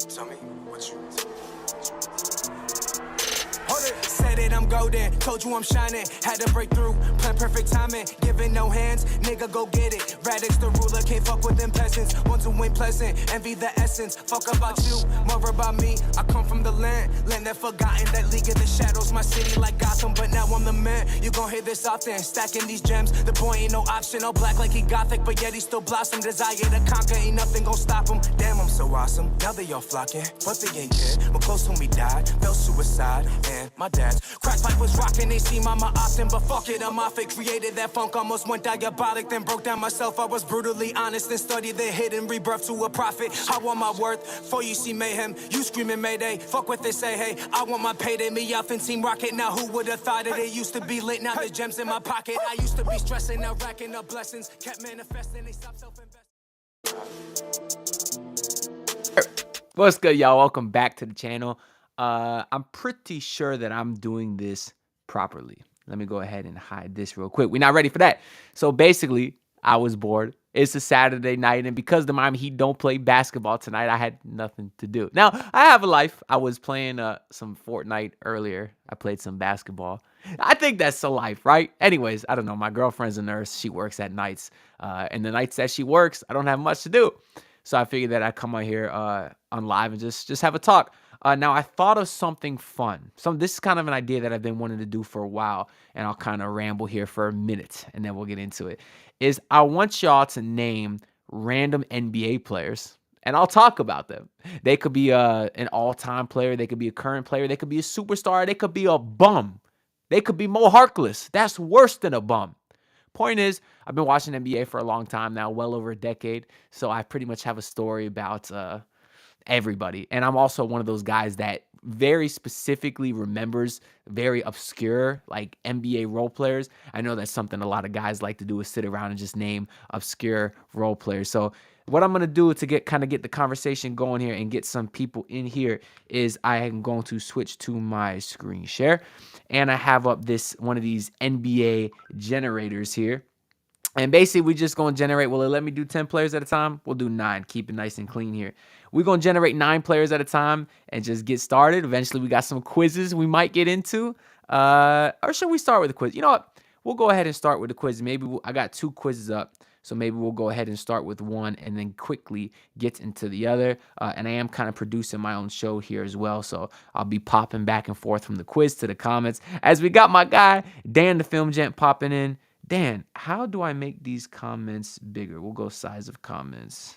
Tell me what you hold it. Said it, I'm golden. Told you I'm shining. Had to break through. Plan perfect timing. Giving no hands. Nigga, go get it. Radix the ruler. Can't fuck with them peasants. Want to win pleasant. Envy the essence. Fuck about you. More about me. I come from the land. Land that forgotten. That league of the shadows. My city like Gotham. But now I'm the man. You gon' hear this often. Stacking these gems. The boy ain't no option. All black like he gothic. But yet he still blossom. Desire to conquer. Ain't nothing gon' stop him. Damn, I'm so awesome. Now they all flocking. But they ain't care. My close homie died. Fell suicide. And my dad's crack pipe was rocking. They see mama often. But fuck it, I'm off it. Created that funk. Almost went diabolic. Then broke down myself. I was brutally honest. And studied the hidden rebirth to a prophet. I want my worth. For you see mayhem. You screaming mayday. Fuck what they say, hey. I want my payday. Me off and Team Rocket. Now who would have thought it? It used to be lit. Now the gems in my pocket. I used to be stressing. Now racking up blessings. Kept manifesting. They stopped self-investing. What's good, y'all? Welcome back to the channel. I'm pretty sure that I'm doing this properly. Let me go ahead and hide this real quick. We're not ready for that. So basically, I was bored. It's a Saturday night, and because the Miami Heat don't play basketball tonight, I had nothing to do. Now, I have a life. I was playing some Fortnite earlier. I played some basketball. I think that's a life, right? Anyways, I don't know. My girlfriend's a nurse. She works at nights. And the nights that she works, I don't have much to do. So I figured that I'd come on here on live and just have a talk. Now, I thought of something fun. This is kind of an idea that I've been wanting to do for a while, and I'll kind of ramble here for a minute, and then we'll get into it, is I want y'all to name random NBA players, and I'll talk about them. They could be an all-time player. They could be a current player. They could be a superstar. They could be a bum. They could be Mo Harkless. That's worse than a bum. Point is, I've been watching NBA for a long time now, well over a decade, so I pretty much have a story about everybody. And I'm also one of those guys that very specifically remembers very obscure like NBA role players. I know that's something a lot of guys like to do, is sit around and just name obscure role players. So what I'm going to do to get the conversation going here and get some people in here is I am going to switch to my screen share, and I have up one of these NBA generators here. And basically, we just going to generate, will it let me do 10 players at a time? We'll do 9. Keep it nice and clean here. We're going to generate 9 players at a time and just get started. Eventually, we got some quizzes we might get into. Or should we start with the quiz? You know what? We'll go ahead and start with the quiz. Maybe I got 2 quizzes up, so maybe we'll go ahead and start with one and then quickly get into the other. And I am kind of producing my own show here as well, so I'll be popping back and forth from the quiz to the comments. As we got my guy, Dan the Film Gent, popping in. Dan, how do I make these comments bigger? We'll go size of comments.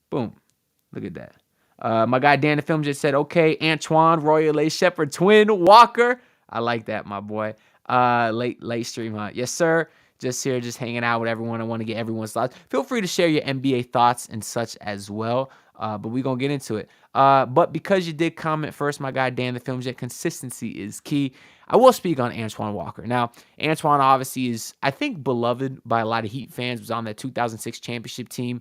Boom. Look at that. My guy Dan the Film just said, okay, Antoine, Royal A. Shepherd, Twin, Walker. I like that, my boy. Late stream, huh? Yes, sir. Just here, just hanging out with everyone. I want to get everyone's thoughts. Feel free to share your NBA thoughts and such as well. But we're going to get into it. But because you did comment first, my guy Dan the Film Jet, consistency is key. I will speak on Antoine Walker. Now, Antoine obviously is, I think, beloved by a lot of Heat fans. Was on that 2006 championship team.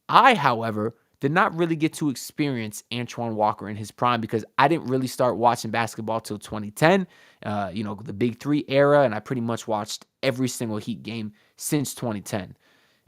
I, however, did not really get to experience Antoine Walker in his prime because I didn't really start watching basketball till 2010, the Big Three era, and I pretty much watched every single Heat game since 2010.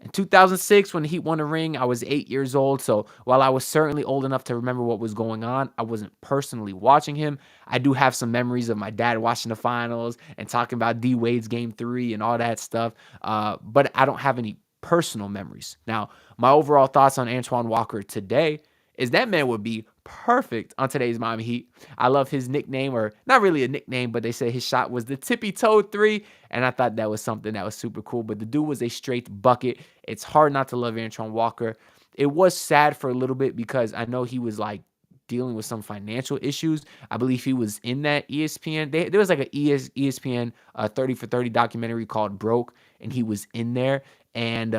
In 2006, when the Heat won a ring, I was 8 years old, so while I was certainly old enough to remember what was going on, I wasn't personally watching him. I do have some memories of my dad watching the finals and talking about D. Wade's Game 3 and all that stuff, but I don't have any personal memories. Now, my overall thoughts on Antoine Walker today is that man would be perfect on today's Miami Heat. I love his nickname, or not really a nickname, but they say his shot was the tippy-toe 3, and I thought that was something that was super cool. But the dude was a straight bucket. It's hard not to love Antoine Walker. It was sad for a little bit because I know he was like dealing with some financial issues. I believe he was in that ESPN. There was like an ESPN 30 for 30 documentary called Broke, and he was in there. And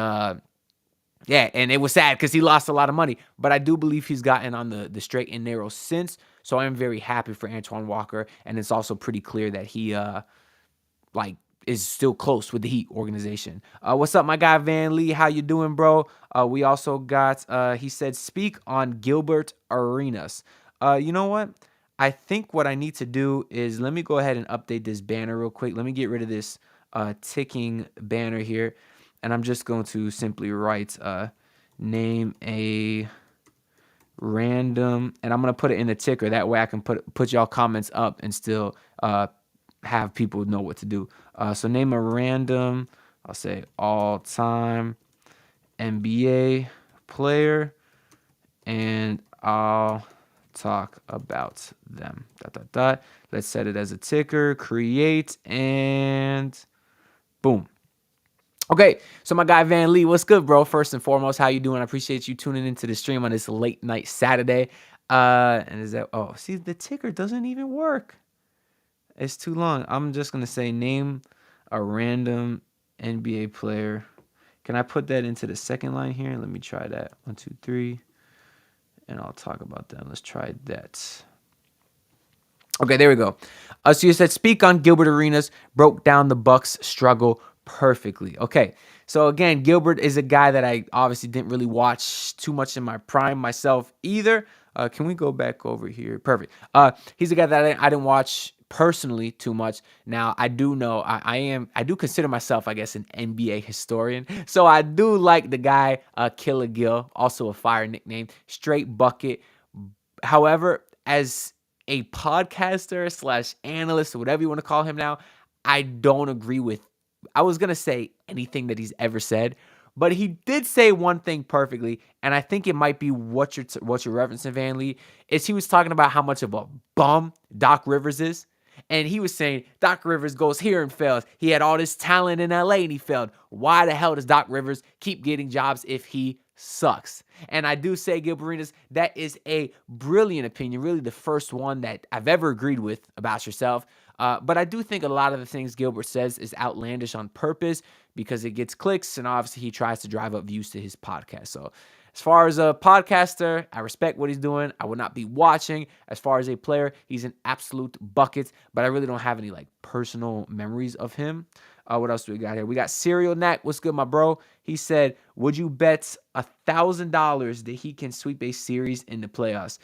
yeah, and it was sad because he lost a lot of money. But I do believe he's gotten on the straight and narrow since. So I am very happy for Antoine Walker. And it's also pretty clear that he is still close with the Heat organization. What's up, my guy Van Lee? How you doing, bro? We also got, he said, speak on Gilbert Arenas. You know what? I think what I need to do is, let me go ahead and update this banner real quick. Let me get rid of this ticking banner here, and I'm just going to simply write name a random, and I'm gonna put it in the ticker. That way I can put y'all comments up and still have people know what to do. So name a random, I'll say all-time NBA player, and I'll talk about them. Let's set it as a ticker, create, and boom. Okay, so my guy Van Lee, what's good, bro? First and foremost, how you doing? I appreciate you tuning into the stream on this late night Saturday. And is that, oh, see, the ticker doesn't even work. It's too long. I'm just gonna say name a random NBA player. Can I put that into the second line here? Let me try that. 1, 2, 3, and I'll talk about that. Let's try that. Okay, there we go. So you said speak on Gilbert Arenas, broke down the Bucks struggle perfectly. Okay, so again, Gilbert is a guy that I obviously didn't really watch too much in my prime myself either. Can we go back over here? Perfect. He's a guy that I didn't watch personally too much. Now I do know I do consider myself, I guess, an NBA historian. So I do like the guy Killer Gil, also a fire nickname, straight bucket. However, as a podcaster slash analyst or whatever you want to call him now, I don't agree with, I was going to say anything that he's ever said, but he did say one thing perfectly, and I think it might be what you're referencing, Van Lee, is he was talking about how much of a bum Doc Rivers is. And he was saying Doc Rivers goes here and fails. He had all this talent in LA and he failed. Why the hell does Doc Rivers keep getting jobs if he sucks? And I do say, Gilbert Arenas, that is a brilliant opinion, really the first one that I've ever agreed with about yourself. But I do think a lot of the things Gilbert says is outlandish on purpose because it gets clicks, and obviously he tries to drive up views to his podcast. So as far as a podcaster, I respect what he's doing. I would not be watching. As far as a player, he's an absolute bucket, but I really don't have any like personal memories of him. What else do we got here? We got Serial Knack. What's good, my bro? He said, would you bet $1,000 that he can sweep a series in the playoffs?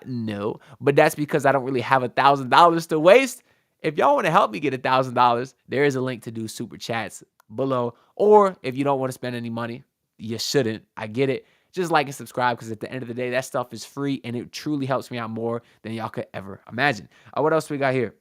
No, but that's because I don't really have $1,000 to waste. If y'all want to help me get $1,000, there is a link to do super chats below. Or if you don't want to spend any money, you shouldn't. I get it. Just like and subscribe, because at the end of the day, that stuff is free and it truly helps me out more than y'all could ever imagine. What else we got here?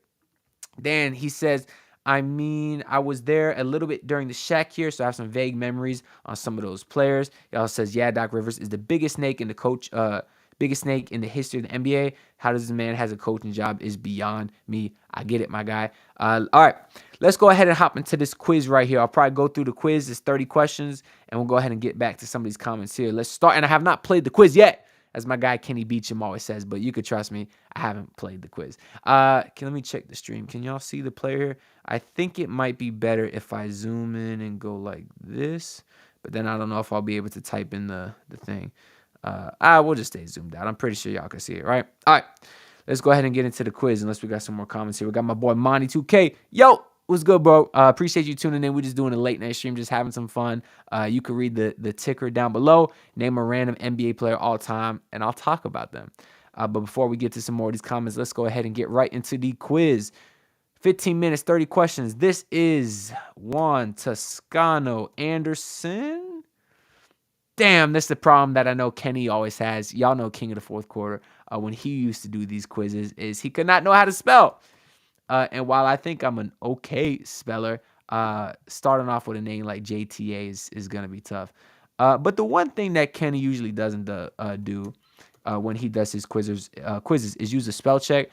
Dan, he says, I mean, I was there a little bit during the Shaq here, so I have some vague memories on some of those players. He also says, yeah, Doc Rivers is the biggest snake in the biggest snake in the history of the NBA. How does this man has a coaching job is beyond me. I get it, my guy. All right, let's go ahead and hop into this quiz right here. I'll probably go through the quiz. It's 30 questions, and we'll go ahead and get back to some of these comments here. Let's start, and I have not played the quiz yet, as my guy Kenny Beecham always says, but you could trust me, I haven't played the quiz. Let me check the stream. Can y'all see the player here? I think it might be better if I zoom in and go like this, but then I don't know if I'll be able to type in the thing. We'll just stay zoomed out. I'm pretty sure y'all can see it, right? All right, let's go ahead and get into the quiz, unless we got some more comments here. We got my boy Monty2K. Yo, what's good, bro? Appreciate you tuning in. We're just doing a late night stream, just having some fun. You can read the ticker down below. Name a random NBA player all time, and I'll talk about them. But before we get to some more of these comments, let's go ahead and get right into the quiz. 15 minutes, 30 questions. This is Juan Toscano Anderson. Damn, that's the problem that I know Kenny always has. Y'all know King of the Fourth Quarter, when he used to do these quizzes, is he could not know how to spell. And while I think I'm an okay speller, starting off with a name like JTA is going to be tough. But the one thing that Kenny usually doesn't do when he does his quizzes is use a spell check.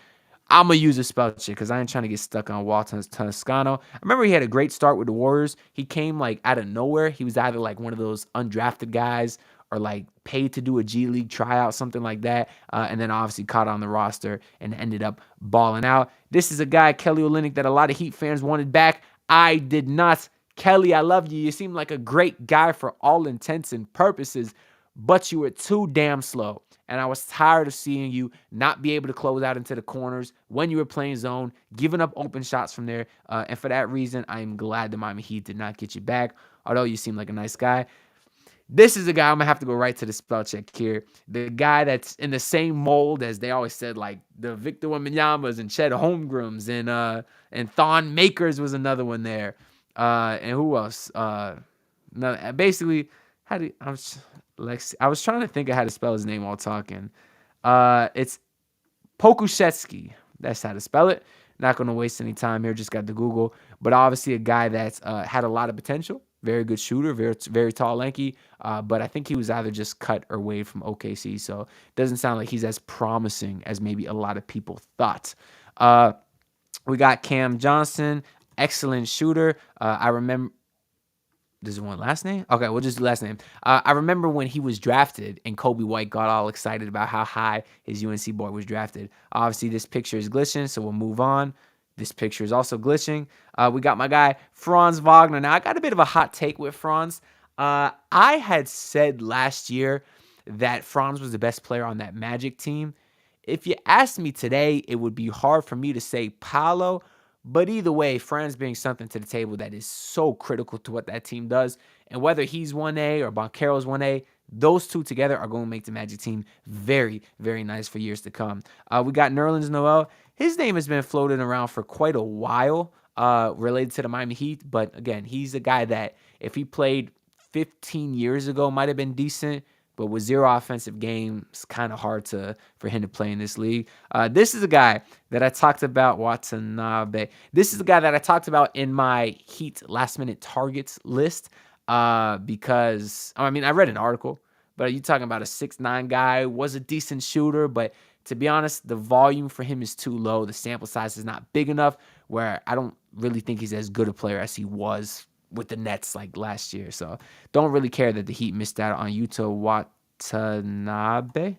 I'm going to use a spell check because I ain't trying to get stuck on Walton Toscano. I remember he had a great start with the Warriors. He came like out of nowhere. He was either like one of those undrafted guys or like paid to do a G League tryout, something like that. And then obviously caught on the roster and ended up balling out. This is a guy, Kelly Olynyk, that a lot of Heat fans wanted back. I did not. Kelly, I love you. You seem like a great guy for all intents and purposes, but you were too damn slow. And I was tired of seeing you not be able to close out into the corners when you were playing zone, giving up open shots from there. And for that reason, I am glad the Miami Heat did not get you back, although you seem like a nice guy. This is a guy I'm gonna have to go right to the spell check here. The guy that's in the same mold as they always said, like the Victor Wembanyama's and Chet Holmgrens and Thon Makers was another one there. And who else? No, basically, I was trying to think of how to spell his name while talking. It's Pokushevsky. That's how to spell it. Not going to waste any time here. Just got to Google. But obviously a guy that's had a lot of potential. Very good shooter. Very, very tall, lanky. But I think he was either just cut or waived from OKC. So it doesn't sound like he's as promising as maybe a lot of people thought. We got Cam Johnson. Excellent shooter. I remember. Does it want last name? Okay, we'll just do last name. I remember when he was drafted and Kobe White got all excited about how high his UNC boy was drafted. Obviously, this picture is glitching, so we'll move on. This picture is also glitching. We got my guy, Franz Wagner. Now, I got a bit of a hot take with Franz. I had said last year that Franz was the best player on that Magic team. If you asked me today, it would be hard for me to say Paolo. But either way, Franz brings something to the table that is so critical to what that team does. And whether he's 1A or Banchero's 1A, those two together are going to make the Magic team very, very nice for years to come. We got Nerlens Noel. His name has been floated around for quite a while related to the Miami Heat. But again, he's a guy that if he played 15 years ago might have been decent. But with zero offensive game, it's kind of hard for him to play in this league. This is a guy that I talked about, Watanabe. This is a guy that I talked about in my Heat last-minute targets list because, I mean, I read an article, but you're talking about a 6'9" guy, was a decent shooter, but to be honest, the volume for him is too low. The sample size is not big enough where I don't really think he's as good a player as he was with the Nets like last year. So don't really care that the Heat missed out on Yuta Watanabe.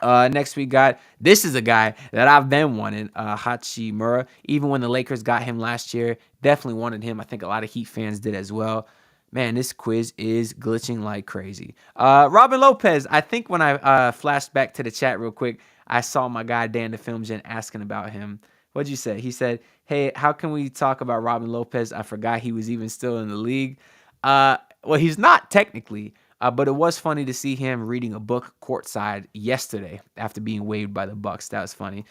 Next we got, this is a guy that I've been wanting, Hachimura. Even when the Lakers got him last year, definitely wanted him. I think a lot of Heat fans did as well. Man, this quiz is glitching like crazy. Robin Lopez, I think when I flashed back to the chat real quick, I saw my guy Dan the Film Gen asking about him. What'd you say? He said, hey, how can we talk about Robin Lopez? I forgot he was even still in the league. Well, he's not technically, but it was funny to see him reading a book courtside yesterday after being waived by the Bucks. That was funny.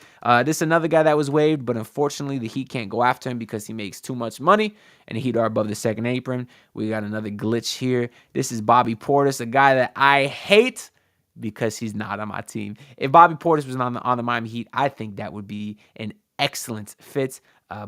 This is another guy that was waived, but unfortunately the Heat can't go after him because he makes too much money, and the Heat are above the second apron. We got another glitch here. This is Bobby Portis, a guy that I hate because he's not on my team. If Bobby Portis was on the Miami Heat, I think that would be an excellent fit,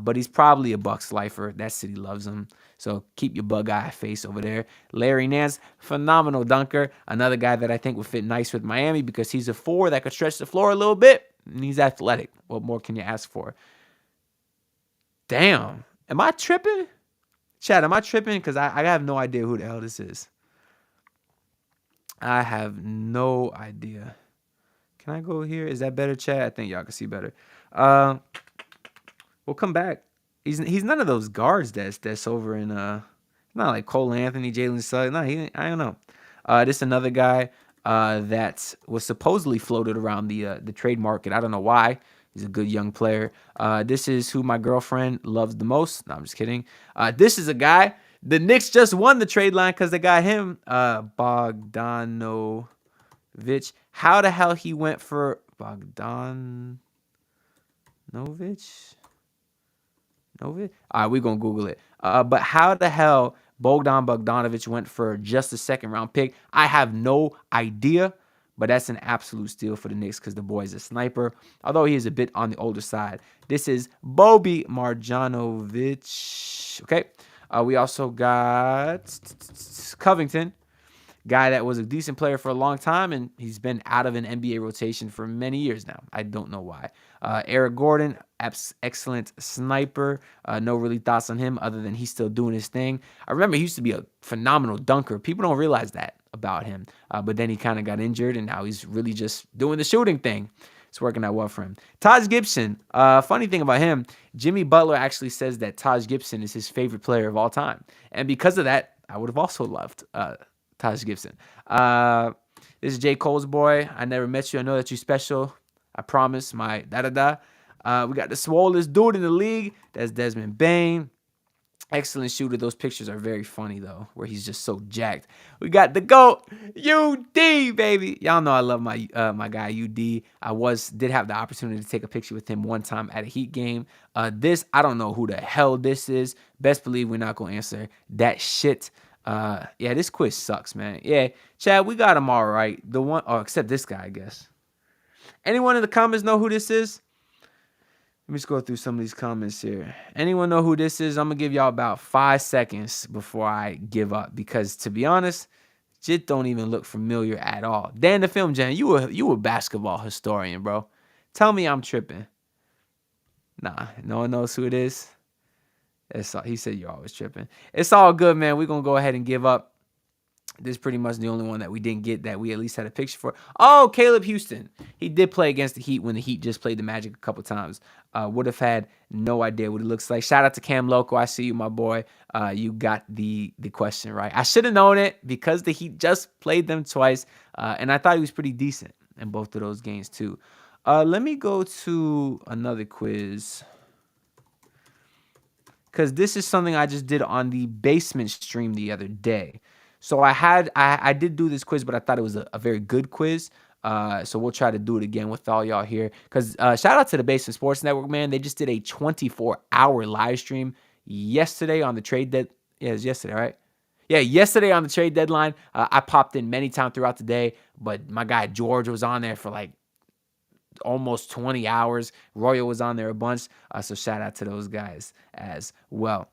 but he's probably a Bucks lifer. That city loves him, so keep your bug eye face over there. Larry Nance, phenomenal dunker. Another guy that I think would fit nice with Miami because he's a 4 that could stretch the floor a little bit, and he's athletic. What more can you ask for? Damn, am I tripping? Chad, am I tripping? Because I have no idea who the hell this is. I have no idea. Can I go here? Is that better, Chad? I think y'all can see better. We'll come back. He's none of those guards that's over in not like Cole Anthony, Jalen Suggs. No, I don't know. This is another guy that was supposedly floated around the trade market. I don't know why. He's a good young player. This is who my girlfriend loves the most. No, I'm just kidding. This is a guy. The Knicks just won the trade line because they got him. Bogdanovic. How the hell he went for Bogdanovic? All right, we're going to Google it. But how the hell Bogdanovic went for just a second-round pick, I have no idea. But that's an absolute steal for the Knicks because the boy's a sniper, although he is a bit on the older side. This is Bobi Marjanovic. Okay. We also got Covington, guy that was a decent player for a long time, and he's been out of an NBA rotation for many years now. I don't know why. Eric Gordon, excellent sniper. No really thoughts on him other than he's still doing his thing. I remember he used to be a phenomenal dunker. People don't realize that about him. But then he kind of got injured, and now he's really just doing the shooting thing. It's working out well for him. Taj Gibson. Funny thing about him, Jimmy Butler actually says that Taj Gibson is his favorite player of all time. And because of that, I would have also loved Taj Gibson. This is J. Cole's boy. I never met you. I know that you're special. I promise. My da-da-da. We got the swollest dude in the league. That's Desmond Bane. Excellent shooter. Those pictures are very funny though, where he's just so jacked. We got the GOAT, UD, baby. Y'all know I love my my guy UD. Did have the opportunity to take a picture with him one time at a Heat game. This, I don't know who the hell this is. Best believe we're not gonna answer that shit. Yeah, this quiz sucks, man. Yeah, Chad, we got him all right. The one, oh, except this guy, I guess. Anyone in the comments know who this is? Let me just go through some of these comments here. Anyone know who this is? I'm going to give y'all about 5 seconds before I give up. Because to be honest, Jit don't even look familiar at all. Dan the Film Gen, you a basketball historian, bro. Tell me I'm tripping. Nah, no one knows who it is. He said you're always tripping. It's all good, man. We're going to go ahead and give up. This is pretty much the only one that we didn't get that we at least had a picture for. Oh, Caleb Houston. He did play against the Heat when the Heat just played the Magic a couple times. Would have had no idea what it looks like. Shout out to Cam Loco. I see you, my boy. You got the question right. I should have known it because the Heat just played them twice. And I thought he was pretty decent in both of those games too. Let me go to another quiz, because this is something I just did on the basement stream the other day. So I did do this quiz, but I thought it was a very good quiz. So we'll try to do it again with all y'all here. Because shout out to the Basement Sports Network, man. They just did a 24-hour live stream yesterday on the trade deadline. Yeah, it was yesterday, right? Yeah, yesterday on the trade deadline. I popped in many times throughout the day, but my guy George was on there for like almost 20 hours. Royal was on there a bunch. So shout out to those guys as well.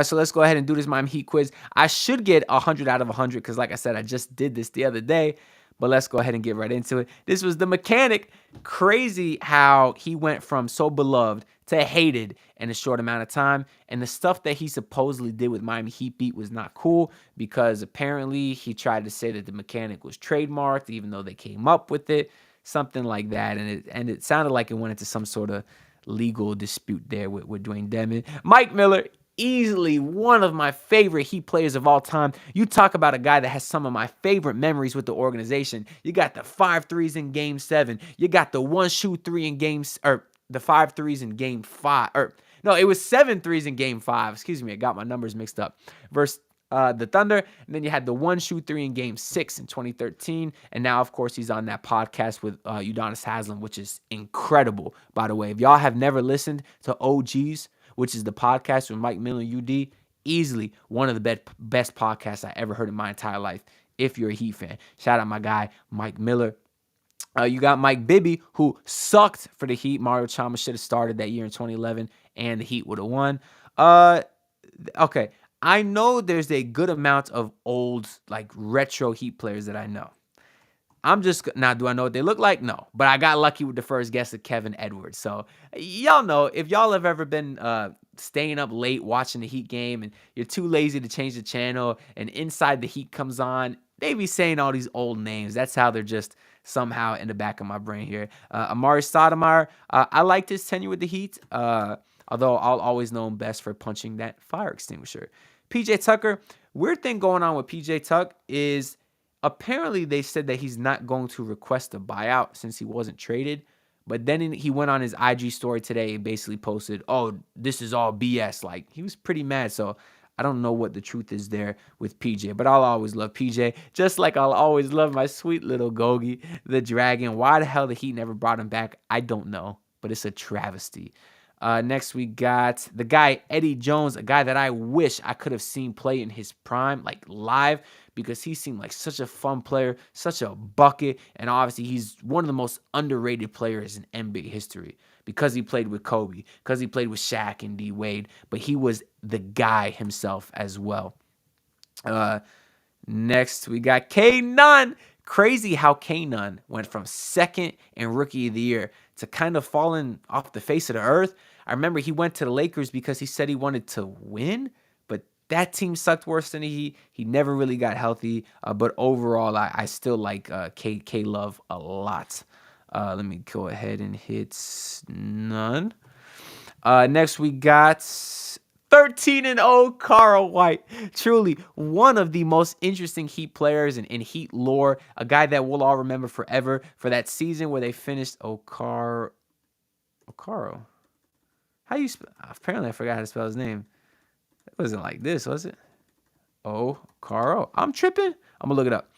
So let's go ahead and do this Miami Heat quiz. I should get 100 out of 100 because, like I said, I just did this the other day. But let's go ahead and get right into it. This was the mechanic. Crazy how he went from so beloved to hated in a short amount of time. And the stuff that he supposedly did with Miami Heat beat was not cool because apparently he tried to say that the mechanic was trademarked, even though they came up with it. Something like that. And it sounded like it went into some sort of legal dispute there with Dwayne Dedmon. Mike Miller, easily one of my favorite Heat players of all time. You talk about a guy that has some of my favorite memories with the organization. You got the 5 threes in Game 7. You got the 1-shoot-3 in the 5 threes in Game 5. No, it was 7 threes in Game 5. Excuse me, I got my numbers mixed up. Versus the Thunder, and then you had the 1-shoot-3 in Game 6 in 2013, and now, of course, he's on that podcast with Udonis Haslem, which is incredible, by the way. If y'all have never listened to OGs, which is the podcast with Mike Miller and UD, easily one of the best podcasts I ever heard in my entire life, if you're a Heat fan. Shout out my guy, Mike Miller. You got Mike Bibby, who sucked for the Heat. Mario Chalmers should have started that year in 2011, and the Heat would have won. Okay, I know there's a good amount of old, like, retro Heat players that I know. Now, do I know what they look like? No. But I got lucky with the first guess of Kevin Edwards. So, y'all know, if y'all have ever been staying up late watching the Heat game and you're too lazy to change the channel and Inside the Heat comes on, they be saying all these old names. That's how they're just somehow in the back of my brain here. Amari Stoudemire, I liked his tenure with the Heat, although I'll always know him best for punching that fire extinguisher. PJ Tucker, weird thing going on with PJ Tuck is apparently they said that he's not going to request a buyout since he wasn't traded. But then he went on his IG story today and basically posted, oh, this is all BS. Like, he was pretty mad. So I don't know what the truth is there with PJ. But I'll always love PJ. Just like I'll always love my sweet little Gogi, the Dragon. Why the hell the Heat never brought him back, I don't know. But it's a travesty. Next, we got the guy, Eddie Jones, a guy that I wish I could have seen play in his prime, like live, because he seemed like such a fun player, such a bucket, and obviously he's one of the most underrated players in NBA history because he played with Kobe, because he played with Shaq and D Wade, but he was the guy himself as well. Next, we got K-Nunn. Crazy how K-Nunn went from second in Rookie of the Year to kind of falling off the face of the earth. I remember he went to the Lakers because he said he wanted to win, but that team sucked worse than he never really got healthy. But overall, I still like K-Love a lot. Let me go ahead and hit none. Next, we got 13-0 Carl White. Truly one of the most interesting Heat players in Heat lore. A guy that we'll all remember forever for that season where they finished Okaro. How you spell? Apparently I forgot how to spell his name. It wasn't like this, was it? Oh, Caro. I'm tripping. I'm gonna look it up.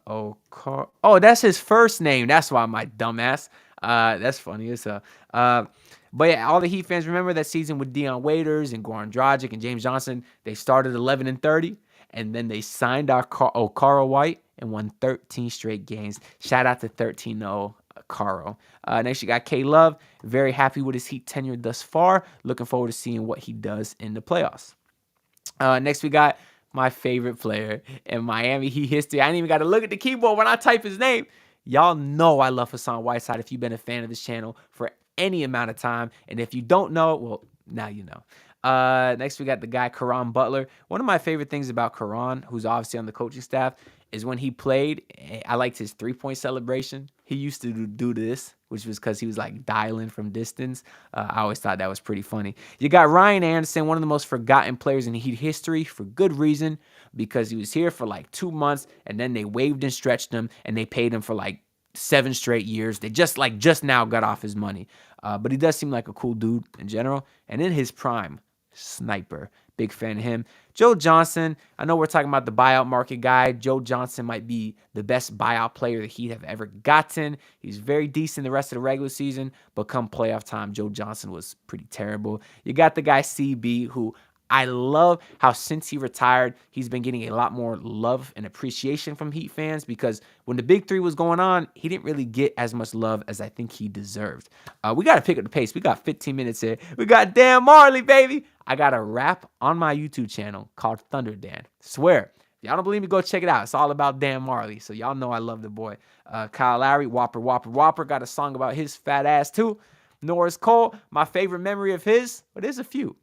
Oh, that's his first name. That's why my dumbass. That's funny as hell. But yeah, all the Heat fans remember that season with Deion Waiters and Goran Dragic and James Johnson. They started 11-30, and then they signed our Carl White and won 13 straight games. Shout out to 13-0 Caro. Next, you got K Love. Very happy with his Heat tenure thus far. Looking forward to seeing what he does in the playoffs. Next, we got my favorite player in Miami Heat history. I ain't even got to look at the keyboard when I type his name. Y'all know I love Hassan Whiteside if you've been a fan of this channel for any amount of time. And if you don't know, well, now you know. Next, we got the guy, Caron Butler. One of my favorite things about Caron, who's obviously on the coaching staff, is when he played, I liked his three-point celebration. He used to do this, which was because he was like dialing from distance. I always thought that was pretty funny. You got Ryan Anderson, one of the most forgotten players in Heat history, for good reason, because he was here for like 2 months, and then they waived and stretched him, and they paid him for like 7 straight years. They just now got off his money. But he does seem like a cool dude in general. And in his prime, sniper. Big fan of him. Joe Johnson, I know we're talking about the buyout market guy. Joe Johnson might be the best buyout player the Heat have ever gotten. He's very decent the rest of the regular season, but come playoff time, Joe Johnson was pretty terrible. You got the guy CB, who I love how since he retired, he's been getting a lot more love and appreciation from Heat fans, because when the Big Three was going on, he didn't really get as much love as I think he deserved. We got to pick up the pace. We got 15 minutes here. We got Dan Marley, baby. I got a rap on my YouTube channel called Thunder Dan. Swear. If y'all don't believe me, go check it out. It's all about Dan Marley. So y'all know I love the boy. Kyle Lowry, Whopper, Whopper, Whopper. Got a song about his fat ass too. Norris Cole, my favorite memory of his, well, there's a few.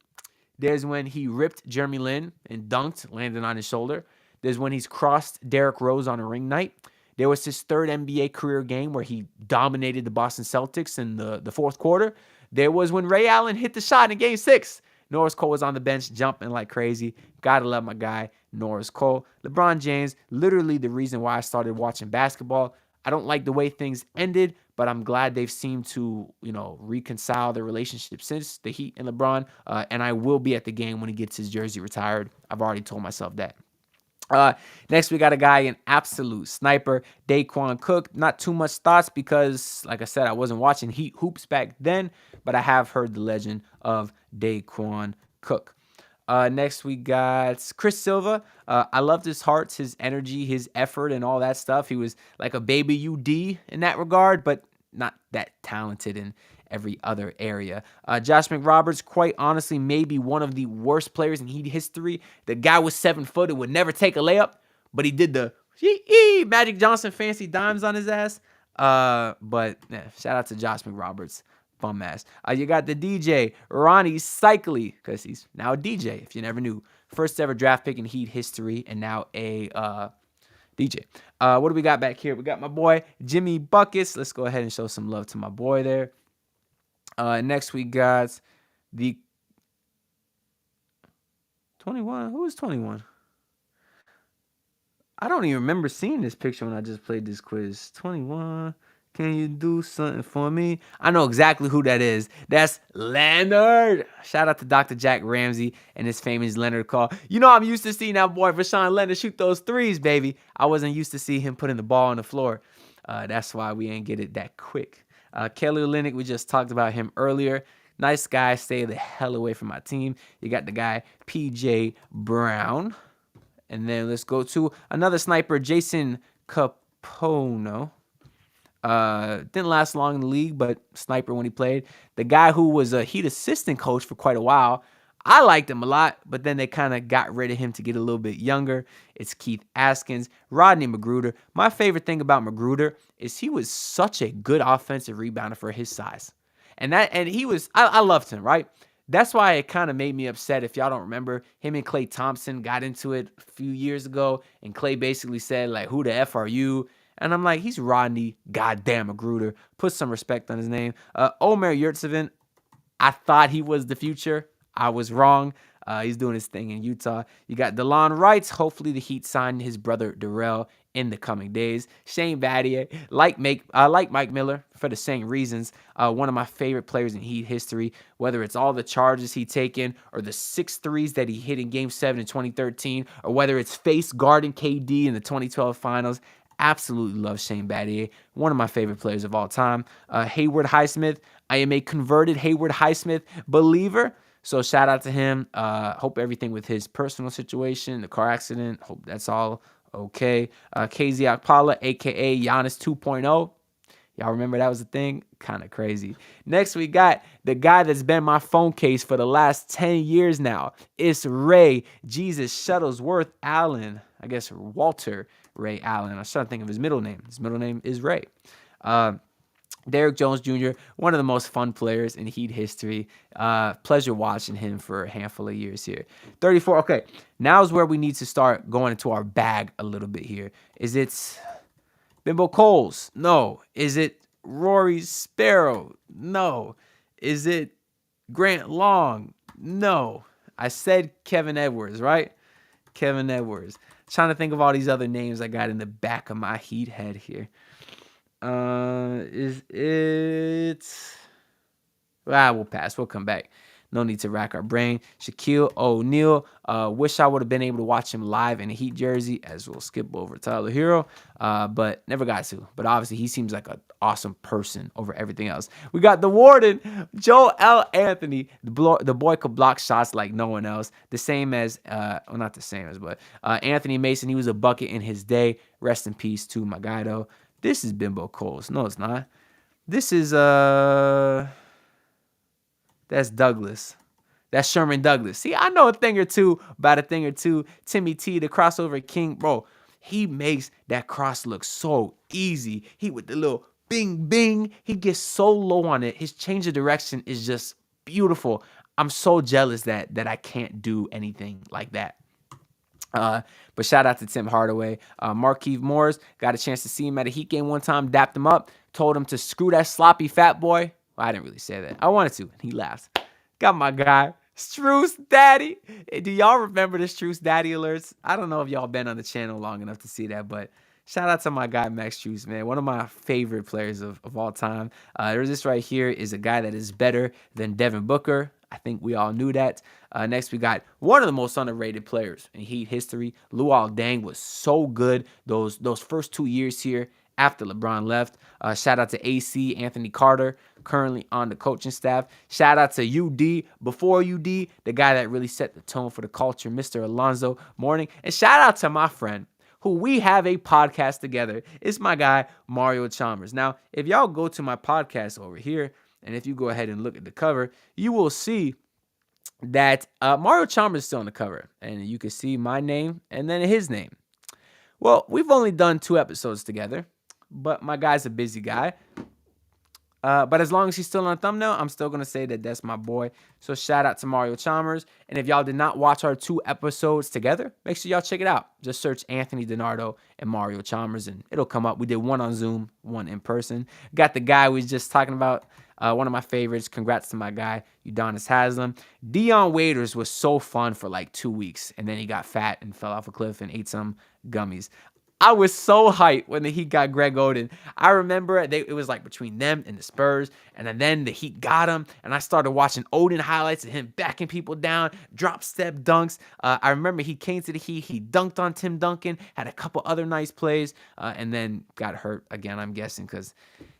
There's when he ripped Jeremy Lin and dunked, landing on his shoulder. There's when he's crossed Derrick Rose on a ring night. There was his third NBA career game where he dominated the Boston Celtics in the fourth quarter. There was when Ray Allen hit the shot in Game 6. Norris Cole was on the bench jumping like crazy. Gotta love my guy, Norris Cole. LeBron James, literally the reason why I started watching basketball. I don't like the way things ended, but I'm glad they've seemed to, reconcile their relationship since, the Heat and LeBron. And I will be at the game when he gets his jersey retired. I've already told myself that. Next, we got a guy, an absolute sniper, Daquan Cook. Not too much thoughts because, like I said, I wasn't watching Heat hoops back then, but I have heard the legend of Daquan Cook. Next, we got Chris Silva. I loved his heart, his energy, his effort, and all that stuff. He was like a baby UD in that regard, but not that talented in every other area. Josh McRoberts, quite honestly, maybe one of the worst players in Heat history. The guy was 7 foot and would never take a layup, but he did the Magic Johnson fancy dimes on his ass. But yeah, shout out to Josh McRoberts. Bum ass. You got the DJ, Ronnie Cycli, because he's now a DJ, if you never knew. First ever draft pick in Heat history, and now a DJ. What do we got back here? We got my boy, Jimmy Buckets. Let's go ahead and show some love to my boy there. Next, we got the 21. Who is 21? I don't even remember seeing this picture when I just played this quiz. 21. Can you do something for me? I know exactly who that is. That's Leonard. Shout out to Dr. Jack Ramsey and his famous Leonard call. You know I'm used to seeing that boy Rashawn Leonard shoot those threes, baby. I wasn't used to see him putting the ball on the floor. That's why we ain't get it that quick. Kelly Olynyk, we just talked about him earlier. Nice guy. Stay the hell away from my team. You got the guy P.J. Brown. And then let's go to another sniper, Jason Capono. Didn't last long in the league, but sniper when he played. The guy who was a Heat assistant coach for quite a while. I liked him a lot, but then they kind of got rid of him to get a little bit younger. It's Keith Askins, Rodney Magruder. My favorite thing about Magruder is he was such a good offensive rebounder for his size. And he was, I loved him, right? That's why it kind of made me upset. If y'all don't remember, him and Klay Thompson got into it a few years ago, and Klay basically said, like, who the F are you? And I'm like, he's Rodney goddamn Magruder. Put some respect on his name. Omer Yurtseven, I thought he was the future. I was wrong. He's doing his thing in Utah. You got DeLon Wright. Hopefully the Heat sign his brother Darrell in the coming days. Shane Battier, like Mike Miller for the same reasons. One of my favorite players in Heat history, whether it's all the charges he taken or the 6 threes that he hit in Game 7 in 2013, or whether it's face guarding KD in the 2012 finals. Absolutely love Shane Battier, one of my favorite players of all time. Hayward Highsmith, I am a converted Hayward Highsmith believer. So shout out to him. Hope everything with his personal situation, the car accident, hope that's all okay. KZ Okpala, a.k.a. Giannis 2.0. Y'all remember that was a thing? Kind of crazy. Next, we got the guy that's been my phone case for the last 10 years now. It's Ray Jesus Shuttlesworth Allen. I guess Walter Ray Allen. I was trying to think of his middle name. His middle name is Ray. Derrick Jones Jr., one of the most fun players in Heat history. Pleasure watching him for a handful of years here. 34. Okay, now is where we need to start going into our bag a little bit here. Is it Bimbo Coles? No. Is it Rory Sparrow? No. Is it Grant Long? No. I said Kevin Edwards, right? Kevin Edwards. Trying to think of all these other names I got in the back of my Heat head here. Is it? We'll pass. We'll come back. No need to rack our brain. Shaquille O'Neal. Wish I would have been able to watch him live in a Heat jersey, as we'll skip over Tyler Hero. But never got to. But obviously, he seems like an awesome person over everything else. We got the Warden, Joel L. Anthony. The boy could block shots like no one else. The same as, well, not the same as, but Anthony Mason. He was a bucket in his day. Rest in peace to my guy, though. This is Bimbo Coles. No, it's not. This is, that's Douglas. That's Sherman Douglas. See, I know a thing or two about a thing or two. Timmy T, the crossover king. Bro, he makes that cross look so easy. He with the little bing, bing. He gets so low on it. His change of direction is just beautiful. I'm so jealous that I can't do anything like that. But shout out to Tim Hardaway. Markieff Morris, got a chance to see him at a Heat game one time, dapped him up, told him to screw that sloppy fat boy. Well, I didn't really say that. I wanted to, and he laughed. Got my guy, Struce Daddy. Do y'all remember the Struce Daddy alerts? I don't know if y'all been on the channel long enough to see that, but shout out to my guy, Max Struce, man. One of my favorite players of all time. There's this right here is a guy that is better than Devin Booker. I think we all knew that. Next, we got one of the most underrated players in Heat history. Luol Deng was so good those first 2 years here after LeBron left. Shout out to AC, Anthony Carter, currently on the coaching staff. Shout out to UD, before UD, the guy that really set the tone for the culture, Mr. Alonzo Mourning. And shout out to my friend, who we have a podcast together. It's my guy, Mario Chalmers. Now, if y'all go to my podcast over here, and if you go ahead and look at the cover, you will see that Mario Chalmers is still on the cover. And you can see my name and then his name. Well, we've only done 2 episodes together, but my guy's a busy guy. But as long as he's still on the thumbnail, I'm still going to say that that's my boy. So shout out to Mario Chalmers. And if y'all did not watch our 2 episodes together, make sure y'all check it out. Just search Anthony DiNardo and Mario Chalmers, and it'll come up. We did one on Zoom, one in person. Got the guy we was just talking about, one of my favorites. Congrats to my guy, Udonis Haslem. Dion Waiters was so fun for like 2 weeks, and then he got fat and fell off a cliff and ate some gummies. I was so hyped when the Heat got Greg Oden. I remember it was like between them and the Spurs, and then the Heat got him, and I started watching Oden highlights of him backing people down, drop step dunks. I remember he came to the Heat, he dunked on Tim Duncan, had a couple other nice plays, and then got hurt again, I'm guessing, because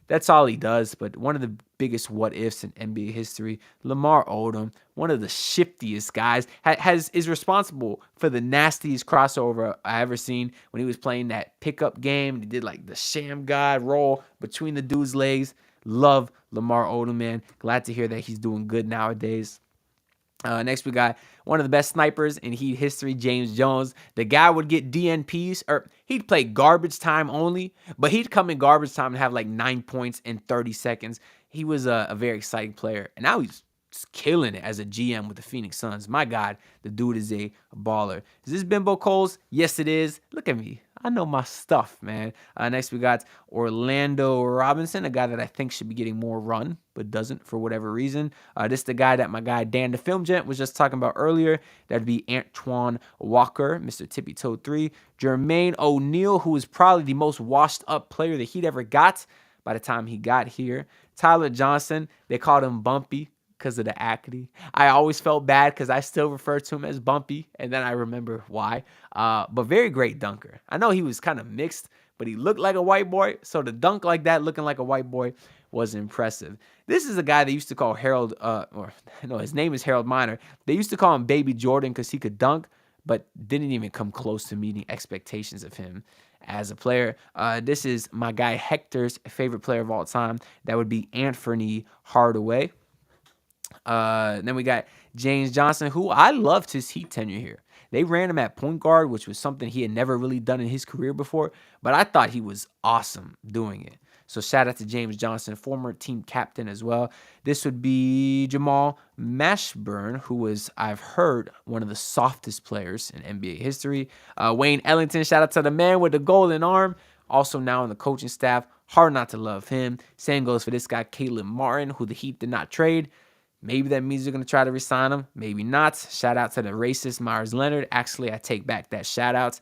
that's all he does. But one of the biggest what ifs in NBA history, Lamar Odom, one of the shiftiest guys, is responsible for the nastiest crossover I ever seen when he was playing that pickup game. He did like the sham god roll between the dude's legs. Love Lamar Odom, man. Glad to hear that he's doing good nowadays. Next, we got one of the best snipers in Heat history, James Jones. The guy would get DNPs, or he'd play garbage time only, but he'd come in garbage time and have like 9 points in 30 seconds. He was a very exciting player, and now he's just killing it as a GM with the Phoenix Suns. My God, the dude is a baller. Is this Bimbo Coles? Yes, it is. Look at me. I know my stuff, man. Next, we got Orlando Robinson, a guy that I think should be getting more run, but doesn't for whatever reason. This is the guy that my guy Dan the Film Gent was just talking about earlier. That'd be Antoine Walker, Mr. Tippy Toe 3. Jermaine O'Neal, who is probably the most washed up player that he'd ever got by the time he got here. Tyler Johnson, they called him Bumpy because of the acne. I always felt bad because I still refer to him as Bumpy, and then I remember why. But very great dunker. I know he was kind of mixed, but he looked like a white boy, so to dunk like that, looking like a white boy, was impressive. This is a guy they used to call Harold, or no, his name is Harold Miner. They used to call him Baby Jordan because he could dunk, but didn't even come close to meeting expectations of him as a player. This is my guy Hector's favorite player of all time. That would be Anthony Hardaway. Then we got James Johnson, who I loved his Heat tenure here. They ran him at point guard, which was something he had never really done in his career before, but I thought he was awesome doing it. So shout out to James Johnson, former team captain as well. This would be Jamal Mashburn, who was, I've heard, one of the softest players in NBA history. Wayne Ellington, shout out to the man with the golden arm, also now on the coaching staff. Hard not to love him. Same goes for this guy, Caleb Martin, who the Heat did not trade. Maybe that means they're going to try to resign him. Maybe not. Shout out to the racist Myers Leonard. Actually, I take back that shout out.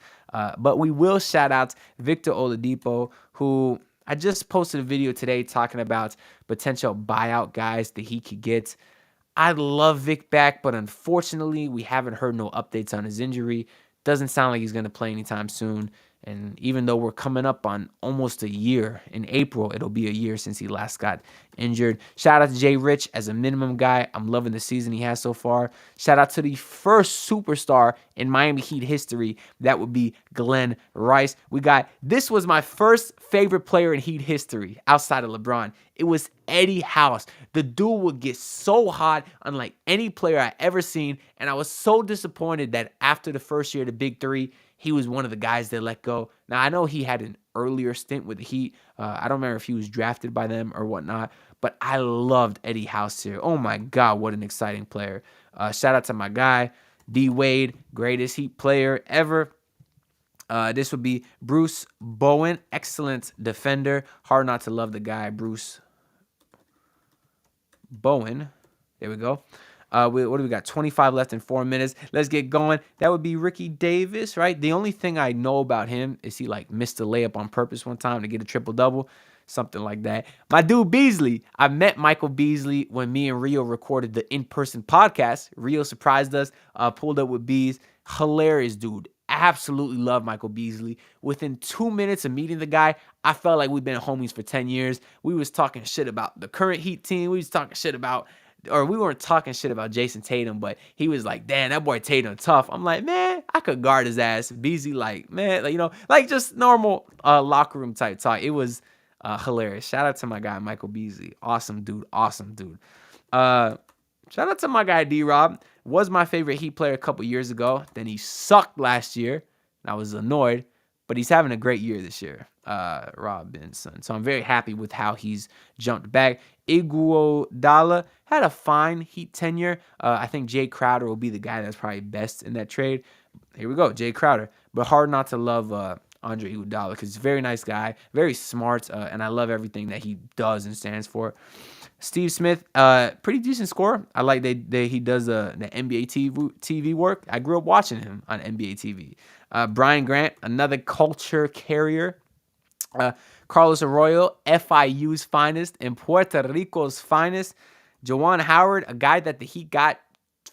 But we will shout out Victor Oladipo, who I just posted a video today talking about potential buyout guys that he could get. I'd love Vic back, but unfortunately, we haven't heard no updates on his injury. Doesn't sound like he's going to play anytime soon. And even though we're coming up on almost a year, in April, it'll be a year since he last got injured. Shout out to Jay Rich as a minimum guy. I'm loving the season he has so far. Shout out to the first superstar in Miami Heat history. That would be Glenn Rice. This was my first favorite player in Heat history outside of LeBron. It was Eddie House. The dude would get so hot, unlike any player I ever seen. And I was so disappointed that after the first year of the Big Three, he was one of the guys they let go. Now, I know he had an earlier stint with the Heat. I don't remember if he was drafted by them or whatnot, but I loved Eddie House here. Oh, my God, what an exciting player. Shout out to my guy, D. Wade, greatest Heat player ever. This would be Bruce Bowen, excellent defender. Hard not to love the guy, Bruce Bowen. There we go. What do we got? 25 left in 4 minutes. Let's get going. That would be Ricky Davis, right? The only thing I know about him is he like missed a layup on purpose one time to get a triple-double, something like that. My dude Beasley. I met Michael Beasley when me and Rio recorded the in-person podcast. Rio surprised us, pulled up with Bees. Hilarious dude. Absolutely love Michael Beasley. Within 2 minutes of meeting the guy, I felt like we've been homies for 10 years. We was talking shit about the current Heat team. We was talking shit about, or we weren't talking shit about Jason Tatum, but he was like, damn, that boy Tatum tough. I'm like, man, I could guard his ass. Beasley, like, man, like, like just normal locker room type talk. It was hilarious. Shout out to my guy, Michael Beasley. Awesome dude. Awesome dude. Shout out to my guy, D-Rob. Was my favorite Heat player a couple years ago. Then he sucked last year, and I was annoyed. But he's having a great year this year, Robinson. So I'm very happy with how he's jumped back. Iguodala had a fine Heat tenure. I think Jay Crowder will be the guy that's probably best in that trade. Here we go, Jay Crowder. But hard not to love Andre Iguodala because he's a very nice guy, very smart, and I love everything that he does and stands for. Steve Smith, pretty decent scorer. I like that he does the NBA TV work. I grew up watching him on NBA TV. Brian Grant, another culture carrier. Carlos Arroyo, FIU's finest and Puerto Rico's finest. Juwan Howard, a guy that the Heat got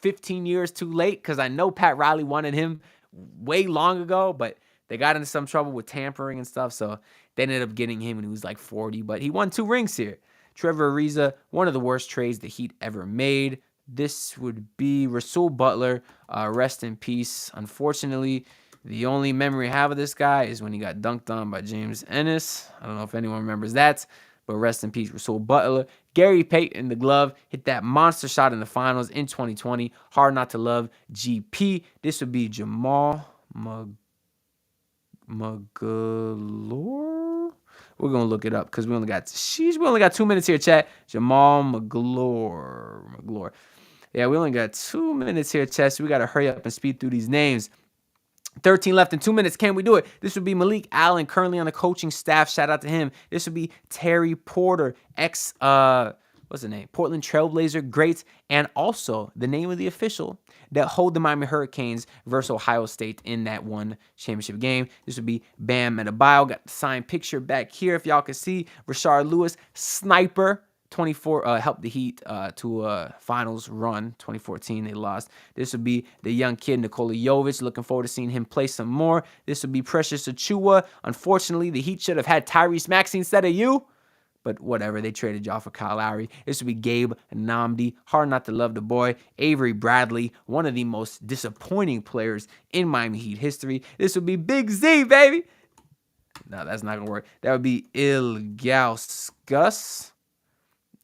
15 years too late because I know Pat Riley wanted him way long ago, but they got into some trouble with tampering and stuff, so they ended up getting him when he was like 40, but he won 2 rings here. Trevor Ariza, one of the worst trades the Heat ever made. This would be Rasul Butler. Rest in peace. Unfortunately, the only memory I have of this guy is when he got dunked on by James Ennis. I don't know if anyone remembers that, but rest in peace, Rasul Butler. Gary Payton, the glove, hit that monster shot in the finals in 2020. Hard not to love GP. This would be Jamal Magloire. We're going to look it up because we only got 2 minutes here, chat. Jamal Magloire. Yeah, we only got 2 minutes here, chat, so we got to hurry up and speed through these names. 13 left in 2 minutes. Can we do it? This would be Malik Allen, currently on the coaching staff. Shout out to him. This would be Terry Porter, what's the name? Portland Trailblazer greats, and also the name of the official that hold the Miami Hurricanes versus Ohio State in that one championship game. This would be Bam Adebayo. Got the signed picture back here if y'all can see. Rashard Lewis, sniper. 24 helped the Heat to a finals run. 2014 they lost. This would be the young kid Nikola Jovic. Looking forward to seeing him play some more. This would be Precious Achiuwa. Unfortunately, the Heat should have had Tyrese Maxey instead of you. But whatever, they traded y'all for Kyle Lowry. This would be Gabe Namdi. Hard not to love the boy. Avery Bradley, one of the most disappointing players in Miami Heat history. This would be Big Z, baby. No, that's not going to work. That would be Ilgauskas,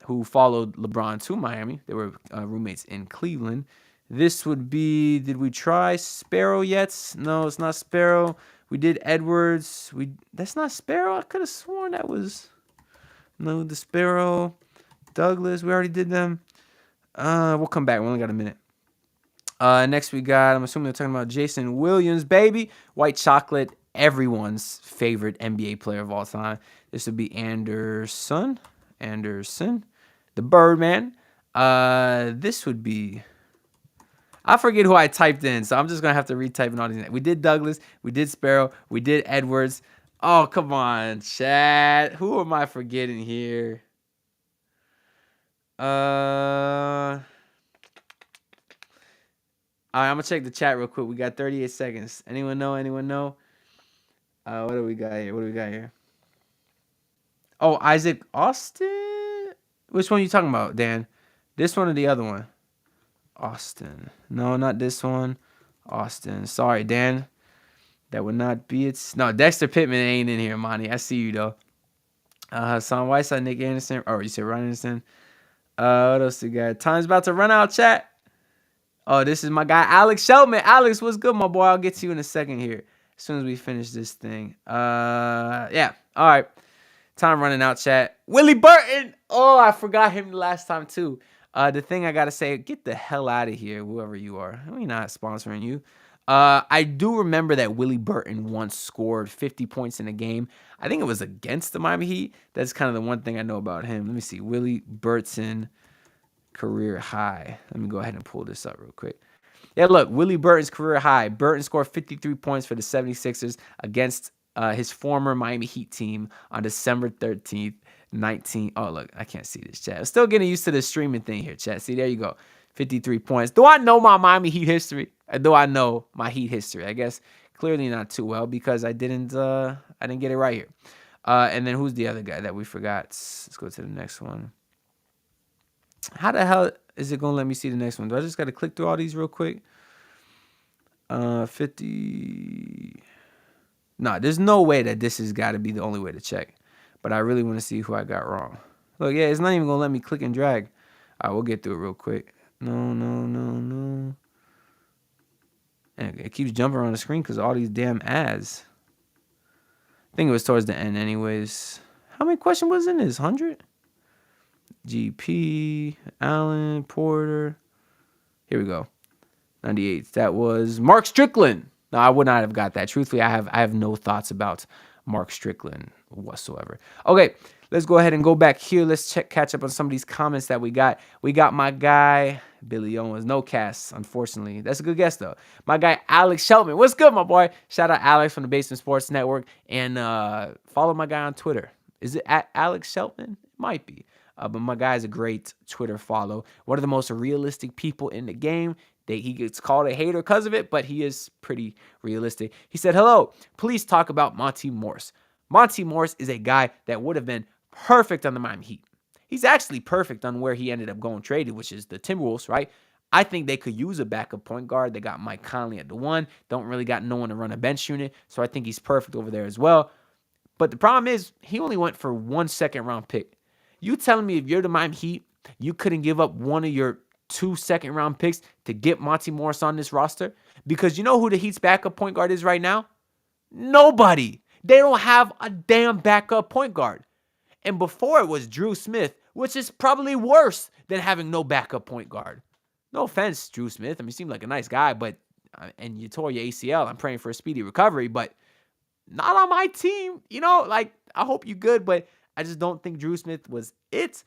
who followed LeBron to Miami. They were roommates in Cleveland. This would be, did we try Sparrow yet? No, it's not Sparrow. We did Edwards. That's not Sparrow. I could have sworn that was... No, the Sparrow, Douglas, we already did them. We'll come back. We only got a minute. Next we got, I'm assuming they're talking about Jason Williams, baby. White chocolate, everyone's favorite NBA player of all time. This would be Anderson, the Birdman. This would be, I forget who I typed in, so I'm just going to have to retype in all these. We did Douglas, we did Sparrow, we did Edwards. Oh, come on, chat. Who am I forgetting here? All right, I'm going to check the chat real quick. We got 38 seconds. Anyone know? What do we got here? Oh, Isaac Austin? Which one are you talking about, Dan? This one or the other one? Austin. No, not this one. Austin. Sorry, Dan. That would not be it. No, Dexter Pittman ain't in here, Monty. I see you, though. Hassan Whiteside, Nick Anderson. Oh, you said Ryan Anderson. What else we got? Time's about to run out, chat. Oh, this is my guy, Alex Sheltman. Alex, what's good, my boy? I'll get to you in a second here. As soon as we finish this thing. Yeah. All right. Time running out, chat. Willie Burton. Oh, I forgot him the last time, too. The thing I got to say, get the hell out of here, whoever you are. We're not sponsoring you. I do remember that Willie Burton once scored 50 points in a game. I think it was against the Miami Heat. That's kind of the one thing I know about him. Let me see. Willie Burton career high. Let me go ahead and pull this up real quick. Yeah, look, Willie Burton's career high. Burton scored 53 points for the 76ers against his former Miami Heat team on December 13th, 19. Oh, look, I can't see this, chat. I'm still getting used to the streaming thing here, chat. See, there you go. 53 points. Do I know my Miami Heat history? Or do I know my Heat history? I guess clearly not too well because I didn't get it right here. And then who's the other guy that we forgot? Let's go to the next one. How the hell is it going to let me see the next one? Do I just got to click through all these real quick? 50. No, there's no way that this has got to be the only way to check. But I really want to see who I got wrong. Look, yeah, it's not even going to let me click and drag. All right, we'll get through it real quick. No. And it keeps jumping around the screen because all these damn ads. I think it was towards the end anyways. How many questions was in this? 100? GP, Allen, Porter. Here we go. 98. That was Mark Strickland. No, I would not have got that. Truthfully, I have no thoughts about Mark Strickland whatsoever. Okay, let's go ahead and go back here. Let's catch up on some of these comments that we got. We got my guy, Billy Owens. No cast, unfortunately. That's a good guess, though. My guy, Alex Sheltman. What's good, my boy? Shout out Alex from the Basement Sports Network. And follow my guy on Twitter. Is it at Alex Sheltman? It might be. But my guy is a great Twitter follow. One of the most realistic people in the game. He gets called a hater because of it, but he is pretty realistic. He said, hello, please talk about Monty Morris. Monty Morris is a guy that would have been perfect on the Miami Heat. He's actually perfect on where he ended up going traded, which is the Timberwolves, right? I think they could use a backup point guard. They got Mike Conley at the one. Don't really got no one to run a bench unit, so I think he's perfect over there as well. But the problem is he only went for 1 second-round pick. You telling me if you're the Miami Heat, you couldn't give up one of your 2 second-round picks to get Monty Morris on this roster? Because you know who the Heat's backup point guard is right now? Nobody. They don't have a damn backup point guard. And before it was Drew Smith, which is probably worse than having no backup point guard. No offense, Drew Smith. I mean, he seemed like a nice guy, but and you tore your ACL. I'm praying for a speedy recovery, but not on my team. Like, I hope you good, but I just don't think Drew Smith was it.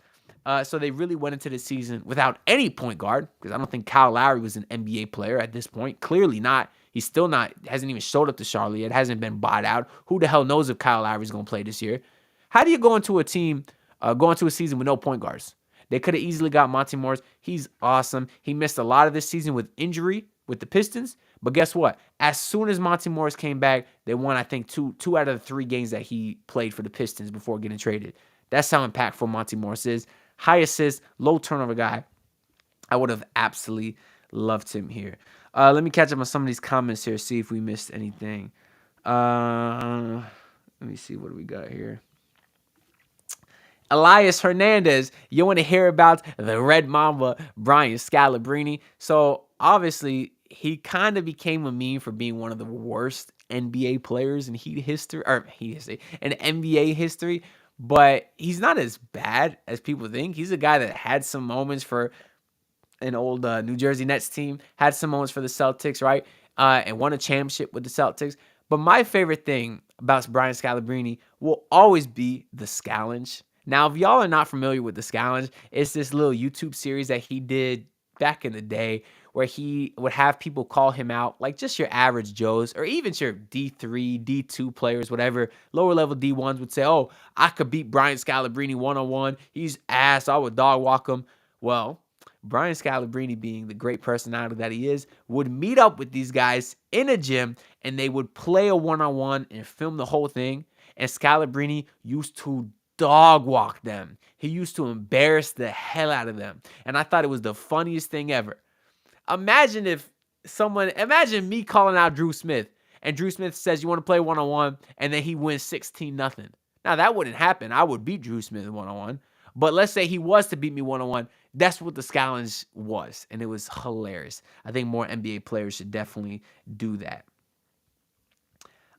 So they really went into the season without any point guard, because I don't think Kyle Lowry was an NBA player at this point. Clearly not. He's still not, hasn't even showed up to Charlotte yet, hasn't been bought out. Who the hell knows if Kyle Lowry's going to play this year? How do you go into a season with no point guards? They could have easily got Monty Morris. He's awesome. He missed a lot of this season with injury with the Pistons. But guess what? As soon as Monty Morris came back, they won, I think, two out of the 3 games that he played for the Pistons before getting traded. That's how impactful Monty Morris is. High assist, low turnover guy. I would have absolutely loved him here. Let me catch up on some of these comments here, see if we missed anything. Let me see, what do we got here? Elias Hernandez, you want to hear about the Red Mamba, Brian Scalabrine? So obviously, he kind of became a meme for being one of the worst NBA players in in NBA history. But he's not as bad as people think. He's a guy that had some moments for an old New Jersey Nets team, had some moments for the Celtics, right? And won a championship with the Celtics. But my favorite thing about Brian Scalabrine will always be the Scallenge. Now, if y'all are not familiar with the Scallenge, it's this little YouTube series that he did back in the day where he would have people call him out, like just your average Joes or even your D3, D2 players, whatever, lower level D1s would say, oh, I could beat Brian Scalabrine one-on-one. He's ass. I would dog walk him. Well, Brian Scalabrine, being the great personality that he is, would meet up with these guys in a gym and they would play a one-on-one and film the whole thing. And Scalabrine used to dog walk them. He used to embarrass the hell out of them. And I thought it was the funniest thing ever. Imagine me calling out Drew Smith and Drew Smith says, you want to play one-on-one, and then he wins 16-0. Now, that wouldn't happen. I would beat Drew Smith one-on-one. But let's say he was to beat me one-on-one. That's what the Scallenge was, and it was hilarious. I think more NBA players should definitely do that.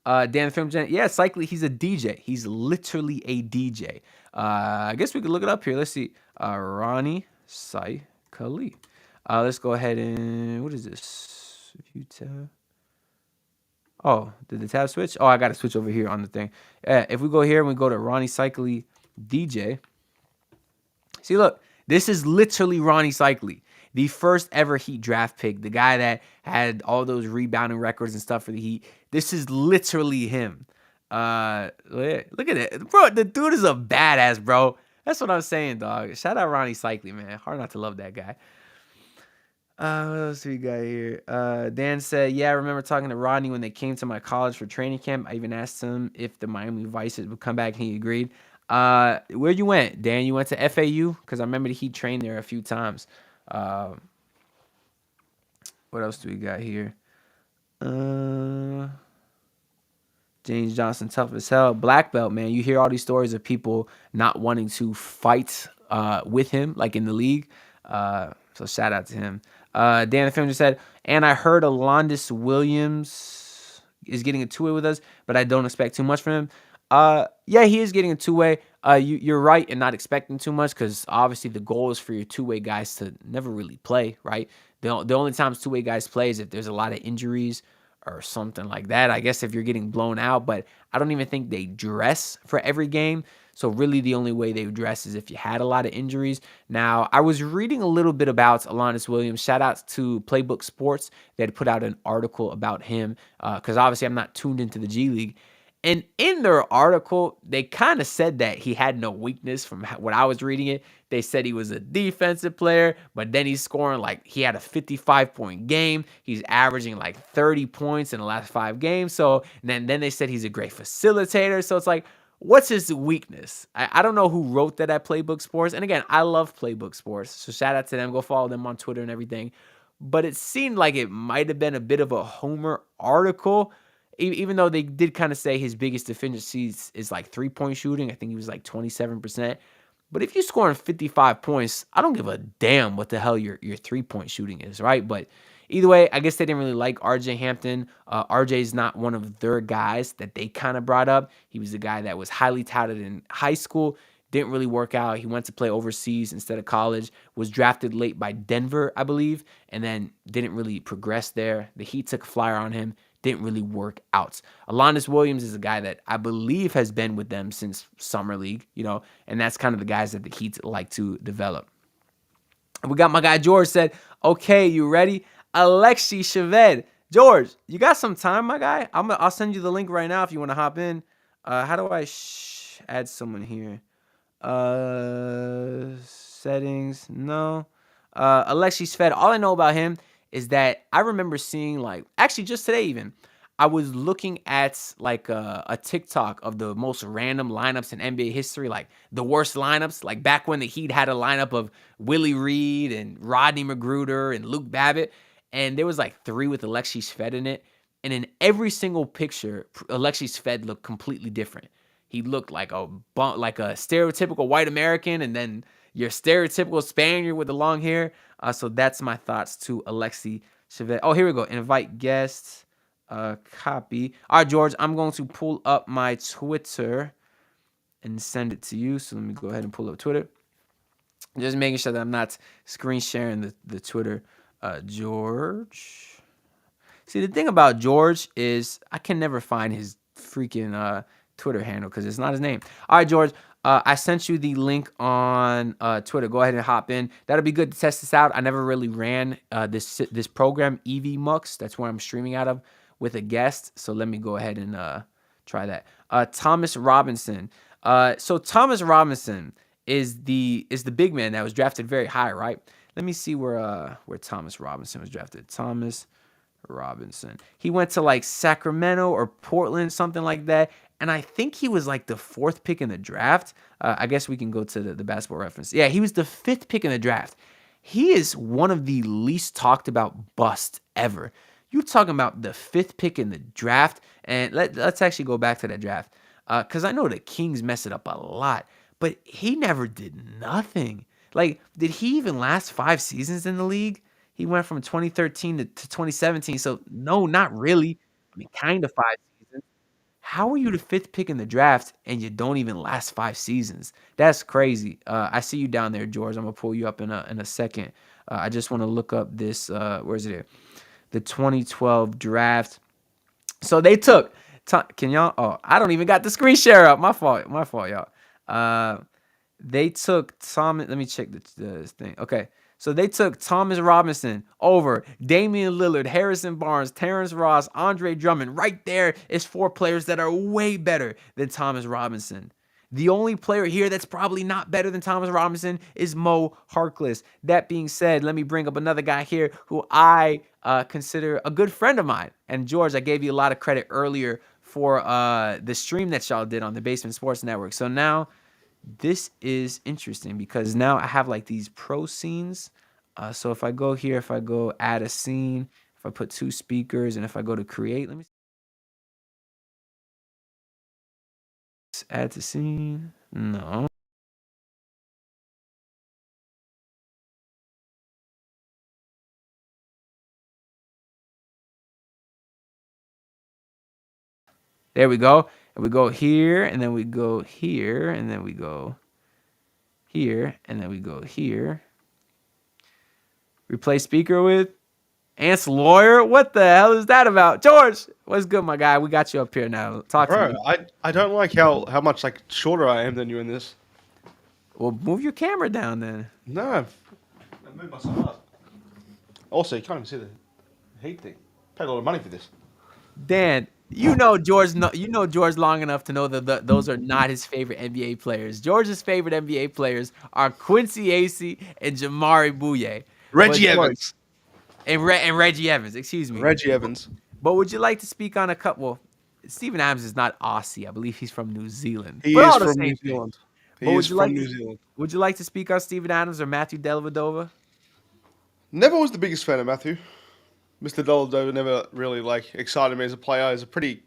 Dan the Film Gen, yeah, it's likely he's a DJ. He's literally a DJ. I guess we could look it up here. Let's see. Ronnie Saikali. Let's go ahead and, what is this? View tab. Oh, did the tab switch? Oh, I got to switch over here on the thing. If we go here and we go to Ronnie Saikali DJ. See, look, this is literally Ronnie Saikali, the first ever Heat draft pick, the guy that had all those rebounding records and stuff for the Heat. This is literally him. Look at it. Bro, the dude is a badass, bro. That's what I'm saying, dog. Shout out Ronnie Saikali, man. Hard not to love that guy. What else do we got here? Dan said, yeah, I remember talking to Rodney when they came to my college for training camp. I even asked him if the Miami Vices would come back, and he agreed. Where you went, Dan? You went to FAU? Because I remember he trained there a few times. What else do we got here? James Johnson, tough as hell. Black belt, man. You hear all these stories of people not wanting to fight with him, like in the league. So shout out to him. Dan the Film just said, and I heard Alondas Williams is getting a two-way with us, but I don't expect too much from him. Yeah, he is getting a two-way. You're right in not expecting too much, because obviously the goal is for your two-way guys to never really play, right? The only times two-way guys play is if there's a lot of injuries or something like that. I guess if you're getting blown out, but I don't even think they dress for every game. So really the only way they would dress is if you had a lot of injuries. Now, I was reading a little bit about Alondas Williams. Shout out to Playbook Sports. They had put out an article about him, because obviously I'm not tuned into the G League. And in their article, they kind of said that he had no weakness. From what I was reading it, they said he was a defensive player, but then he's scoring, like, he had a 55-point game. He's averaging like 30 points in the last 5 games. So then they said he's a great facilitator. So it's like, what's his weakness? I don't know who wrote that at Playbook Sports. And again, I love Playbook Sports. So shout out to them. Go follow them on Twitter and everything. But it seemed like it might have been a bit of a homer article, even though they did kind of say his biggest deficiencies is like 3-point shooting. I think he was like 27%. But if you're scoring 55 points, I don't give a damn what the hell your 3-point shooting is, right? But either way, I guess they didn't really like RJ Hampton. RJ is not one of their guys that they kind of brought up. He was a guy that was highly touted in high school, Didn't really work out. He went to play overseas instead of college, was drafted late by Denver, I believe, and then didn't really progress there. The Heat took a flyer on him, didn't really work out. Alondes Williams is a guy that I believe has been with them since Summer League, and that's kind of the guys that the Heat like to develop. We got my guy George said, okay, you ready? Alexei Shved. George, you got some time, my guy? I'll send you the link right now if you want to hop in. How do I add someone here? Settings, no. Alexei Shved, all I know about him is that I remember seeing, actually just today even, I was looking at a TikTok of the most random lineups in NBA history, like the worst lineups, like back when the Heat had a lineup of Willie Reed and Rodney Magruder and Luke Babbitt, and there was like 3 with Alexei Shved in it, and in every single picture, Alexei Shved looked completely different. He looked like a stereotypical white American, and then your stereotypical Spaniard with the long hair. So that's my thoughts to Alexei Shved. Oh, here we go. Invite guests. Copy. All right, George, I'm going to pull up my Twitter and send it to you. So let me go ahead and pull up Twitter. Just making sure that I'm not screen sharing the Twitter. George. See, the thing about George is I can never find his freaking Twitter handle because it's not his name. All right, George. I sent you the link on Twitter. Go ahead and hop in. That'll be good to test this out. I never really ran this program, EV Mux. That's where I'm streaming out of with a guest. So let me go ahead and try that. Thomas Robinson. So Thomas Robinson is the big man that was drafted very high, right? Let me see where Thomas Robinson was drafted. Thomas Robinson. He went to like Sacramento or Portland, something like that. And I think he was like the 4th pick in the draft. I guess we can go to the basketball reference. Yeah, he was the 5th pick in the draft. He is one of the least talked about busts ever. You're talking about the 5th pick in the draft. And let's actually go back to that draft. Because I know the Kings mess it up a lot. But he never did nothing. Like, did he even last 5 seasons in the league? He went from 2013 to 2017. So, no, not really. I mean, kind of 5 seasons. How are you the 5th pick in the draft and you don't even last 5 seasons? That's crazy. I see you down there, George. I'm going to pull you up in a second. I just want to look up this. Where is it here? The 2012 draft. So, they took. Can y'all? Oh, I don't even got the screen share up. My fault, y'all. They took Thomas. Let me check this thing. Okay. So they took Thomas Robinson over Damian Lillard, Harrison Barnes, Terrence Ross, Andre Drummond. Right there is 4 players that are way better than Thomas Robinson. The only player here that's probably not better than Thomas Robinson is Mo Harkless. That being said, let me bring up another guy here who I consider a good friend of mine. And George, I gave you a lot of credit earlier for the stream that y'all did on the Basement Sports Network. So now this is interesting because now I have like these pro scenes. So if I go here, if I go add a scene, if I put 2 speakers, and if I go to create, let me add to scene. No. There we go. And we go here, and then we go here, and then we go here, and then we go here. Replace speaker with Ant's lawyer? What the hell is that about? George, what's good, my guy? We got you up here now. Talk to me. I don't like how much like shorter I am than you in this. Well, move your camera down then. No, I moved myself up. Also, you can't even see the heat thing. Paid a lot of money for this. Dan, you know George long enough to know that those are not his favorite NBA players. George's favorite NBA players are Quincy Acey and Jamari Bouye. Reggie Evans. And Reggie Evans, excuse me. Reggie Evans. But would you like to speak on a couple? Well, Steven Adams is not Aussie. I believe he's from New Zealand. He is from New Zealand. Would you like to speak on Steven Adams or Matthew Dellavedova? Never was the biggest fan of Matthew. Mr. Dellavedova never really excited me as a player. As a pretty,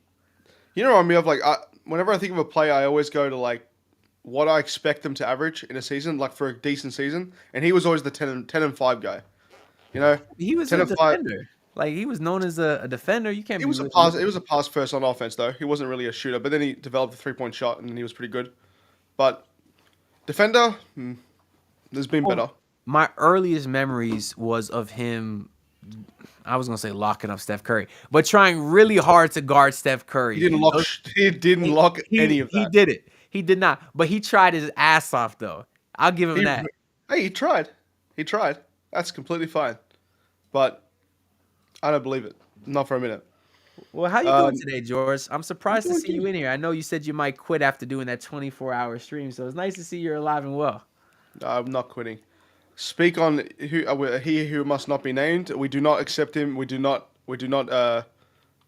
you know what I mean? Whenever I think of a player, I always go to what I expect them to average in a season, for a decent season. And he was always the 10 and 5 guy. You know, he was a defender. He was known as a defender. You can't. It was a pass first on offense though. He wasn't really a shooter, but then he developed a 3-point shot and he was pretty good. But Defender, there's been Oh, better. my earliest memories was of him. I was gonna say locking up Steph Curry, but trying really hard to guard Steph He Curry. didn't lock. Those- He didn't lock any of he that. did it. He did not, but he tried his ass off though. I'll give him He, that. hey, he tried. He tried. That's completely fine. But I don't believe it. Not for a minute. Well, how you doing Um, today, George? I'm surprised to doing see you good. in here. I know you said you might quit after doing that 24-hour stream, so it's nice to see you're alive and well. I'm not quitting. Speak on who he who must not be named. We do not accept him. We do not.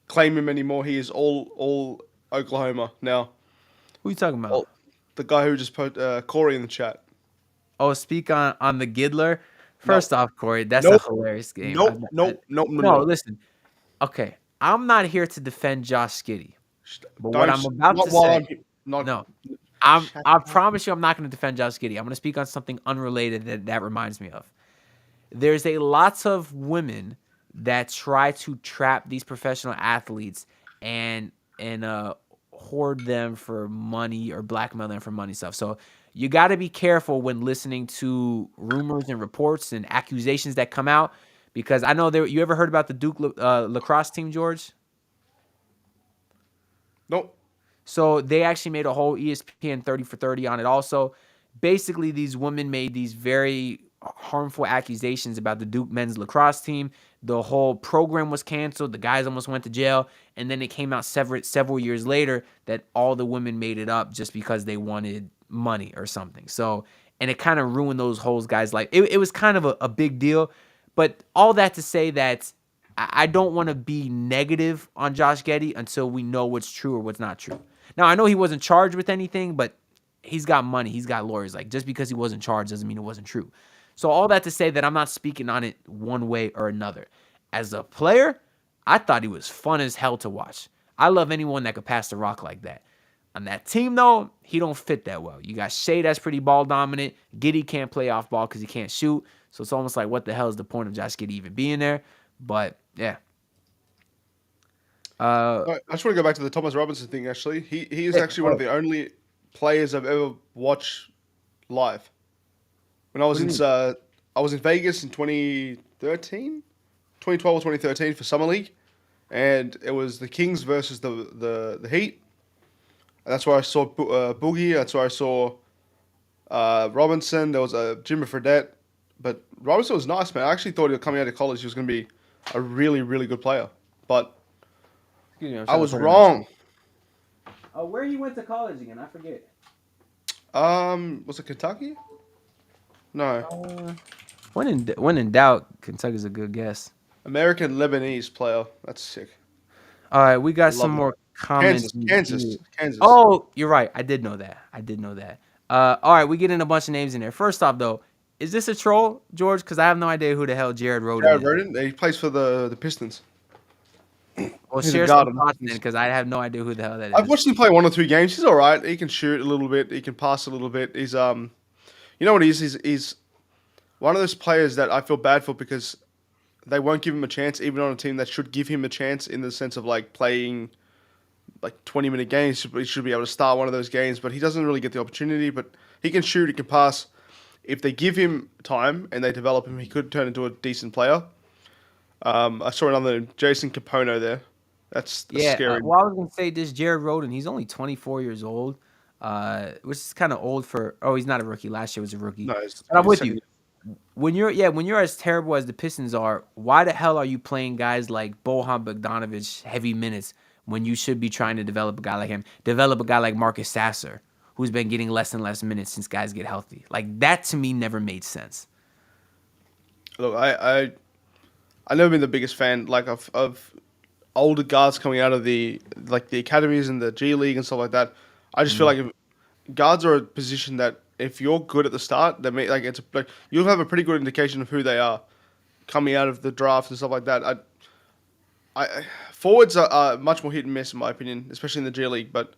Claim him anymore. He is all Oklahoma now. Who you talking about? All, the guy who just put Corey in the chat. Oh, speak on the Giddler. First off, Corey, that's a Nope. hilarious game. No. Listen. Okay, I'm not here to defend Josh Giddey, but what Don't- I'm about not to while say, I'm- not- no, Shut I promise you, I'm not going to defend Josh Giddey. I'm going to speak on something unrelated that reminds me of. There's a lots of women that try to trap these professional athletes and hoard them for money or blackmail them for money stuff. So you got to be careful when listening to rumors and reports and accusations that come out, because I know you ever heard about the Duke lacrosse team, George? Nope. So they actually made a whole ESPN 30 for 30 on it also. Basically, these women made these very harmful accusations about the Duke men's lacrosse team. The whole program was canceled. The guys almost went to jail. And then it came out several years later that all the women made it up just because they wanted money or something. So, and it kind of ruined those whole guys' life. It was kind of a big deal. But all that to say that I don't want to be negative on Josh Giddey until we know what's true or what's not true. Now, I know he wasn't charged with anything, but he's got money. He's got lawyers. Like, just because he wasn't charged doesn't mean it wasn't true. So all that to say that I'm not speaking on it one way or another. As a player, I thought he was fun as hell to watch. I love anyone that could pass the rock like that. On that team, though, he don't fit that well. You got Shea that's pretty ball dominant. Giddey can't play off ball because he can't shoot. So it's almost like, what the hell is the point of Josh Giddey even being there? But, yeah. I just want to go back to the Thomas Robinson thing. Actually, he is actually one of the only players I've ever watched live. When I was in Vegas in 2013, 2012 or 2013 for Summer League, and it was the Kings versus the Heat. And that's where I saw Boogie. That's where I saw Robinson. There was Jimmy Fredette, but Robinson was nice, man. I actually thought coming out of college he was going to be a really, really good player, but I was wrong. Oh, where he went to college again? I forget. Was it Kentucky? No, When in doubt, Kentucky's a good guess. American Lebanese player. That's sick. All right, we got Love some it. more comments. Kansas. Oh, you're right. I did know that. All right, we get in a bunch of names in there. First off, though, is this a troll, George? Because I have no idea who the hell Jared Rhoden Jared is. Rhoden. He plays for the Pistons. Well, He's a share guard some on thoughts the then, because I have no idea who the hell that is. I've watched him play 1 or 2 games. He's all right. He can shoot a little bit. He can pass a little bit. He's you know what he is? He's one of those players that I feel bad for because they won't give him a chance, even on a team that should give him a chance in the sense of like playing like 20-minute games. He should be able to start one of those games, but he doesn't really get the opportunity. But he can shoot. He can pass. If they give him time and they develop him, he could turn into a decent player. I saw another Jason Capono there. That's scary. Well, I was gonna say this Jared Rhoden. He's only 24 years old, which is kind of old for. Oh, he's not a rookie. Last year was a rookie. No, But I'm he's with second- you. When you're as terrible as the Pistons are, why the hell are you playing guys like Bojan Bogdanovic heavy minutes when you should be trying to develop a guy like him, develop a guy like Marcus Sasser, who's been getting less and less minutes since guys get healthy? Like, that to me never made sense. Look, I've never been the biggest fan like of older guards coming out of the academies and the G League and stuff like that. I just feel like if guards are a position that if you're good at the start, that you'll have a pretty good indication of who they are coming out of the draft and stuff like that. Forwards are much more hit and miss in my opinion, especially in the G League. But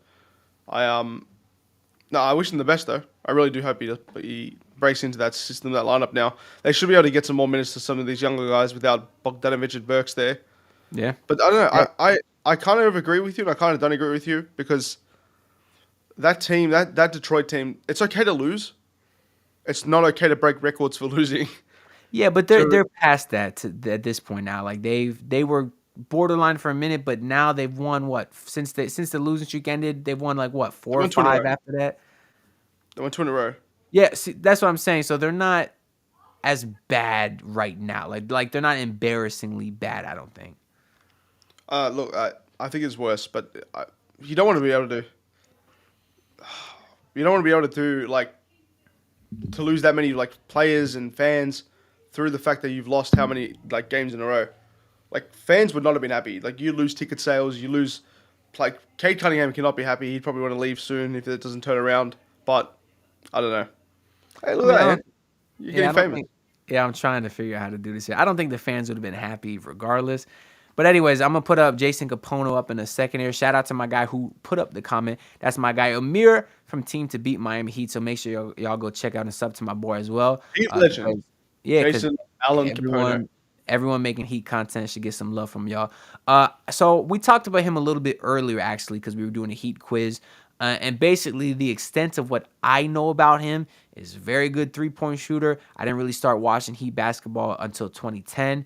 I wish him the best though. I really do hope he breaks into that system, that lineup now. They should be able to get some more minutes to some of these younger guys without Bogdanovic and Burks there. Yeah. But I don't know. Yeah. I kind of agree with you and I kind of don't agree with you because that team, that Detroit team, it's okay to lose, it's not okay to break records for losing. Yeah, but So they're past that at this point now. Like they were borderline for a minute, but now they've won what since the losing streak ended. They've won like what they 4 or won two in a 5 row. after that. They won 2 in a row. Yeah, see, that's what I'm saying. So they're not as bad right now. Like they're not embarrassingly bad. I don't think. Look, I think it's worse, but you don't want to be able to. You don't want to be able to do like to lose that many like players and fans through the fact that you've lost how many like games in a row. Like fans would not have been happy. Like you lose ticket sales, you lose. Like Cade Cunningham cannot be happy. He'd probably want to leave soon if it doesn't turn around. But I don't know. Hey, look I mean, at I that, man. don't, You're yeah, I getting don't famous. think. Yeah, I'm trying to figure out how to do this here. I don't think the fans would have been happy regardless. But anyways, I'm gonna put up Jason Capono up in a second here. Shout out to my guy who put up the comment. That's my guy Amir from Team to Beat Miami Heat. So make sure y'all go check out and sub to my boy as well. Heat legend. Because yeah, because Jason Allen Capono. everyone making Heat content should get some love from y'all. So we talked about him a little bit earlier actually because we were doing a Heat quiz. And basically, the extent of what I know about him is a very good three-point shooter. I didn't really start watching Heat basketball until 2010.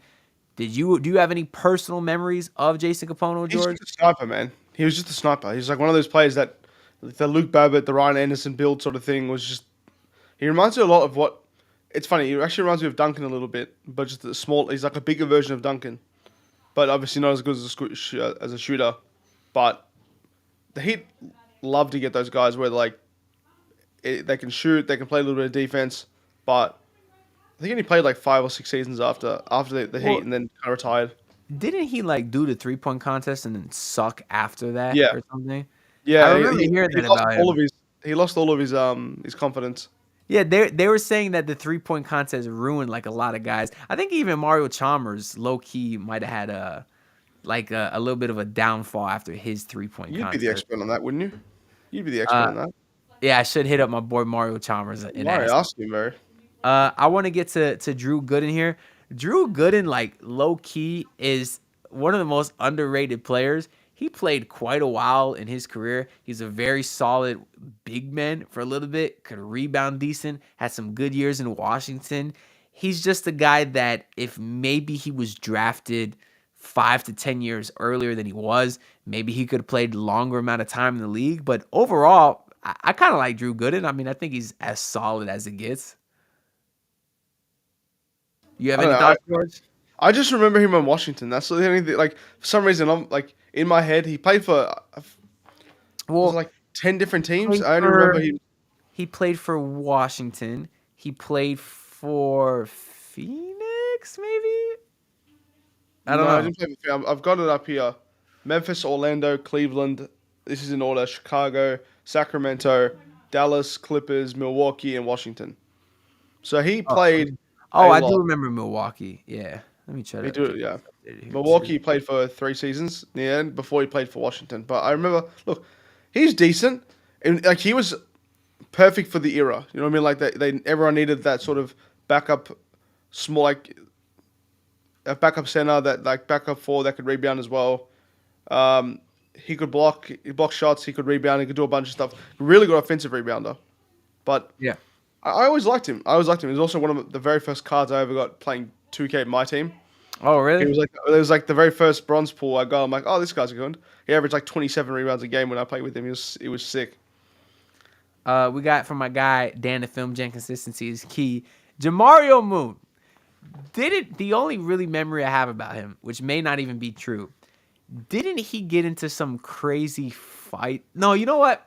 Do you have any personal memories of Jason Capono, He's George? just a sniper, man. He was just a sniper. He's like one of those players that the Luke Babbitt, the Ryan Anderson build sort of thing was just. He reminds me a lot of what. It's funny. He actually reminds me of Duncan a little bit, but just a small. He's like a bigger version of Duncan, but obviously not as good as a shooter. But the Heat love to get those guys where like they can shoot, they can play a little bit of defense, but I think he only played like 5 or 6 seasons after the Heat, Well, and then kind of retired. didn't he like do the three-point contest and then suck after that Yeah, or something? I yeah. remember hearing He that lost about all of him. his confidence. Yeah, they were saying that the three-point contest ruined like a lot of guys. I think even Mario Chalmers, low key, might have had a little bit of a downfall after his three-point You'd be the contest. expert on that, wouldn't you? You'd be the expert Uh, on that. yeah, I should hit up my boy Mario Chalmers and Why ask. ask you, bro? I want to get to Drew Gooden here. Drew Gooden, like low key, is one of the most underrated players. He played quite a while in his career. He's a very solid big man for a little bit. Could rebound decent. Had some good years in Washington. He's just a guy that if maybe he was drafted 5 to 10 years earlier than he was, maybe he could have played longer amount of time in the league. But overall, I kind of like Drew Gooden. I mean, I think he's as solid as it gets. You have I don't any know. thoughts, George? I just remember him in Washington. That's the only thing. Like for some reason, I'm like in my head, he played for was it Well, like 10 different teams. played I only remember for him. he played for Washington. He played for Phoenix, maybe. I don't No, I know. didn't play for. I've got it up here: Memphis, Orlando, Cleveland. This is in order: Chicago, Sacramento, Dallas, Clippers, Milwaukee, and Washington. So he Oh, played oh, a I do lot. remember Milwaukee. Yeah, let me try He to do get it, yeah. this updated here too. Milwaukee played for 3 seasons in the end before he played for Washington. But I remember, look, he's decent, and like he was perfect for the era. You know what I mean? Like they everyone needed that sort of backup, small like a backup center that like backup four that could rebound as well. He could block shots, he could rebound, he could do a bunch of stuff. Really good offensive rebounder. But Yeah. I always liked him. I always liked him. He was also one of the very first cards I ever got playing 2K in my team. Oh, He really? was like it was like the very first bronze pool I got. I'm like, oh, this guy's good. He averaged like 27 rebounds a game when I played with him. He was sick. We got from my guy Dan the Film Gen consistency is key. Jamario Moon. The only really memory I have about him, which may not even be true, didn't he get into some crazy fight? No, you know what?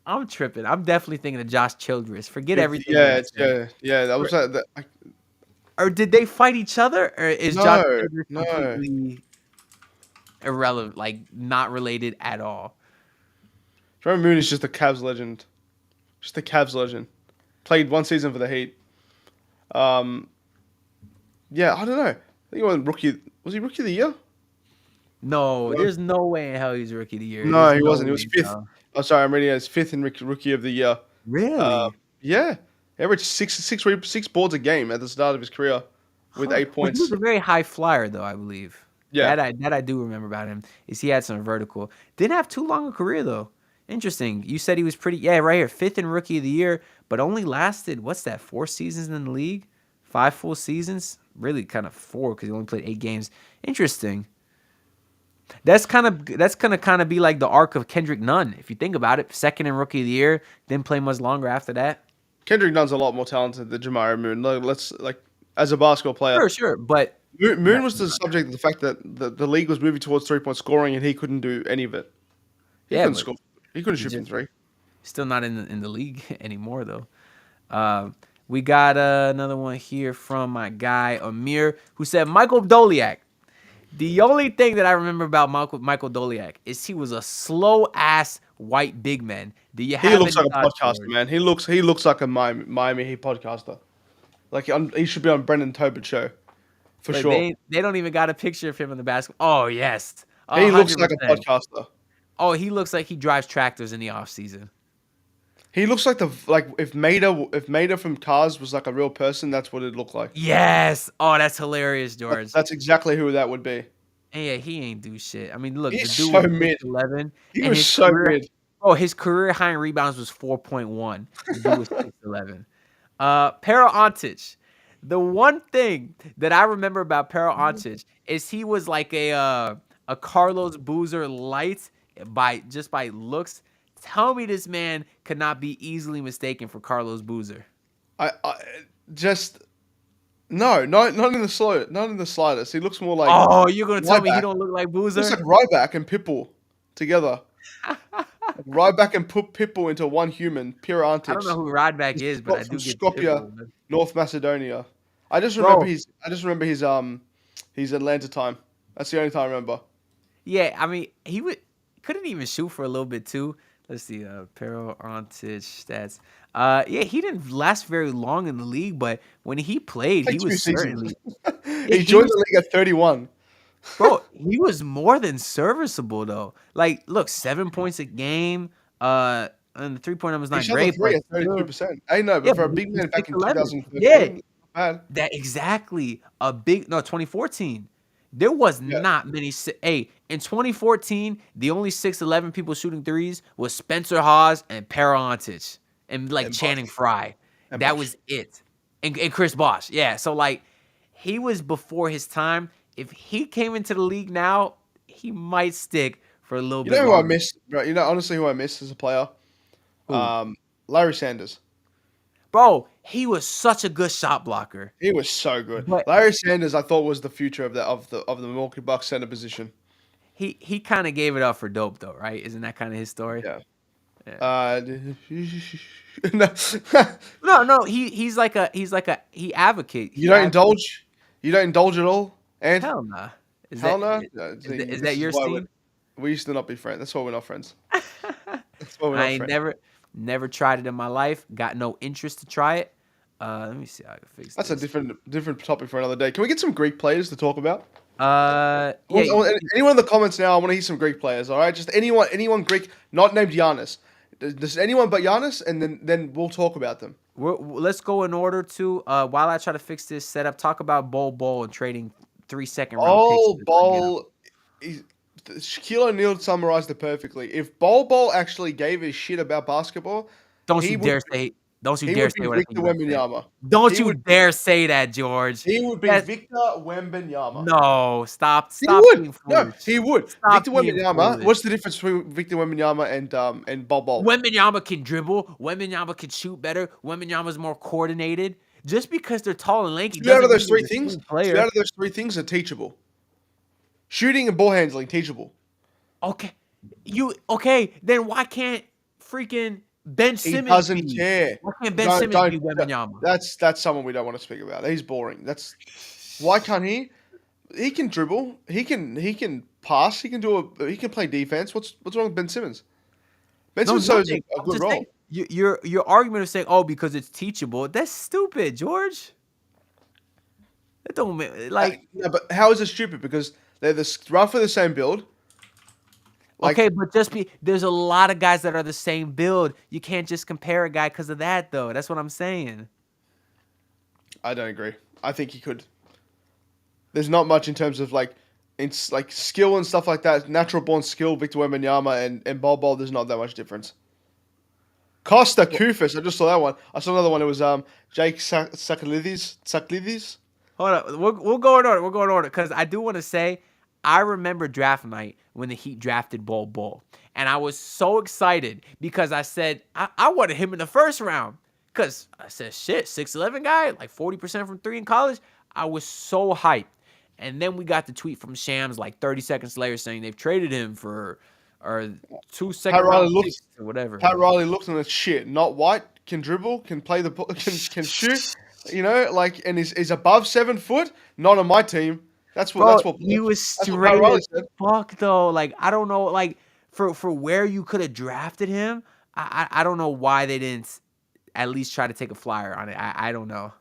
I'm tripping. I'm definitely thinking of Josh Childress. Forget everything that I said. Yeah. That was Or did they fight each other? Or is Josh no, Childress no. completely irrelevant, like not related at all? Jerome Moon is just a Cavs legend. Just a Cavs legend. Played 1 season for the Heat. Yeah, I don't know. I think he won rookie. Was he rookie of the year? No, No, there's no way in hell he's rookie of the year. no, There's he no wasn't. He was way, fifth. bro. I'm sorry, I'm reading it as fifth in rookie of the year. Uh, Really? yeah, averaged six boards a game at the start of his career with Huh. 8 points. Well, he was a very high flyer, though, I believe. Yeah, That I do remember about him is he had some vertical. Didn't have too long a career though. Interesting. You said he was pretty, yeah, right here, 5th in Rookie of the Year, but only lasted, what's that, 4 seasons in the league? 5 full seasons? Really kind of 4 because he only played 8 games. Interesting. That's gonna kind of be like the arc of Kendrick Nunn, if you think about it. 2nd in Rookie of the Year, didn't play much longer after that. Kendrick Nunn's a lot more talented than Jamari Moon. Let's as a basketball player. Sure, but Moon was the subject of the fact that the league was moving towards 3-point scoring, and he couldn't do any of it. He yeah, couldn't but score. He couldn't shoot from 3. still not in the league anymore though. We got another one here from my guy Amir, who said Michael Doliak. The only thing that I remember about Michael Doliak is he was a slow ass white big man. Do you have? He looks like any a thoughts, podcaster, George? man. He looks like a Miami Heat podcaster. Like he should be on Brendan Tobin's show, for Like, sure. they don't even got a picture of him in the basketball. Oh yes, He looks like a 100%. podcaster. Oh, he looks like he drives tractors in the off season. He looks like if Maida from Cars was like a real person, that's what it'd look like. Yes. Oh, that's hilarious, George. That's exactly who that would be. And yeah, he ain't do shit. I mean, look, He's the dude so was mid. 6'11", He and was his so career, mid. oh, his career high in rebounds was 4.1. The dude was 6'11". Pero Antic. The one thing that I remember about Pero Antic is he was like a Carlos Boozer light by looks. Tell me this man could not be easily mistaken for Carlos Boozer. I just no, not in the slightest. He looks more like Oh, you're gonna tell me he Ryback. don't look like Boozer? Looks like Ryback and Pitbull together. Ryback and put Pitbull into one human, pure I antics. don't know who Rodback is, but I do From get Skopje, Pitbull, man. North Macedonia. I just Bro. remember his Atlanta time. That's the only time I remember. Yeah, I mean, couldn't even shoot for a little bit too. Let's see, Pero Antic stats. Yeah, he didn't last very long in the league, but when he played, Like he 2 was seasons. certainly He joined the league at 31. bro. He was more than serviceable though. Like, look, 7 points a game. And the 3-point number's He not shot great, the 3 at but 32%. I know, but yeah, for a but big he's man back in 6'11". 2013, Yeah, not bad. that exactly a big 2014. There was Yeah. not many. Hey, in 2014, the only 6'11" people shooting threes was Spencer Hawes and Pero Antic and like And Channing Bosh. Frye. And That Bosh. was it. And Chris Bosh. Yeah. So like, he was before his time. If he came into the league now, he might stick for a little You bit know who I longer. miss, bro? You know, honestly, who I miss as a player? Who? Larry Sanders. Bro, he was such a good shot blocker. He was so good. But Larry Sanders, I thought, was the future of the Milwaukee Bucks center position. he kind of gave it up for dope though, right? Isn't that kind of his story? Yeah. No, he advocates. You don't indulge. You don't indulge at all. And Hell nah. hell no. Is that your scene? We used to not be friends. That's why we're not friends. That's why we're I not ain't friends. never tried it in my life. Got no interest to try it. Let me see how I can fix That's this. a different topic for another day. Can we get some Greek players to talk about? Yeah, Anyone in the comments now? I want to hear some Greek players. All right, just anyone Greek, not named Giannis. Just anyone but Giannis, and then we'll talk about them. let's go in order to while I try to fix this setup. Talk about Bol and trading 3-second round Bol picks. Bol, Shaquille O'Neal summarized it perfectly. If Bol actually gave a shit about basketball, Don't he you would dare say. Don't you he dare would say be what I Victor think you're gonna say. Wembanyama. Don't He you would- dare say that, George. He would be That's- Victor Wembanyama. No, stop He being would. foolish. No, he would. Stop Victor being Wembanyama. foolish. What's the difference between Victor Wembanyama and Bol? Wembanyama can dribble. Wembanyama can shoot better. Wembanyama's more coordinated. Just because they're tall and lanky, Two out of doesn't those mean three they're a things. team player. 2 out of those 3 things are teachable. Shooting and ball handling teachable. Okay, then why can't freaking Ben He Simmons doesn't be? care. Why can't Ben Simmons be Wembanyama? That's someone we don't want to speak about. He's boring. Why can't he? He can dribble. He can pass. He can play defense. What's wrong with Ben Simmons? Ben Simmons has nothing. a I'm good just role. saying, your argument of saying, oh, because it's teachable, that's stupid, George. That don't like. No, but how is it stupid? Because they're roughly the same build. Okay, but there's a lot of guys that are the same build. You can't just compare a guy because of that, though. That's what I'm saying. I don't agree. I think he could. There's not much in terms of like It's like skill and stuff like that. Natural born skill, Victor Wembanyama and Bol, there's not that much difference. Costa Kufis, I just saw that one. I saw another one. It was Jake Saklidis. Hold on, we'll go in order. We'll go in order because I do want to say I remember draft night when the Heat drafted Bol, and I was so excited because I said I wanted him in the first round because I said shit 6'11" guy like 40% from three in college. I was so hyped, and then we got the tweet from Shams like 30 seconds later saying they've traded him for or 2 second round picks or whatever. Pat Riley looked on it shit. Not white, can dribble, can play the can shoot. You know, like, and is above 7 foot. Not on my team. That's what. Bro, That's what. he was That's what Pat straight Riley as said. fuck though. Like I don't know, like for where you could have drafted him, I don't know why they didn't at least try to take a flyer on it. I don't know.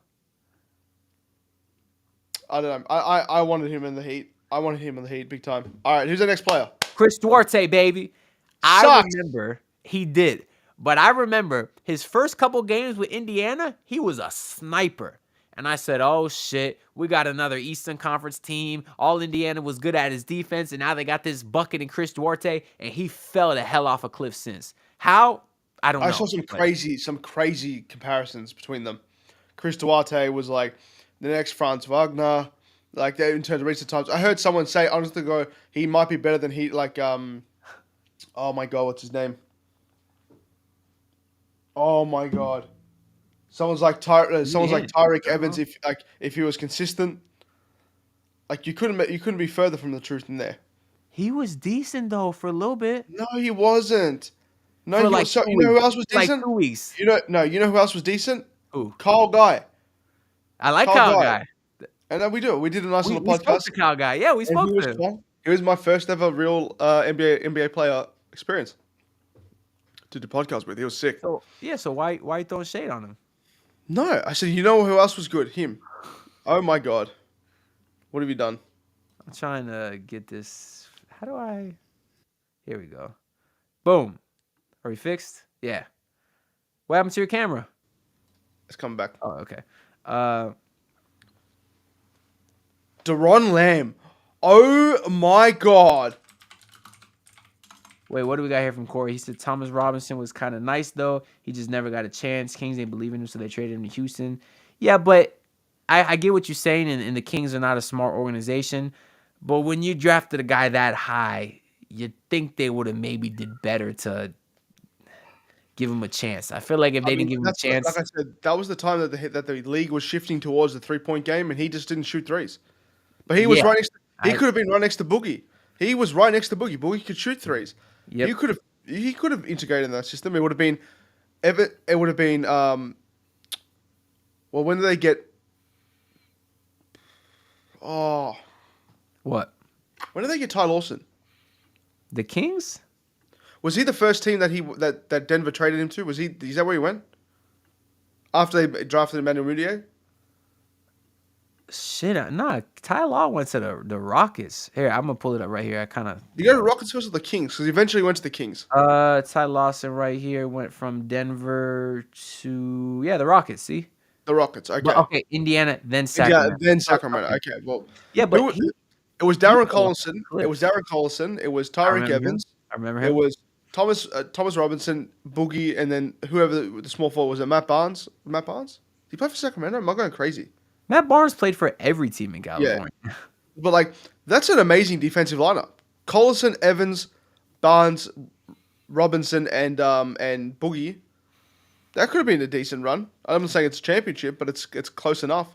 I don't know. I wanted him in the Heat. I wanted him in the Heat big time. All right, who's the next player? Chris Duarte, baby. I Sucks. remember he did, but I remember his first couple games with Indiana, he was a sniper. And I said, oh shit, we got another Eastern Conference team. All Indiana was good at his defense, and now they got this bucket in Chris Duarte, and he fell the hell off a cliff since. How? I don't know. I saw some crazy comparisons between them. Chris Duarte was like the next Franz Wagner, like that in terms of recent times. I heard someone say honestly go he might be better than oh my god, what's his name? Oh my god. Someone's like Tyreek Evans if he was consistent. Like you couldn't be further from the truth in there. He was decent though for a little bit. No, he wasn't. No, For like you know who else was like decent? 2 weeks. You know who else was decent? Who? Kyle Guy. I like Kyle Kyle Guy. Guy. And then we did a nice We little spoke podcast. to Kyle Guy. Yeah, we And spoke he to was him. fun. It was my first ever real NBA player experience to do podcast with. He was sick. So yeah, so why you throwing shade on him? No, I said, you know who else was good? Him. Oh my god. What have you done? I'm trying to get this. How do I? Here we go. Boom. Are we fixed? Yeah. What happened to your camera? It's coming back. Oh, okay. Deron Lamb. Oh my god. Wait, what do we got here from Corey? He said Thomas Robinson was kind of nice, though. He just never got a chance. Kings didn't believe in him, so they traded him to Houston. Yeah, but I get what you're saying, and the Kings are not a smart organization. But when you drafted a guy that high, you'd think they would have maybe did better to give him a chance. I feel like if they didn't give him a chance. Like I said, that was the time that the league was shifting towards the 3-point game, and he just didn't shoot threes. But he was right next he could have been right next to Boogie. He was right next to Boogie. Boogie could shoot threes. Yep. He could have integrated in that system. It would have been well, when did they get What? when did they get Ty Lawson? The Kings? Was he the first team that Denver traded him to? Is that where he went? After they drafted Emmanuel Mudiay? Shit, nah. Ty Law went to the Rockets. Here, I'm gonna pull it up right here. I kind of. Did he go to the Rockets first or the Kings? Because he eventually went to the Kings. Ty Lawson right here went from Denver to the Rockets. See, The Rockets. Okay. but, okay, Indiana, then Sacramento. Yeah, then Sacramento. Okay. Well, Yeah, but it was Darren Collison. Collison. It was Darren Collison. It was Tyreek Evans. I remember It him. was Thomas Robinson, Boogie, and then whoever the small forward was. It Matt Barnes? Matt Barnes? Did he play for Sacramento? Am I going crazy? Matt Barnes played for every team in California. But like that's an amazing defensive lineup. Collison, Evans, Barnes, Robinson, and Boogie. That could have been a decent run. I'm not saying it's a championship, but it's close enough.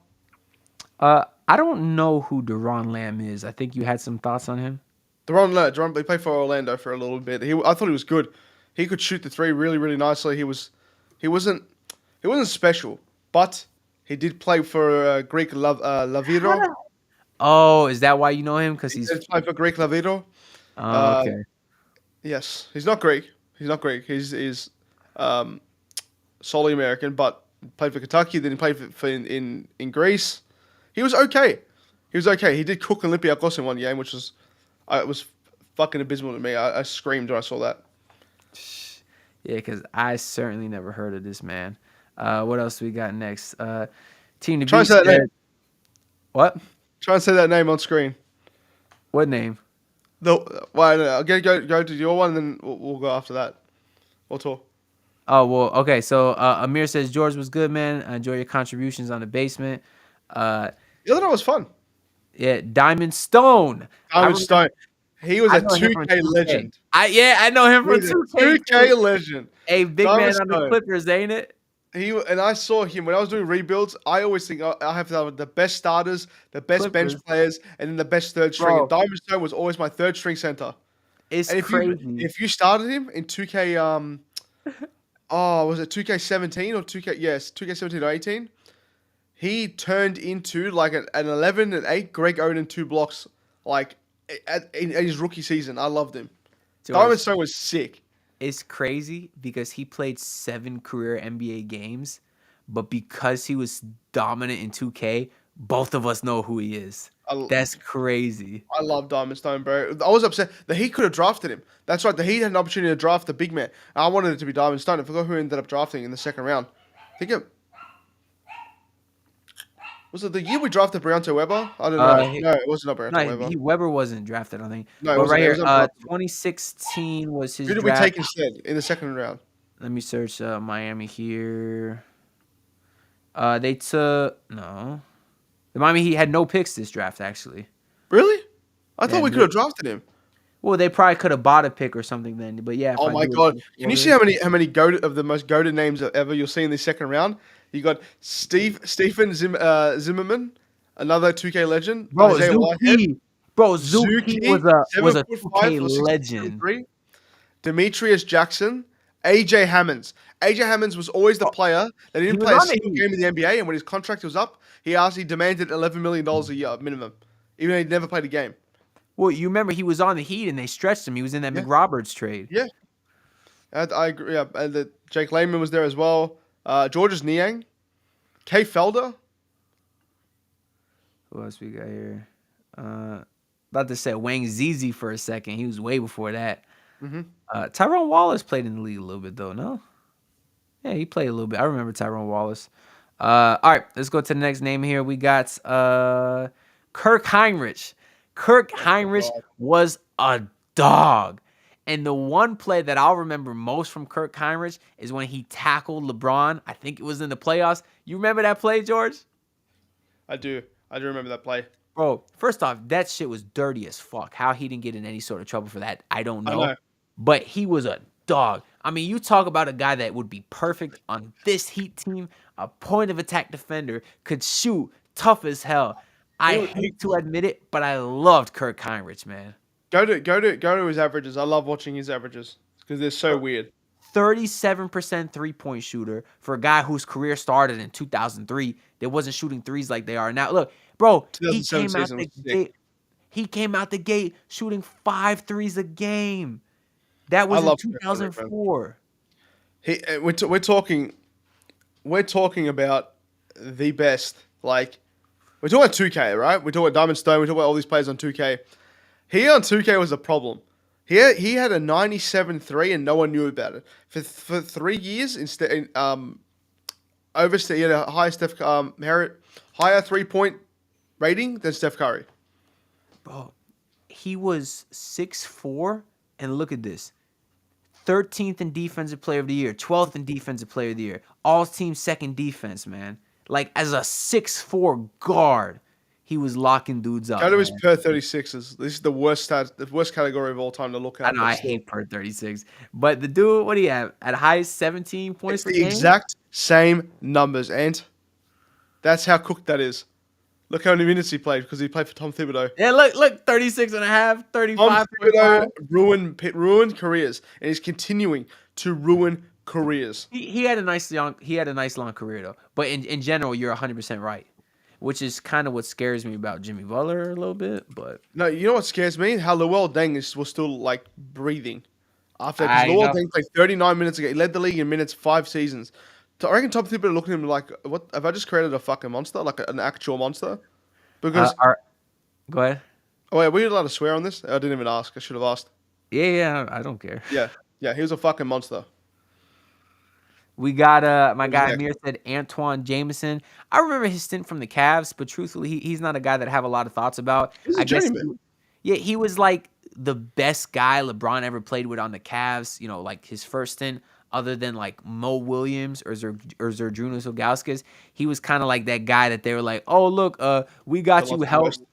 I don't know who Deron Lamb is. I think you had some thoughts on him. Deron, he played for Orlando for a little bit. I thought he was good. He could shoot the three really, really nicely. He wasn't special, but he did play for Greek Laviro. Oh, is that why you know him? Because He he's did play for Greek Laviro. okay. Yes, he's not Greek. He's solely American, but played for Kentucky. Then he played for in Greece. He was okay. He did cook Olympiacos in one game, which was it was fucking abysmal to me. I screamed when I saw that. Yeah, because I certainly never heard of this man. What else we got next? Team to Try and beat. say that name. What? Try and say that name on screen. What name? I'll go to your one, and then we'll go after that. We'll talk. Oh well, okay. So Amir says George was good, man. I enjoy your contributions on the basement. Uh, The other night was fun. yeah, Diamond Stone. I Diamond remember. Stone. He was I a know him from 2K 2K. legend. I know him He from was a 2K 2K too. legend. Hey, big Diamond man on the Stone. Clippers, ain't it? I saw him when I was doing rebuilds. I always think I have to have the best starters, the best bench Clippers, players, and then the best third string. And bro. Diamond Stone was always my third string center. It's And crazy. if you started him in 2K was it 2K17 or 2K, yes, 2K17 or 18, he turned into like an 11 and 8 Greg Oden 2 blocks like in his rookie season. I loved him. George, Diamond Stone was sick. it's crazy because he played 7 career NBA games, but because he was dominant in 2K, both of us know who he is. I, That's crazy. I love Diamond Stone, bro. I was upset. The Heat could have drafted him. That's right. The Heat had an opportunity to draft the big man. I wanted it to be Diamond Stone. I forgot who ended up drafting in the second round. I think it was it the year we drafted Brianto Weber. I don't know. No, it wasn't Brianto No, Weber. Weber wasn't drafted, I think. No, it But wasn't. right It here, was undrafted. 2016 was his Who did we draft. take instead in the second round? Let me search Miami here. They took no. The Miami Heat had no picks this draft, actually. Really? I Yeah, thought we could have drafted him. well, they probably could have bought a pick or something then. But yeah, if Oh I my do god! it Can you over see how many goated of the most goated names ever you'll see in the second round? You got Stephen Zimmerman, another 2K legend. bro, Isaiah Whitehead, Zuki. Bro, Zuki Zuki, was 7 a foot 2K 5 or 6'3", legend. Demetrius Jackson, AJ Hammonds. AJ Hammonds was always the player that He didn't was play a on the single Heat. game in the NBA, and when his contract was up, he demanded $11 million a year minimum, even though he never played a game. Well, you remember he was on the Heat and they stretched him. He was in that Yeah. McRoberts trade. Yeah, I agree. Yeah, and Jake Lehman was there as well. Georges Niang, Kay Felder. Who else we got here? About to say Wang Zizi for a second. He was way before that. Tyrone Wallace played in the league a little bit though. No, yeah, he played a little bit. I remember Tyrone Wallace. All right, let's go to the next name here. We got Kirk Heinrich. Kirk Heinrich was a dog. And the one play that I'll remember most from Kirk Heinrich is when he tackled LeBron. I think it was in the playoffs. You remember that play, George? I do remember that play. Bro, first off, that shit was dirty as fuck. How he didn't get in any sort of trouble for that, I don't know. I know. But he was a dog. I mean, you talk about a guy that would be perfect on this Heat team, a point of attack defender, could shoot, tough as hell. I hate to admit it, but I loved Kirk Heinrich, man. Go to his averages. I love watching his averages because they're so weird. 37% three-point shooter for a guy whose career started in 2003. They wasn't shooting threes like they are now. Look, bro, he 2007 came out season the was sick. gate. He came out the gate shooting 5 threes a game. That was in love Kirk Heinrich, man. 2004. We're talking about the best. Like we're talking about 2K, right? We're talking about Diamond Stone. We're talking about all these players on 2K. He on 2K was a problem. He had a 97.3 and no one knew about it for 3 years. Instead, he had a higher 3-point rating than Steph Curry. Bro, he was 6'4", and look at this. 13th in Defensive Player of the Year, 12th in Defensive Player of the Year, all-team second defense, man. Like, as a 6'4" guard, he was locking dudes up. Go to his man. per 36s. This is the worst category of all time to look at. I know, I hate per 36. But the dude, what do you have? At highest 17 points It's per the game? exact same numbers, and that's how cooked that is. Look how many minutes he played because he played for Tom Thibodeau. Yeah, look, 36 and a half, Tom 35. Thibodeau ruined careers, and he's continuing to ruin careers. He had a nice long career though. But in general, you're 100% right. Which is kind of what scares me about Jimmy Butler a little bit, but No, you know what scares me? How Luol Deng was still like breathing after I because Luol know. Deng played 39 minutes ago. He led the league in minutes 5 seasons. So I reckon Tom Thibodeau looked at him like, "What? Have I just created a fucking monster? Like an actual monster?" Because go ahead. oh wait, were you allowed to swear on this? I didn't even ask. I should have asked. Yeah, I don't care. Yeah, he was a fucking monster. We got my guy next? Amir said Antoine Jameson. I remember his stint from the Cavs, but truthfully, he's not a guy that I have a lot of thoughts about. He's a I guess journeyman. Yeah, he was like the best guy LeBron ever played with on the Cavs. You know, like his first stint, other than like Mo Williams or Zydrunas Ilgauskas. He was kind of like that guy that they were like, oh look, we The got you lots of help. West.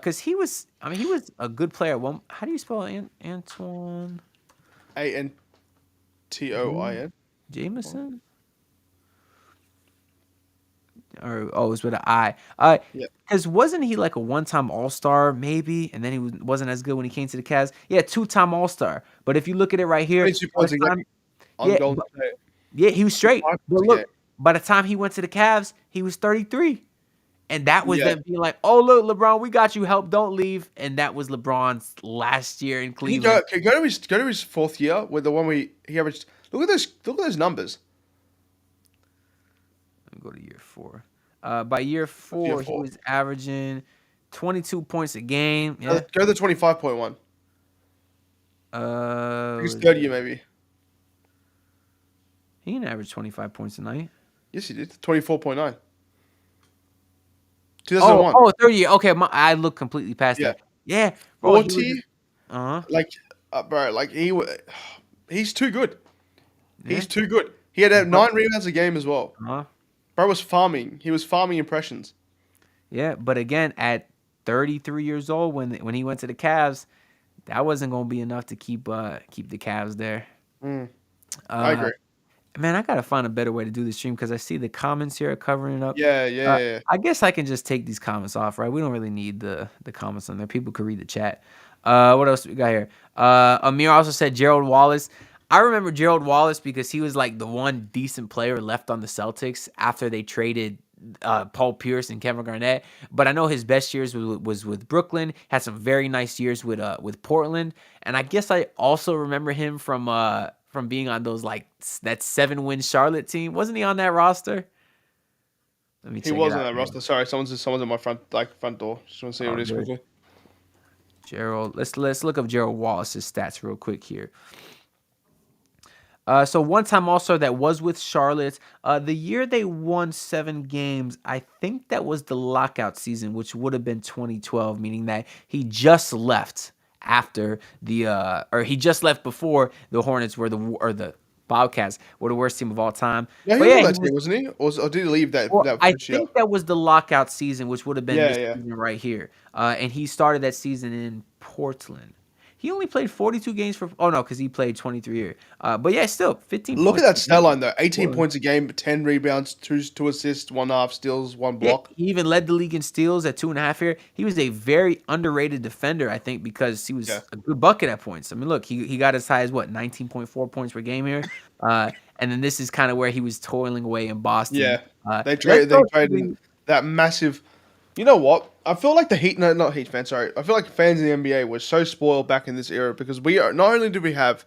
Cause he was, I mean, he was a good player. Well, how do you spell Antoine Antoin. Jameson? Or oh, it was with an I. Yeah. Because wasn't he like a one-time All-Star maybe, and then he wasn't as good when he came to the Cavs? Yeah, two-time All-Star. But if you look at it right here, 22 by points the a time, game on yeah, Golden State. yeah, he was straight. 5 But points a game. look, by the time he went to the Cavs, he was 33. And that was Yeah. them being like, "Oh look, LeBron, we got you. Help, don't leave." And that was LeBron's last year in Cleveland. Can you go to his fourth year with the one he averaged. Look at those numbers. Let me go to year 4. By year 4, he 4? was averaging 22 points a game. Yeah. Go to the 25.1. His Was- third year maybe. He didn't average 25 points a night. Yes, he did. 24.9. 2001. Oh, 30 year. Okay, I look completely past Yeah. that. Yeah, bro. 40. Like, bro, like he's too good. Yeah. He's too good. He had 9 rebounds a game as well. Bro was farming. He was farming impressions. Yeah, but again, at 33 years old, when he went to the Cavs, that wasn't gonna be enough to keep the Cavs there. I agree. Man, I gotta find a better way to do this stream because I see the comments here are covering it up. Yeah. I guess I can just take these comments off, right? We don't really need the comments on there. People could read the chat. What else we got here? Amir also said Gerald Wallace. I remember Gerald Wallace because he was like the one decent player left on the Celtics after they traded Paul Pierce and Kevin Garnett. But I know his best years was with Brooklyn. Had some very nice years with Portland, and I guess I also remember him from being on those like that 7-win Charlotte team. Wasn't he on that roster? Let me. He wasn't on that roster. Sorry, someone's at my front door. Just want to see what it is quickly. Gerald, let's look up Gerald Wallace's stats real quick here. So one time also that was with Charlotte. The year they won 7 games, I think that was the lockout season, which would have been 2012, meaning that he just left after or he just left before the Hornets were the Bobcats were the worst team of all time. Yeah, he But was yeah, on that team, wasn't he? Or did he leave that? well, I first year? think that was the lockout season, which would have been this Yeah. season right here. And he started that season in Portland. He only played 42 games for. Oh no, because he played 23 here. But yeah, still 15. Look at points that a stat game. line though. 18 points a game, 10 rebounds, 2 assists, 1.5 steals, 1 Yeah, block. he even led the league in steals at 2.5 here. He was a very underrated defender, I think, because he was a good bucket at points. I mean, look, he got as high as 19.4 points per game here. And then this is kind of where he was toiling away in Boston. Yeah, they traded that massive. You know what? I feel like the Heat, no, not Heat fans. Sorry, I feel like fans in the NBA were so spoiled back in this era because not only do we have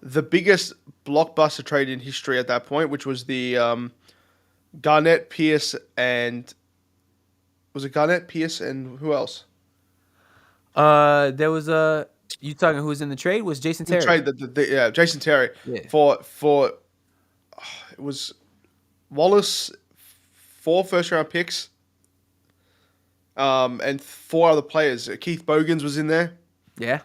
the biggest blockbuster trade in history at that point, which was the Garnett, Pierce, and was it Garnett, Pierce, and who else? There was you talking who's in the trade was Jason Terry. Jason Terry. Yeah. For it was Wallace, 4 first-round picks, and 4 other players. Keith Bogans was in there. Yeah.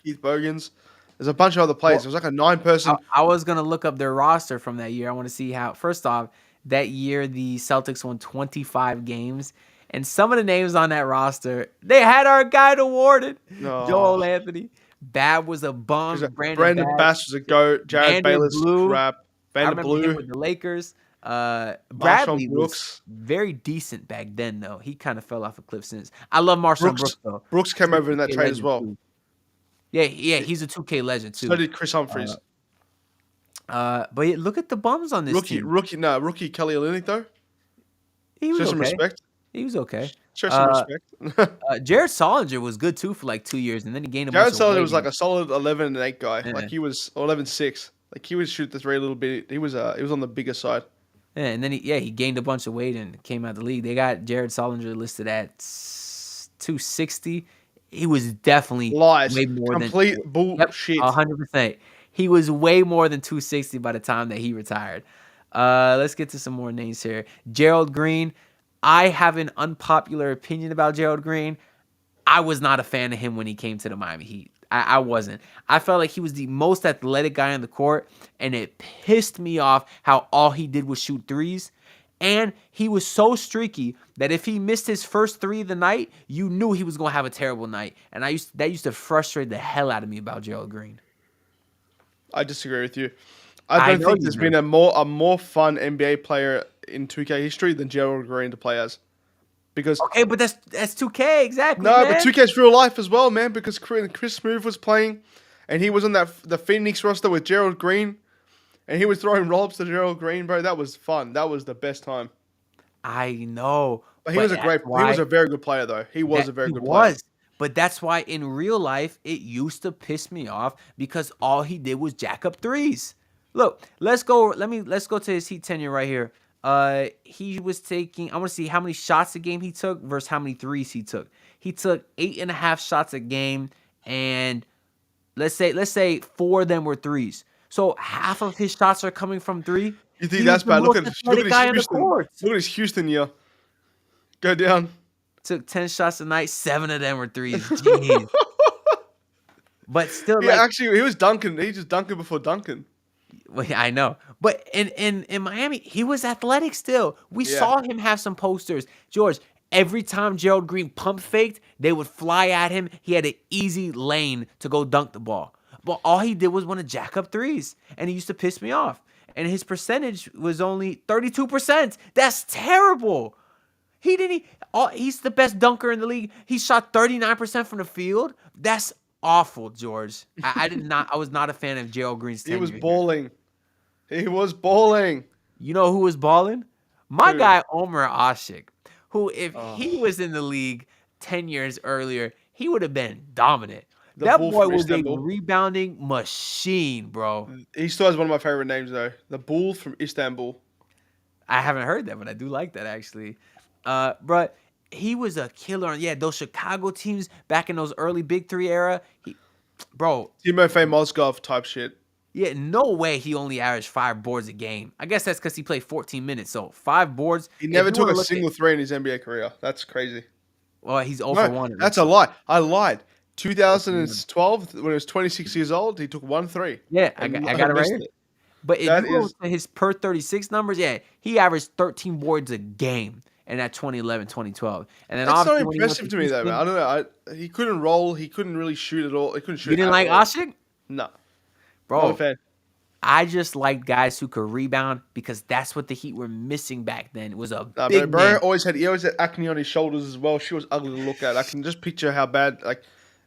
Keith Bogans. There's a bunch of other players. It was like a 9-person. I was gonna look up their roster from that year. I want to see how. First off, that year the Celtics won 25 games, and some of the names on that roster, they had our guy awarded, Joel Anthony. Bab was a bum. Brandon Bass was a goat. Jared Bayless crap. Vander Blue with the Lakers. Bradley was Brooks. very decent back then, though. He kind of fell off a cliff since. I love Marshawn Brooks, though. Brooks came over in that trade as well. Too. Yeah, he's a 2K legend too. So did Chris Humphries. But yeah, look at the bums on this team. Rookie Kelly Olynyk though. He was Show okay. some respect. He was okay. Show some respect. Jared Solinger was good too for like 2 years, and then he gained a Jared bunch of weight. Solinger was like a solid 11-8 guy. Yeah. Like he was 11-6. Like he would shoot the 3 a little bit. He was on the bigger side. Yeah, and then he gained a bunch of weight and came out the league. They got Jared Solinger listed at 260. He was definitely Lies. way more Complete bullshit. 100%. He was way more than 260 by the time that he retired. Let's get to some more names here. Gerald Green. I have an unpopular opinion about Gerald Green. I was not a fan of him when he came to the Miami Heat. I wasn't. I felt like he was the most athletic guy on the court, and it pissed me off how all he did was shoot threes. And he was so streaky that if he missed his first three of the night, you knew he was gonna have a terrible night. And that used to frustrate the hell out of me about Gerald Green. I disagree with you. I don't think there's been a more fun NBA player in 2K history than Gerald Green to play as. Because okay, but that's 2K exactly. No, man. but 2K's real life as well, man. Because Chris Smoove was playing, and he was on the Phoenix roster with Gerald Green, and he was throwing roll-ups to Gerald Green, bro. That was fun. That was the best time. I know, but he was a very good player, though. He was a very good player. But that's why in real life it used to piss me off because all he did was jack up threes. Look, let's go to his Heat tenure right here. He was taking, I want to see how many shots a game he took versus how many threes he took. He took 8.5 shots a game, and let's say 4 of them were threes. So half of his shots are coming from three. You think that's bad? Look at his Houston. Look at his Houston year. Go down. Took 10 shots a night, 7 of them were threes. Jeez. But still, actually, he was dunking. He just dunking before dunking. Well, I know, but in Miami, he was athletic still. We saw him have some posters. George, every time Gerald Green pump faked, they would fly at him. He had an easy lane to go dunk the ball. But all he did was want to jack up threes, and he used to piss me off. And his percentage was only 32%. That's terrible. He's the best dunker in the league. He shot 39% from the field. That's awful, George. I was not a fan of Gerald Green's tenure. He was balling. He was balling. You know who was balling? My guy Omer Asik, who if he was in the league 10 years earlier, he would have been dominant. That boy was a rebounding machine, bro. He still has one of my favorite names, though. The Bull from Istanbul. I haven't heard that, but I do like that, actually. But he was a killer. Yeah, those Chicago teams back in those early Big Three era. Timofey Mozgov type shit. Yeah, no way he only averaged 5 boards a game. I guess that's because he played 14 minutes. So 5 boards. He never took a single three in his NBA career. That's crazy. Well, he's 0 for 1. That's a lie. I lied. 2012, when he was 26 years old, he took 1 3. Yeah, I got it right here. But if you go to his per 36 numbers, he averaged 13 boards a game in that 2011, 2012. And then that's not impressive to me, though, man. I don't know. He couldn't roll. He couldn't really shoot at all. He couldn't shoot. You didn't like Asik? No. Bro, not a fan. I just liked guys who could rebound because that's what the Heat were missing back then. It was a big man. He always had acne on his shoulders as well. She was ugly to look at. I can just picture how bad,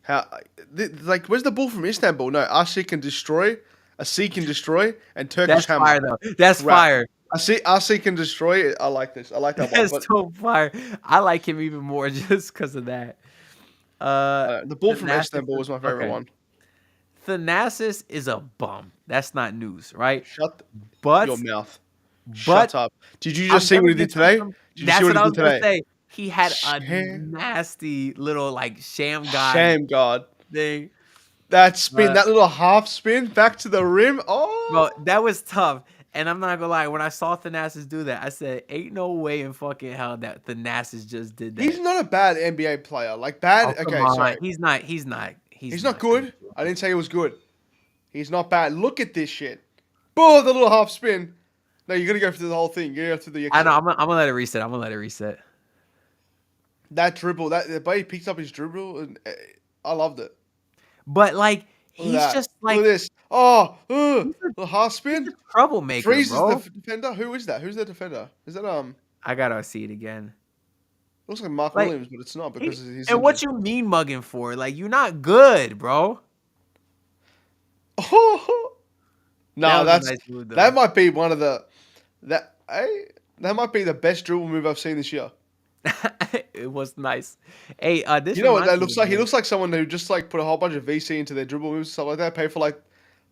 where's the Bull from Istanbul? No, Asik can destroy, and Turkish Hammer. That's fire, though. That's fire. Asik can destroy. I like this. I like that one. That's so fire. I like him even more just because of that. The Bull from Istanbul was my favorite one. Thanasis is a bum. That's not news, right? Shut your mouth. But shut up. Did you just see what he did today? That's what I was going to say. He had a nasty little sham god thing. That spin, that little half spin back to the rim. Oh, bro, that was tough. And I'm not gonna lie, when I saw Thanasis do that, I said, "Ain't no way in fucking hell that Thanasis just did that." He's not a bad NBA player. Sorry. He's not. He's not good. I didn't say he was good. He's not bad. Look at this shit. Boom, the little half spin. No, you gotta go through the whole thing. You gotta go through the. I know. I'm gonna let it reset. That dribble, the way he picks up his dribble, and I loved it. But he's just look at this. Oh, the half spin. Troublemaker, freezes bro. the defender. Who is that? Who's the defender? Is that I gotta see it again. Looks like Mark Williams, but it's not because he's. And what you mean mugging for? You're not good, bro. Oh no, that's nice move, that might be one of the that might be the best dribble move I've seen this year. It was nice. Hey, this. You know what that looks like? He looks like someone who just put a whole bunch of VC into their dribble moves and stuff like that. Pay for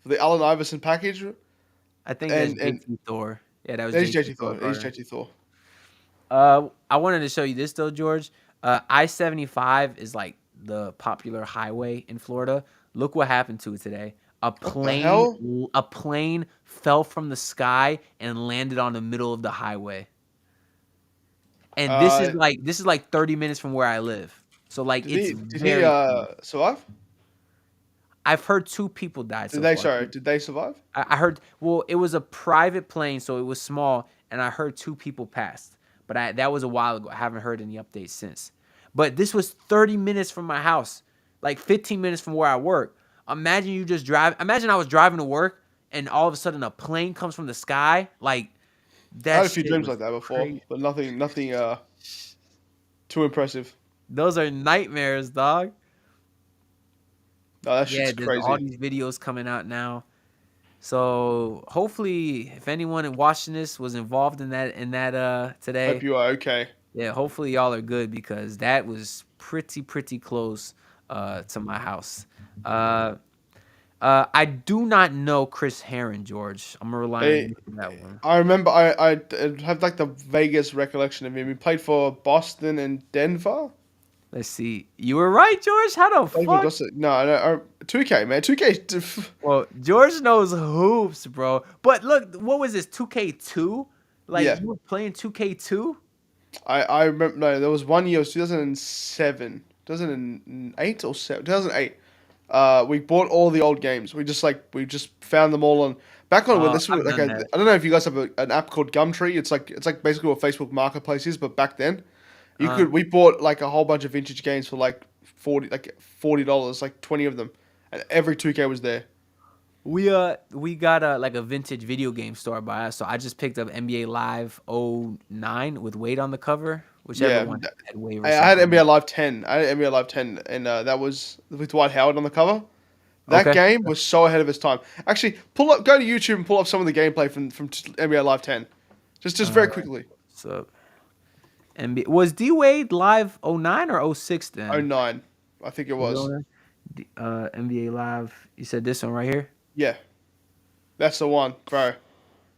the Allen Iverson package. I think that's JT Thor. Yeah, that was JT Thor. He's JT Thor. I wanted to show you this though, George. I-75 is the popular highway in Florida. Look what happened to it today. A plane fell from the sky and landed on the middle of the highway. And this is 30 minutes from where I live. So like Did it's he very close. survive? I've heard 2 people died Did so they? far. Sorry, did they survive? I heard, well, it was a private plane, so it was small, and I heard 2 people passed. But that was a while ago. I haven't heard any updates since. But this was 30 minutes from my house, like 15 minutes from where I work. Imagine you just drive. Imagine I was driving to work, and all of a sudden a plane comes from the sky. Like I that had a few shit dreams was like that before, crazy. but nothing too impressive. Those are nightmares, dog. No, that Yeah, shit's there's all crazy. these videos coming out now. So hopefully, if anyone watching this was involved in that Hope today, you are okay. yeah, hopefully y'all are good because that was pretty close to my house. Uh, I do not know Chris Herron, George. I'm gonna rely on They, you for that one. I remember I have like the vaguest recollection of him. He played for Boston and Denver. Let's see. You were right, George. How the Played for fuck? no, 2K, man. 2K. Well, George knows hoops, bro. But look, what was this? 2K2? Like Yeah, you were playing 2K2? I remember. No, there was one year. It was 2007, 2008 or 7, 2008. We bought all the old games. We just found them all on back on when this was I've like done a, that. I don't know if you guys have an app called Gumtree. It's like basically what Facebook Marketplace is, but back then Uh, we bought like a whole bunch of vintage games for like $40, like 20 of them, and every 2K was there. we got like a vintage video game store by us, so I just picked up NBA Live '09 with Wade on the cover, whichever Yeah, one had Wade I or had something. NBA Live 10. I had NBA Live 10, and that was with Dwight Howard on the cover. That Okay. game was so ahead of its time. Actually, go to YouTube and pull up some of the gameplay from NBA Live 10, just very quickly. So NBA was D Wade Live '09 or '06 Oh then? nine, I think it was. NBA Live. You said this one right here. Yeah, that's the one, bro.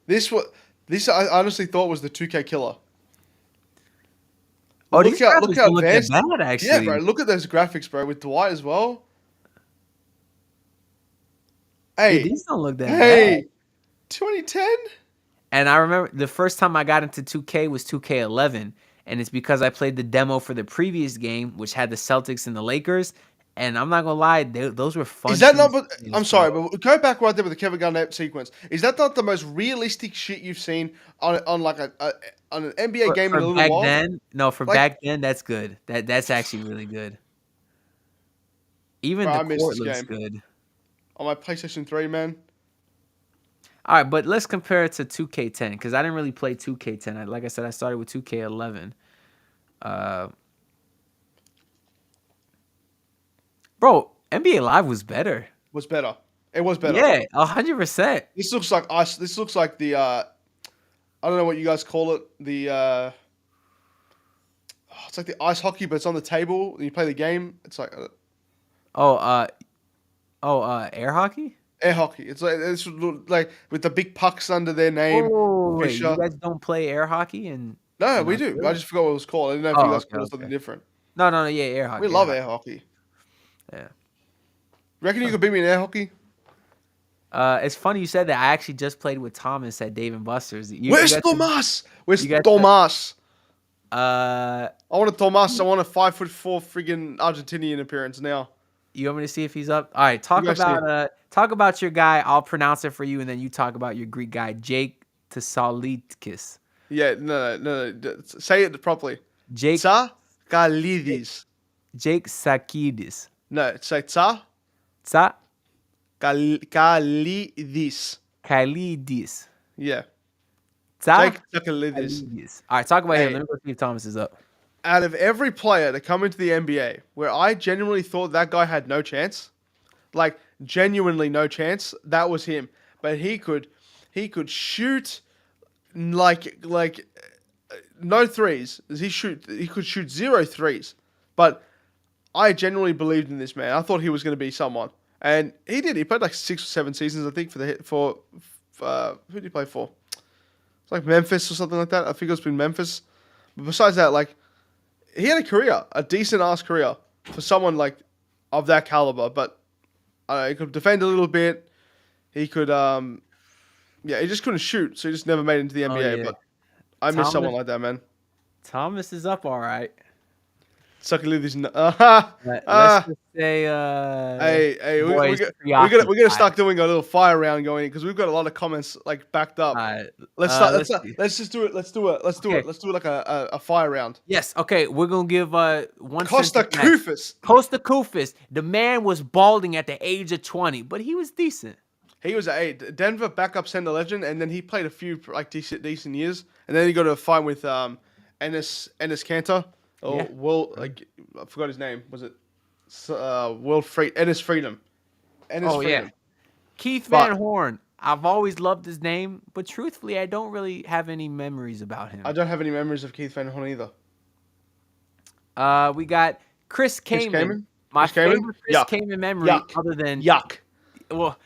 This was this I honestly thought was the 2K killer. Oh, these Look graphics how don't look that advanced. bad Yeah, bro. actually. Look at those graphics, bro, with Dwight as well. Yeah, Hey, these don't look that bad. hey, 2010. And I remember the first time I got into 2K was 2K11, and it's because I played the demo for the previous game, which had the Celtics and the Lakers. And I'm not gonna lie, those were fun. Is that not? games, I'm bro. sorry, but go back right there with the Kevin Garnett sequence. Is that not the most realistic shit you've seen on like on an NBA game in For a little back while? then, no, for Like, back then, that's good. That's actually really good. Even bro, the I missed court this looks game good. on my PlayStation 3, man. All right, but let's compare it to 2K10 because I didn't really play 2K10. Like I said, I started with 2K11. Uh, bro, NBA Live was better. Was better. It was better. Yeah, 100%. This looks like ice. This looks like the I don't know what you guys call it. The it's like the ice hockey, but it's on the table and you play the game. It's like Oh, air hockey? air hockey. It's like with the big pucks under their name. Oh, wait, you Fisher. guys don't play air hockey and No, in we do. I Australia? just forgot what it was called. I didn't know if you Oh, guys okay, called it something okay. different. No, yeah, air We hockey. love air hockey. Yeah. Reckon you could beat me in air hockey? It's funny you said that. I actually just played with Thomas at Dave and Buster's. Where's got Tomas? Where's you got Tomas? uh, I want a Tomas. I want a 5'4" friggin' Argentinian appearance now. you want me to see if he's up? All right, You guys see. talk about your guy. I'll pronounce it for you, and then you talk about your Greek guy, Jake Tsalitkis. Yeah, no. Say it properly. Jake Tsakalidis. Jake Sakidis. No, say Tsa Kalidis. Kalidis. Yeah. Tsa Jake Tsakalidis. Kalidis. All right, talk about him. Hey, Let me go see if Thomas is up. out of every player to come into the NBA, where I genuinely thought that guy had no chance, like genuinely no chance, that was him. But he could shoot like no threes. He could shoot 0 threes. But I genuinely believed in this man. I thought he was going to be someone, and he did. He played like 6 or 7 seasons, I think, for who did he play for? It's like Memphis or something like that. I think it's been Memphis. But besides that, like he had a career, a decent ass career for someone like of that caliber. But he could defend a little bit. He could, he just couldn't shoot, so he just never made it into the NBA. Yeah. But I miss someone Thomas like that, man. Thomas is up all right. So I can leave this. Let's just say, Hey, boys we gotta preoccupied. start doing a little fire round going because we've got a lot of comments like backed up. Alright, Let's start. let's see. Let's just do it. Let's do it. Let's do Okay. it. Let's do it like a fire round. Yes, okay, we're gonna give one Costa sentence max. Kufis. Costa Kufis, the man was balding at the age of 20, but he was decent. He was a Denver backup center legend, and then he played a few like decent years, and then he got a fight with Ennis Cantor. Or Yeah. like I forgot his name. Was it Ennis Freedom? Ennis Oh Freedom. yeah. Keith But- Van Horn. I've always loved his name, but truthfully, I don't really have any memories about him. I don't have any memories of Keith Van Horn either. We got Chris Chris Kaman. Kaman? My Chris Kaman? favorite Chris Yuck. Kaman memory, Yuck. other than Yuck. well,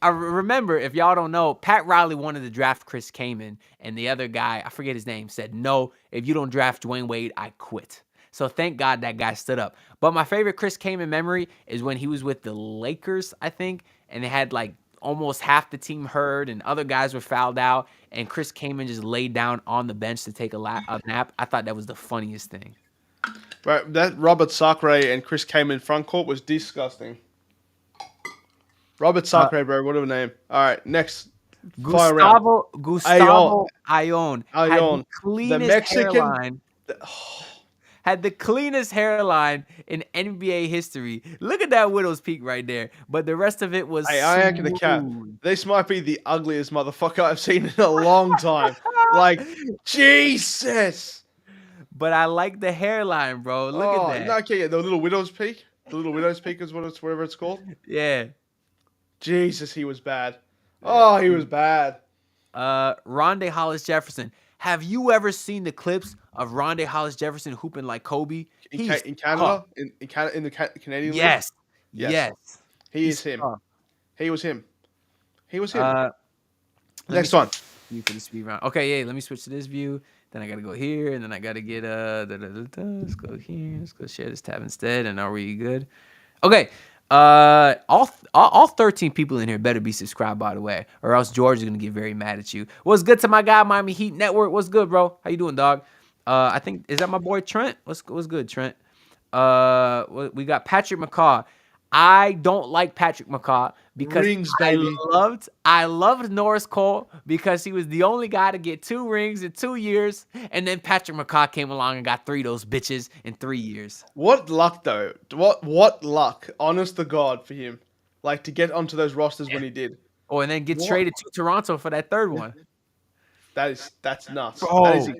I remember, if y'all don't know, Pat Riley wanted to draft Chris Kaman, and the other guy, I forget his name, said, no, if you don't draft Dwayne Wade, I quit. So thank God that guy stood up. But my favorite Chris Kaman memory is when he was with the Lakers, I think, and they had like almost half the team hurt and other guys were fouled out, and Chris Kaman just laid down on the bench to take a nap. I thought that was the funniest thing. Right, that Robert Sacre and Chris Kaman front court was disgusting. Robert Sacre, bro, what a name. All right, next. Fire round. Gustavo Ayon had the Ayon. cleanest Mexican- hairline. Had the cleanest hairline in NBA history. Look at that widow's peak right there. But the rest of it was Hey, I ain't gonna cap. smooth. This might be the ugliest motherfucker I've seen in a long time. Like, Jesus. But I like the hairline, bro. Look at that. No, okay, the little widow's peak. The little widow's peak is whatever it's called. Yeah. Jesus, he was bad. Oh, he was bad. Rondé Hollis Jefferson. Have you ever seen the clips of Rondé Hollis Jefferson hooping like Kobe? In He's Canada, tough. in Canada, in the Canadian league? Yes. Yes. Yes. He He's is him. tough. He was him. He was him. Let Next me one. view for the speed round. Okay, yeah, let me switch to this view. Then I gotta go here, and then I gotta get let's go here. Let's go share this tab instead. And are we good? Okay. All 13 people in here better be subscribed, by the way, or else George is gonna get very mad at you. What's good to my guy, Miami Heat Network? What's good, bro? How you doing, dog? I think, is that my boy Trent? What's good, Trent? We got Patrick McCaw. I don't like Patrick McCaw because Rings, baby. I loved Norris Cole because he was the only guy to get 2 rings in 2 years, and then Patrick McCaw came along and got 3 of those bitches in 3 years. What luck, though. What luck, honest to God, for him. Like, to get onto those rosters when he did. Oh, and then get What? traded to Toronto for that third one. That's nuts. Bro. That is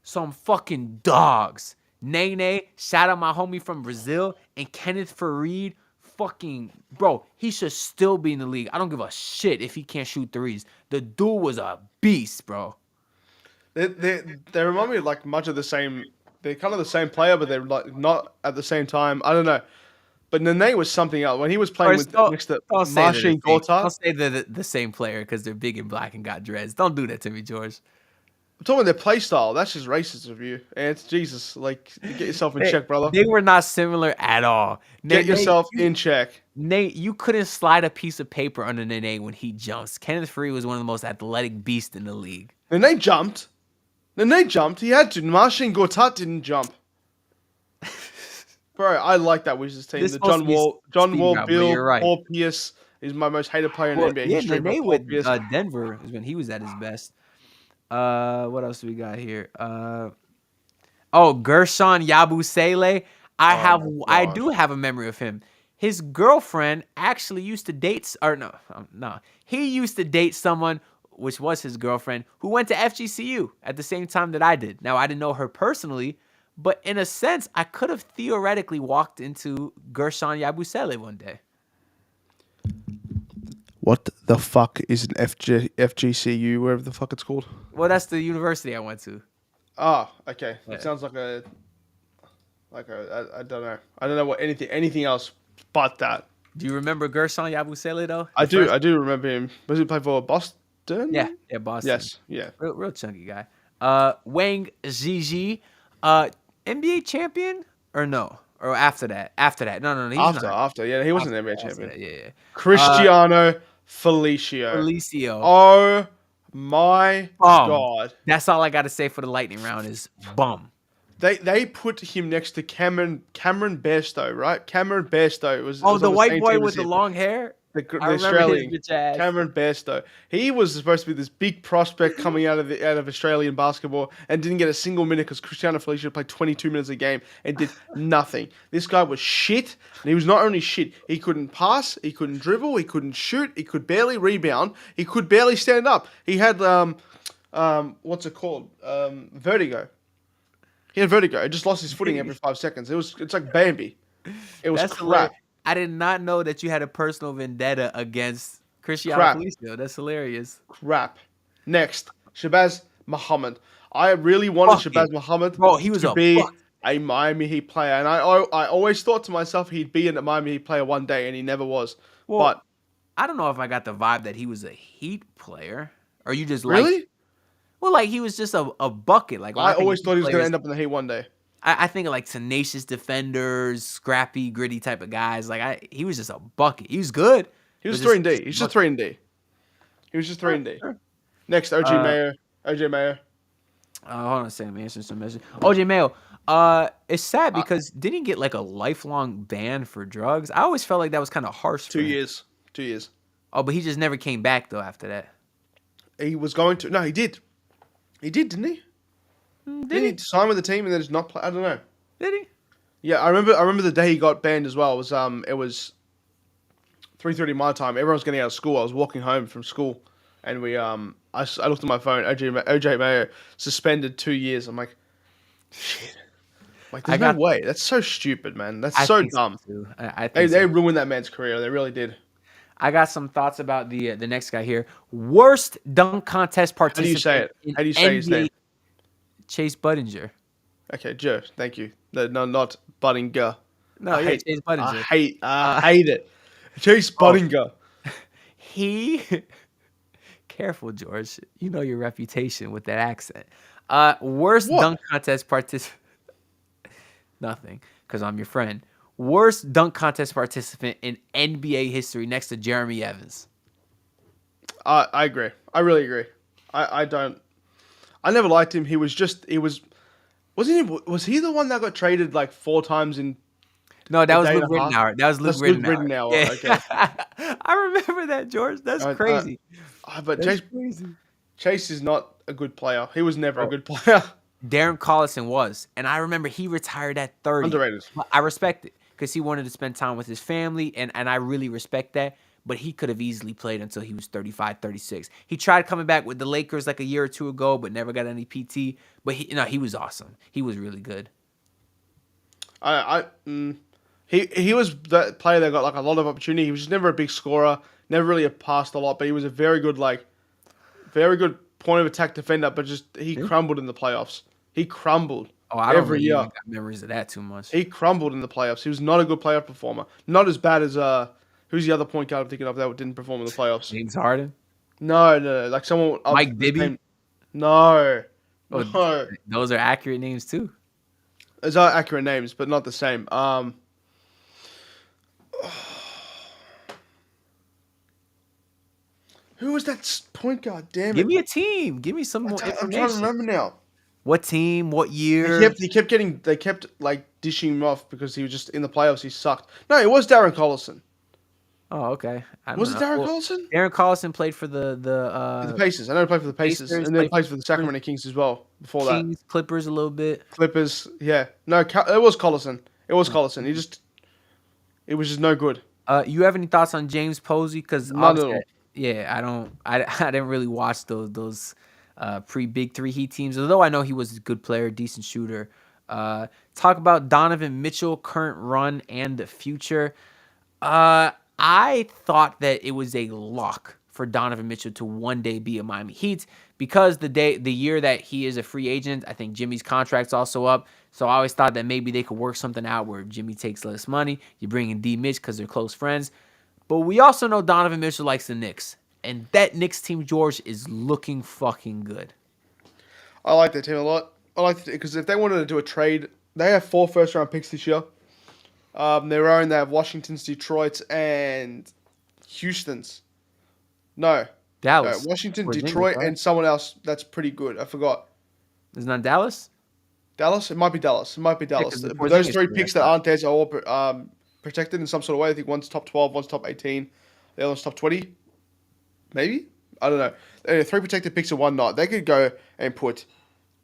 Some fucking dogs. Nene, shout out my homie from Brazil, and Kenneth Fareed, fucking, bro, he should still be in the league. I don't give a shit if he can't shoot threes. The dude was a beast, bro. They remind me of like much of the same. They're kind of the same player, but they're like not at the same time. I don't know. But Nene was something else when he was playing with next to Machine Don't Gortat. say they're the same player because they're big and black and got dreads. Don't do that to me, George. I'm talking about their play style. That's just racist of you. And it's Jesus. Like, get yourself in check, brother. They were not similar at all. Get yourself in check. Nate, you couldn't slide a piece of paper under Nene when he jumps. Kenneth Fareed was one of the most athletic beasts in the league. Nene jumped. Nene jumped. He had to. Machine Gortat didn't jump. Bro, I like that Wizards team. This The supposed to be John speed Wall, round, but Bill, you're right. Paul Pierce is my most hated player in NBA Yeah, history. but Nene Paul with Pierce- Denver is when he was at his best. What else do we got here? Gershon Yabusele. I do have a memory of him. His girlfriend actually used to date, he used to date someone, which was his girlfriend, who went to FGCU at the same time that I did. Now, I didn't know her personally, but in a sense, I could have theoretically walked into Gershon Yabusele one day. What the fuck is an FGCU, wherever the fuck it's called? Well, that's the university I went to. Oh, okay. Yeah. It sounds like a I don't know. I don't know what anything else but that. Do you remember Gershon Yabusele, though? I The first- do remember him. Was he play for Boston? Yeah, Boston. Yes, yeah. Real chunky guy. Wang Zhizhi, NBA champion or no? Or after that? No. He's After, yeah, he wasn't an NBA After champion. that, yeah. Cristiano Felicio. Felicio. Oh my God. That's all I got to say for the lightning round is bum. They put him next to Cameron Bairstow, right? Cameron Bairstow Oh, was on the the white same boy team with as the him. long hair. I The remember his Australian bitch ass. Cameron Bairstow. He was supposed to be this big prospect coming out of Australian basketball and didn't get a single minute because Cristiano Felicia played 22 minutes a game and did nothing. This guy was shit, and he was not only shit. He couldn't pass, he couldn't dribble, he couldn't shoot, he could barely rebound, he could barely stand up. He had what's it called? Vertigo. He had vertigo. He just lost his footing every 5 seconds. It's like Bambi. It was That's hilarious. crap. I did not know that you had a personal vendetta against Cristiano Crap. Felicio. That's hilarious. Crap. Next, Shabazz Muhammad. I really wanted Fuck Shabazz it. Muhammad Bro, he was to a be fuck. a Miami Heat player, and I always thought to myself he'd be a Miami Heat player one day, and he never was. Well, But I don't know if I got the vibe that he was a Heat player, or you just like. really, Well, like he was just a bucket. Like when I I think always of thought he was going to players, end up in the Heat one day. I think of like tenacious defenders, scrappy, gritty type of guys. Like he was just a bucket. He was good. He was but 3 and D. He's just 3 and D. He was just 3 and D. Next, OG Mayo. OJ Mayo. Hold on a second, man. Answer some message. OJ Mayo. It's sad because didn't he get like a lifelong ban for drugs? I always felt like that was kind of harsh. 2 years. 2 years. Oh, but he just never came back though after that. He was going to. No, he did. He did, didn't he? Didn't he sign with the team and then just not play? I don't know. Did he? Yeah, I remember the day he got banned as well. It was 3:30 my time. Everyone was getting out of school. I was walking home from school, and I looked at my phone. OJ Mayo suspended 2 years. I'm like, shit. Like, there's no way. That's so stupid, man. That's so dumb. So I think They ruined that man's career. They really did. I got some thoughts about the next guy here. Worst dunk contest How do you participant. say it? in How do you say his NBA. name? Chase Budinger. Okay, Joe. Thank you. No, not Budinger. No, yeah, Chase Budinger. I hate it. Chase Budinger. He careful, George. You know your reputation with that accent. Worst What? dunk contest participant. Nothing, because I'm your friend. Worst dunk contest participant in NBA history next to Jeremy Evans. I agree. I really agree. I never liked him. Was he the one that got traded like 4 times in? No, that was day Luke and a half? Rittenauer. That was Luke That's Luke Rittenauer. Rittenauer, Yeah. okay. I remember that, George. That's crazy. But That's crazy. Chase is not a good player. He was never a good player. Darren Collison was, and I remember he retired at 30. Underrated. I respect it because he wanted to spend time with his family, and I really respect that. But he could have easily played until he was 35, 36. He tried coming back with the Lakers like a year or two ago, but never got any PT. But he was awesome. He was really good. He was that player that got like a lot of opportunity. He was just never a big scorer. Never really passed a lot, but he was a very good point of attack defender. But he crumbled in the playoffs. He crumbled. Oh, I don't every really year. even got memories of that too much. He crumbled in the playoffs. He was not a good playoff performer. Not as bad as who's the other point guard I'm thinking of that didn't perform in the playoffs? James Harden. No, like someone. Mike Bibby? No. Oh, No. those are accurate names too. Those are accurate names, but not the same. Who was that point guard? Damn it! Give me a team. Give me some more I'm information. trying to remember now. What team? What year? They kept like dishing him off because he was just in the playoffs. He sucked. No, it was Darren Collison. Oh, okay. Was it Darren Collison? Darren Collison played for the Pacers. I know he played for the Pacers, Pacers, and then played played for the Sacramento Kings as well before that. Kings, Clippers a little bit. Clippers, yeah. No, it was Collison. It was Collison. It was just no good. You have any thoughts on James Posey? Because None at all. yeah, I don't. I didn't really watch those pre-Big Three Heat teams. Although I know he was a good player, decent shooter. Talk about Donovan Mitchell, current run and the future. I thought that it was a lock for Donovan Mitchell to one day be a Miami Heat because the year that he is a free agent, I think Jimmy's contract's also up. So I always thought that maybe they could work something out where if Jimmy takes less money, you bring in D. Mitch because they're close friends. But we also know Donovan Mitchell likes the Knicks. And that Knicks team, George, is looking fucking good. I like that team a lot. I like it because if they wanted to do a trade, they have 4 first-round picks this year. Their own, they have Washington's, Detroit's, and Houston's. No. Dallas. No, Washington, Virginia, Detroit, right? and someone else that's pretty good. I forgot. Isn't that Dallas? Dallas? It might be Dallas. It might be Dallas. 'cause the But those Porzingis three trade, I picks that thought. aren't there are all protected in some sort of way. I think one's top 12, one's top 18, the other one's top 20. Maybe? I don't know. Three protected picks and one not. They could go and put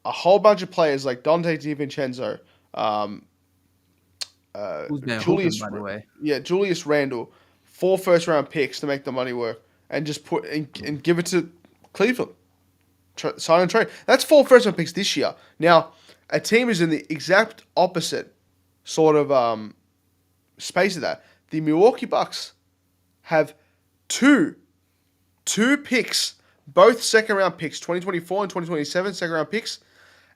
a whole bunch of players like Dante DiVincenzo, Who's been hooping, Julius, by the way? Julius Randle, 4 first-round picks to make the money work, and just put and give it to Cleveland. Sign and trade. That's 4 first-round picks this year. Now, a team is in the exact opposite sort of space of that. The Milwaukee Bucks have two picks, both second-round picks, 2024 and 2027 second-round picks,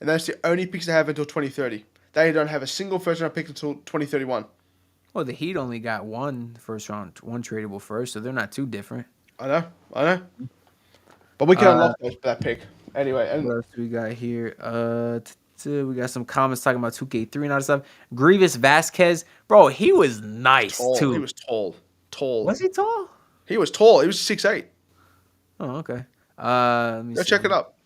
and that's the only picks they have until 2030. They don't have a single first-round pick until 2031. Well, the Heat only got one first round, one tradable first, so they're not too different. I know. But we can unlock that pick. Anyway, and What else do we got here? We got some comments talking about 2K3 and all that stuff. Grievous Vasquez, bro, he was nice too. he was tall. Was he tall? He was tall. He was 6'8". Oh, okay. Let me Go see. check it up.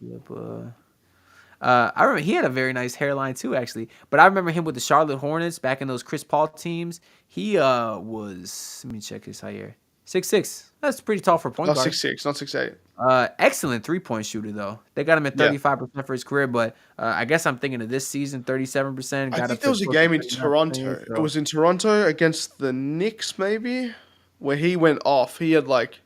I remember he had a very nice hairline too, actually. But I remember him with the Charlotte Hornets back in those Chris Paul teams. He was. Let me check his height here. 6'6". That's pretty tall for a point Not guard. 6'6", not 6'8". Excellent 3-point shooter though. They got him at 35% for his career, but I guess I'm thinking of this season, 37%. I think there was a game in Toronto. It was in Toronto against the Knicks, maybe, where he went off. He had like,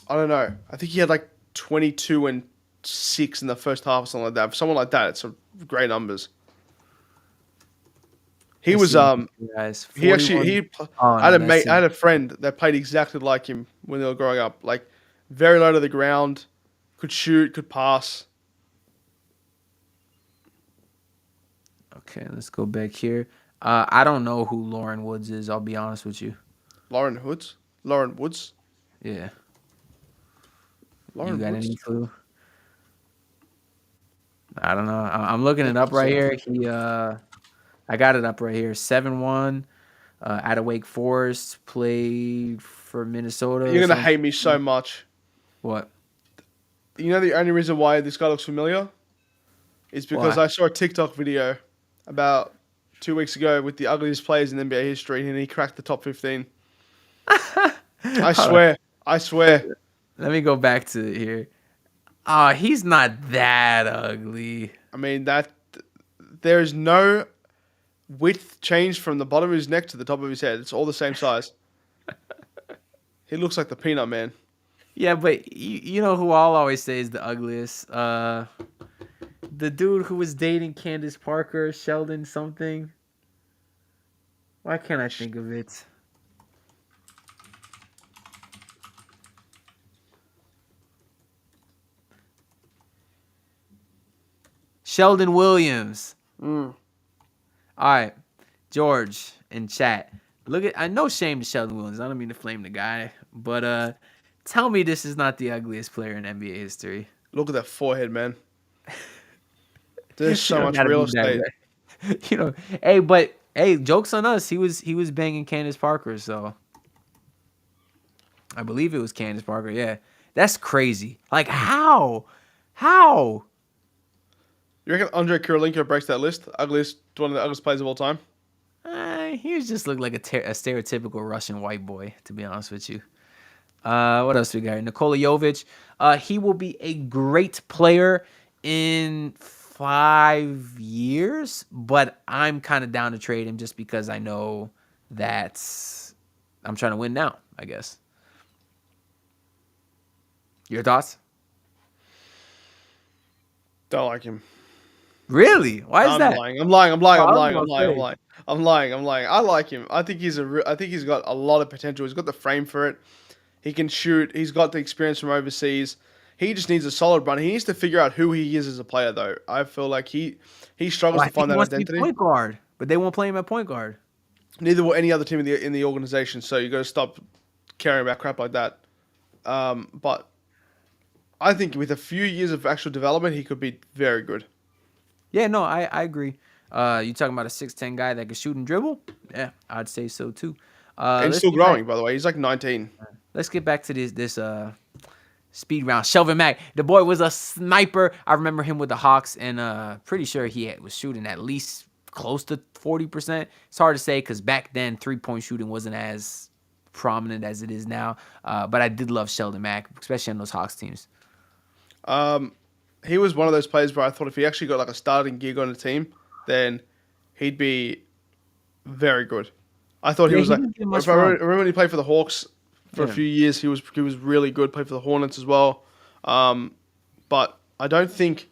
I don't know. I think he had like 22 and 6 in the first half or something like that. For someone like that, it's some great numbers. He was guys. he actually I had a friend that played exactly like him when they were growing up. Like very low to the ground, could shoot, could pass. Okay, let's go back here. I don't know who Lauren Woods is. I'll be honest with you. Lauren Woods. Yeah. Lauren You got Woods. any clue? I don't know. I'm looking it up right here. I got it up right here. 7'1", out of Wake Forest, played for Minnesota. You're gonna hate me so much. What? You know the only reason why this guy looks familiar is because Why? I saw a TikTok video about 2 weeks ago with the ugliest players in NBA history, and he cracked the top 15. I swear. Let me go back to it here. Oh, he's not that ugly. I mean there is no width change from the bottom of his neck to the top of his head. It's all the same size. He looks like the Peanut Man. Yeah, but you know who I'll always say is the ugliest? The dude who was dating Candace Parker, Sheldon something. Why can't I think of it? Sheldon Williams. All right, George in chat. Look at. I know shame to Sheldon Williams. I don't mean to flame the guy, but tell me this is not the ugliest player in NBA history. Look at that forehead, man. There's so much real estate. You know, hey, jokes on us. He was banging Candace Parker, so I believe it was Candace Parker. Yeah, that's crazy. Like how? You reckon Andre Kirilenko breaks that list? One of the ugliest players of all time? He just looked like a stereotypical Russian white boy, to be honest with you. What else we got here? Nikola Jovic. He will be a great player in 5 years, but I'm kind of down to trade him just because I know that I'm trying to win now, I guess. Your thoughts? Don't like him. Really? Why is that? I'm lying. I like him. I think he's got a lot of potential. He's got the frame for it. He can shoot. He's got the experience from overseas. He just needs a solid run. He needs to figure out who he is as a player, though. I feel like he struggles to find that identity. Point guard, but they won't play him at point guard. Neither will any other team in the organization. So you got to stop caring about crap like that. But I think with a few years of actual development, he could be very good. Yeah, no, I agree. You talking about a 6'10" guy that can shoot and dribble? Yeah, I'd say so too. And still growing, by the way. He's like 19. Let's get back to Speed round. Shelvin Mack. The boy was a sniper. I remember him with the Hawks, and pretty sure he was shooting at least close to 40%. It's hard to say because back then 3-point shooting wasn't as prominent as it is now. But I did love Sheldon Mack, especially on those Hawks teams. He was one of those players where I thought if he actually got like a starting gig on a team, then he'd be very good. I thought he was like. If I remember when he played for the Hawks for a few years, he was really good. Played for the Hornets as well, but I don't think.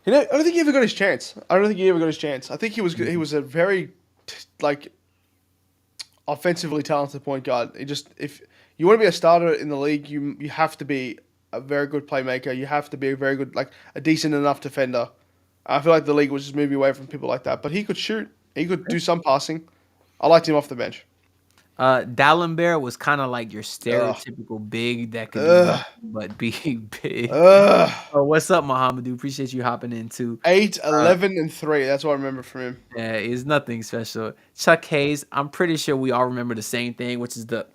I don't think he ever got his chance. I think he was a very like offensively talented point guard. If you want to be a starter in the league, you have to be a very good playmaker. You have to be a very good, like a decent enough defender. I feel like the league was just moving away from people like that. But he could shoot. He could do some passing. I liked him off the bench. D'Alembert was kind of like your stereotypical big that could do nothing but be big. What's up, Muhammadu? Appreciate you hopping in too. 8, 11, and 3. That's what I remember from him. Yeah, he's nothing special. Chuck Hayes. I'm pretty sure we all remember the same thing, which is the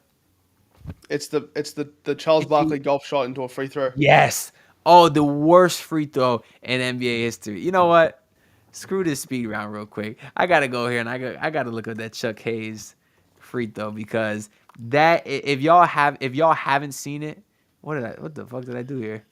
Charles Barkley golf shot into a free throw. Yes. Oh, the worst free throw in NBA history. You know what? Screw this speed round real quick. I gotta go here and I gotta look at that Chuck Hayes free throw because that if y'all haven't seen it, what the fuck did I do here?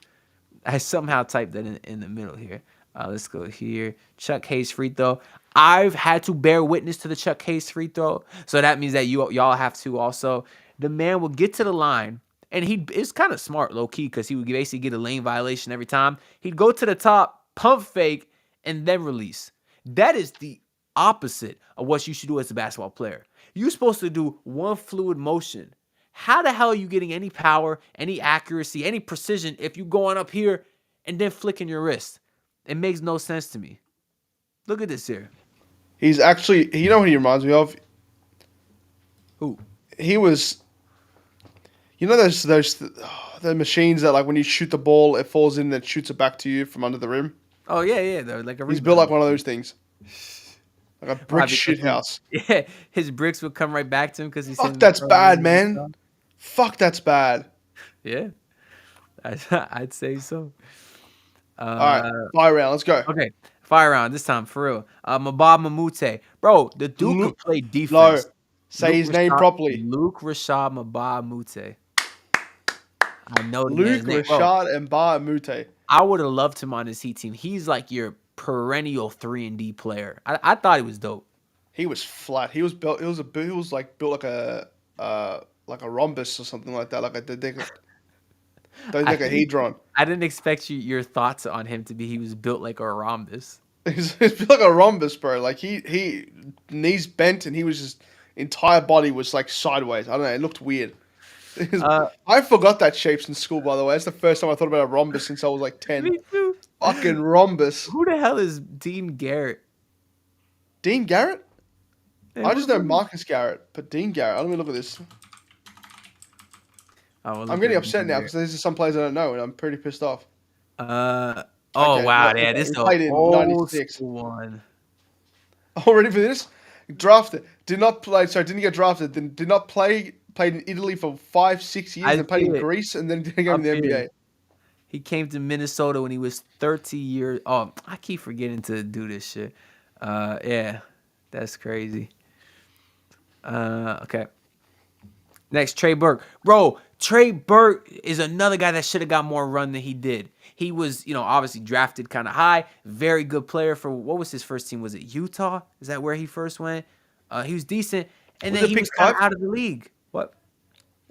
I somehow typed that in the middle here. Let's go here. Chuck Hayes free throw. I've had to bear witness to the Chuck Hayes free throw, so that means that y'all have to also. The man will get to the line, and it's kind of smart, low key, because he would basically get a lane violation every time. He'd go to the top, pump fake, and then release. That is the opposite of what you should do as a basketball player. You're supposed to do one fluid motion. How the hell are you getting any power, any accuracy, any precision if you going up here and then flicking your wrist? It makes no sense to me. Look at this here. He's actually, you know what he reminds me of? Who? He was, you know the machines that like when you shoot the ball, it falls in and it shoots it back to you from under the rim? Oh, yeah. They're like He's built like one of those things. Like a brick shit house. Yeah, his bricks would come right back to him because he's. Fuck, that's bad, man. Fuck, that's bad. Yeah, I'd say so. All right, fire round. Let's go. Okay, fire round this time for real. Mabab Mamute, bro, the dude could play defense. No, say his name properly. Luke Rashad Mabab Mute. I know the Luke man's name. Rashad and Bar Mute. I would have loved him on his Heat team. He's like your perennial 3-and-D player. I thought he was dope. He was flat. He was built. He was like built like a rhombus or something like that, like a dodecahedron. I didn't expect your thoughts on him to be he was built like a rhombus. He's built like a rhombus, bro. Like he knees bent and he was just entire body was like sideways. I don't know. It looked weird. I forgot that shapes in school, by the way. That's the first time I thought about a rhombus since I was like 10. Me too. Fucking rhombus. Who the hell is Dean Garrett? Dean Garrett? Yeah, I just know Marcus Garrett, but Dean Garrett. Let me look at this. I'm getting upset now because these are some players I don't know, and I'm pretty pissed off. Oh Okay, wow, yeah, this is the old old 96 one. Oh, ready for this? Drafted. Did not play. Sorry, didn't get drafted. Did not play. Played in Italy for 5-6 years. Then played in Greece, and then didn't go in the NBA. He came to Minnesota when he was 30 years. Oh, I keep forgetting to do this shit. Yeah, that's crazy. Okay. Next, Trey Burke. Bro, Trey Burke is another guy that should have got more run than he did. He was, obviously drafted kind of high. Very good player for, what was his first team? Was it Utah? Is that where he first went? He was decent. And then he was kind of out of the league. What?